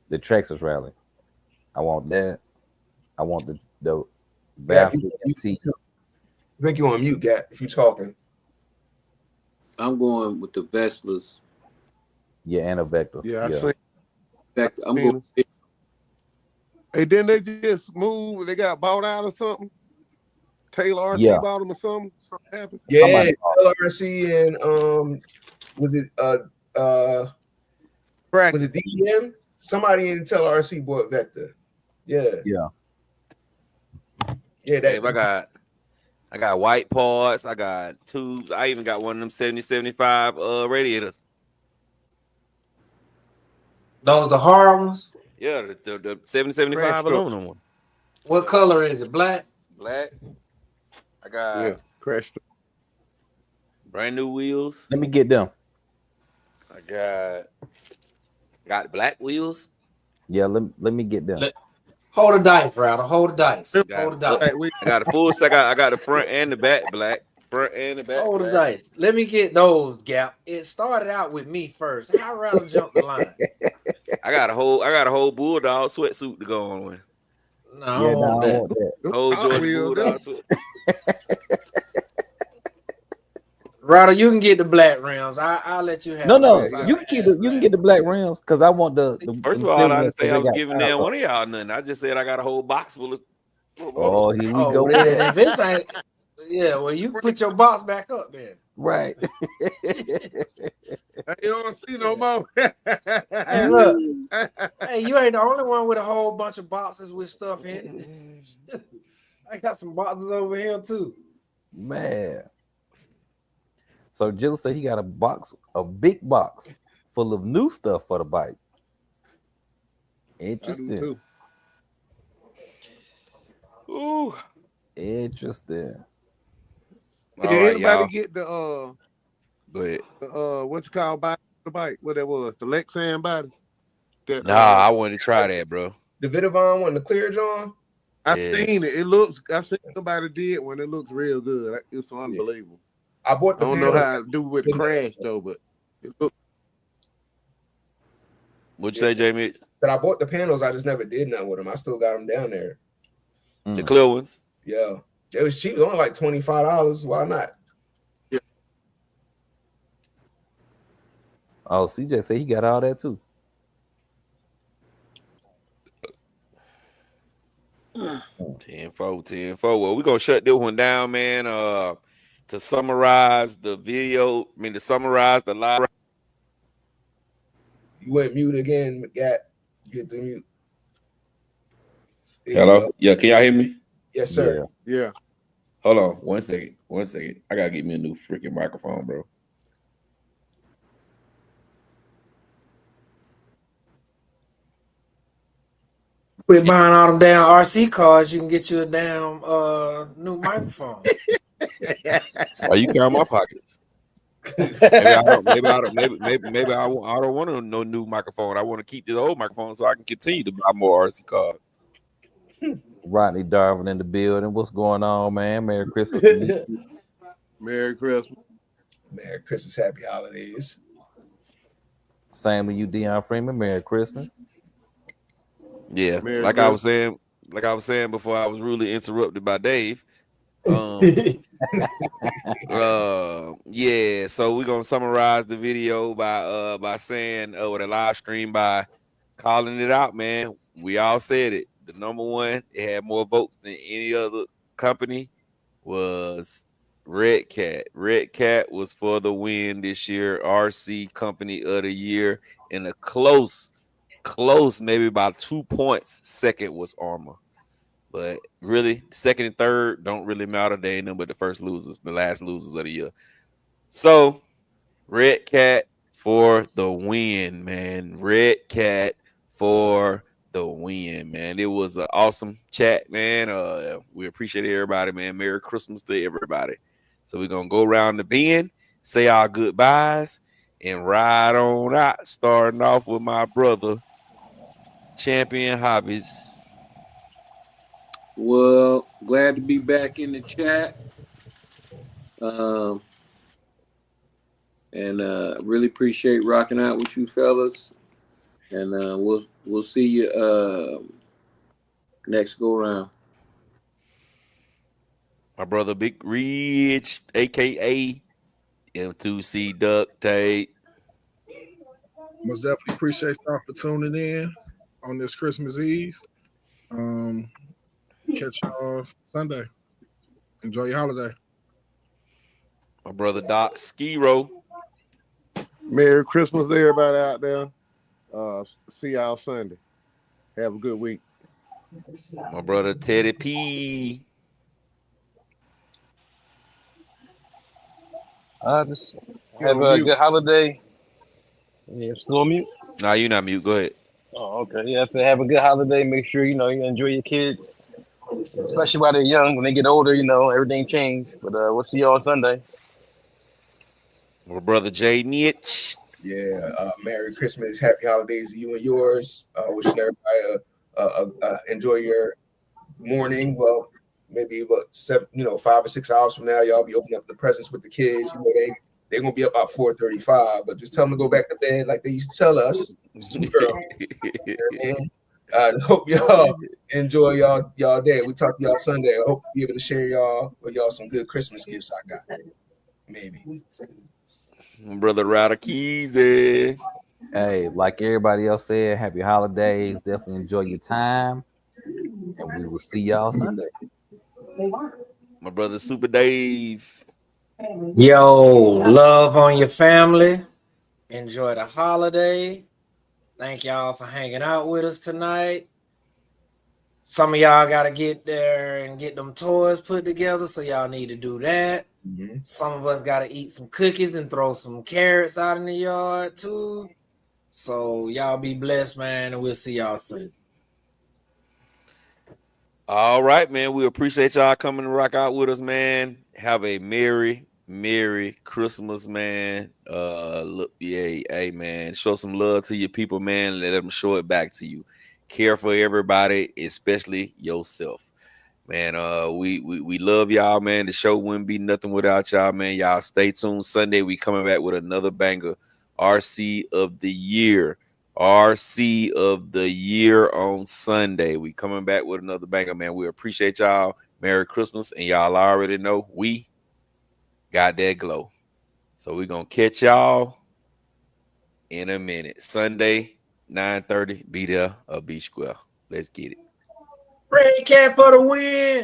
The Traxxas rally. I want that. I want the Baffle MT. I think you on mute, Gap, if you talking. I'm going with the Veslas. Yeah, and a Vector. Yeah, I see. Vector. I'm going. Hey, didn't they just move? They got bought out or something? Taylor RC bought them or something? Something happened? Yeah, Taylor RC and was it DDM? Somebody in Taylor RC bought Vector. Yeah. Yeah. Yeah, that I got white parts, I got tubes, I even got one of them 7075 radiators. Those the hard ones? Yeah, the 7075 aluminum one. What color is it? Black? Black. I got crashed. Brand new wheels. Let me get them. I got black wheels. Yeah, let me get them. Hold the dice, Router. Hold the dice. Hold the dice. I got a full set. I got the front and the back black. Front and the back. Hold the dice. Let me get those, Gap. It started out with me first. I'd rather jump the line. I got a whole Bulldog sweatsuit to go on with. No, I don't want that. Whole Georgia Bulldog sweatsuit. Router, you can get the black rims. I'll let you have. No, you can get the black rims because I want the First of all, I didn't say I was giving them one of y'all nothing. I just said I got a whole box full of. Oh, here we go. Yeah, well, you put your box back up there. Right. You don't see no more. Hey, look. Hey, you ain't the only one with a whole bunch of boxes with stuff in it. I got some boxes over here too. Man. So Jill said he got a big box full of new stuff for the bike. Interesting. Too. Ooh. Interesting. Did All right, anybody y'all. get the Go ahead. what you call body the bike? What that was? The Lexan body? That, Nah, I wanted to try that, bro. The Vidavon one, the clear John. I seen it. It looks. I seen somebody did one. It looks real good. It's unbelievable. I bought the I don't know panels. how to do with the crash though, but it looked. What'd you say, Jamie? Said I bought the panels. I just never did nothing with them. I still got them down there. The clear ones. Yeah, it was cheap. It was only like $25. Why not? Yeah. Oh, CJ said he got all that too. Tenfold. Well, we're gonna shut this one down, man. To summarize the video, to summarize the live. You went mute again, Gat. Get the mute. There Hello? Yeah, can y'all hear me? Yes, sir. Yeah. Hold on 1 second. 1 second. I gotta get me a new freaking microphone, bro. Quit buying all them damn RC cars. You can get you a damn new microphone. Are you count my pockets? Maybe I don't want no new microphone. I want to keep this old microphone so I can continue to buy more RC cars. Rodney Darvin in the building. What's going on, man? Merry Christmas to you. Merry Christmas. Merry Christmas, happy holidays. Same with you, Deion Freeman. Merry Christmas. Yeah, Merry like Christmas. I was saying before I was rudely interrupted by Dave. Yeah, so we're gonna summarize the video by saying or the live stream by calling it out, man. We all said it. The number one, it had more votes than any other company, was Red Cat. Red Cat was for the win this year. RC Company of the Year in a close, maybe about 2 points. Second was Armor. But really, second and third don't really matter. They ain't nothing but the first losers, the last losers of the year. So, Red Cat for the win, man. Red Cat for the win, man. It was an awesome chat, man. We appreciate everybody, man. Merry Christmas to everybody. So we're gonna go around the bend, say our goodbyes, and ride on out. Starting off with my brother, Champion Hobbies. Well, glad to be back in the chat. And really appreciate rocking out with you fellas. And we'll see you next go round. My brother Big Ridge, aka M2C Duct Tape. Most definitely appreciate y'all for tuning in on this Christmas Eve. Catch y'all Sunday. Enjoy your holiday. My brother Doc Skiro. Merry Christmas to everybody out there. See y'all Sunday. Have a good week. My brother Teddy P. Just have a good holiday. Yeah, still on mute? Nah, you're not mute. Go ahead. Oh, okay. Yeah, so have a good holiday. Make sure you enjoy your kids, especially while they're young. When they get older, everything changed. But we'll see y'all Sunday. My brother Jay Nitch. Yeah, Merry Christmas, happy holidays to you and yours. Wishing everybody enjoy your morning. Well, maybe about 5 or 6 hours from now, y'all be opening up the presents with the kids. They're gonna be up about 4:35, but just tell them to go back to bed like they used to tell us. It's too early. I hope y'all enjoy y'all day. We talk to y'all Sunday. I hope to be able to share with y'all some good Christmas gifts I got. Maybe. Brother Ryder Keys. Hey, like everybody else said, happy holidays. Definitely enjoy your time. And we will see y'all Sunday. My brother Super Dave. Yo, love on your family. Enjoy the holiday. Thank y'all for hanging out with us tonight. Some of y'all got to get there and get them toys put together, so y'all need to do that. Some of us got to eat some cookies and throw some carrots out in the yard too. So y'all be blessed, man, and we'll see y'all soon. All right, man. We appreciate y'all coming to rock out with us, man. Have a merry Christmas, man. Look, hey, man. Show some love to your people, man. Let them show it back to you. Care for everybody, especially yourself, man. We love y'all, man. The show wouldn't be nothing without y'all, man. Y'all stay tuned. Sunday, we coming back with another banger. RC of the year. RC of the year on Sunday. We coming back with another banger, man. We appreciate y'all. Merry Christmas. And y'all already know we got that glow. So we're going to catch y'all in a minute. Sunday, 9:30. Be there or be square. Let's get it. Red Cat for the win.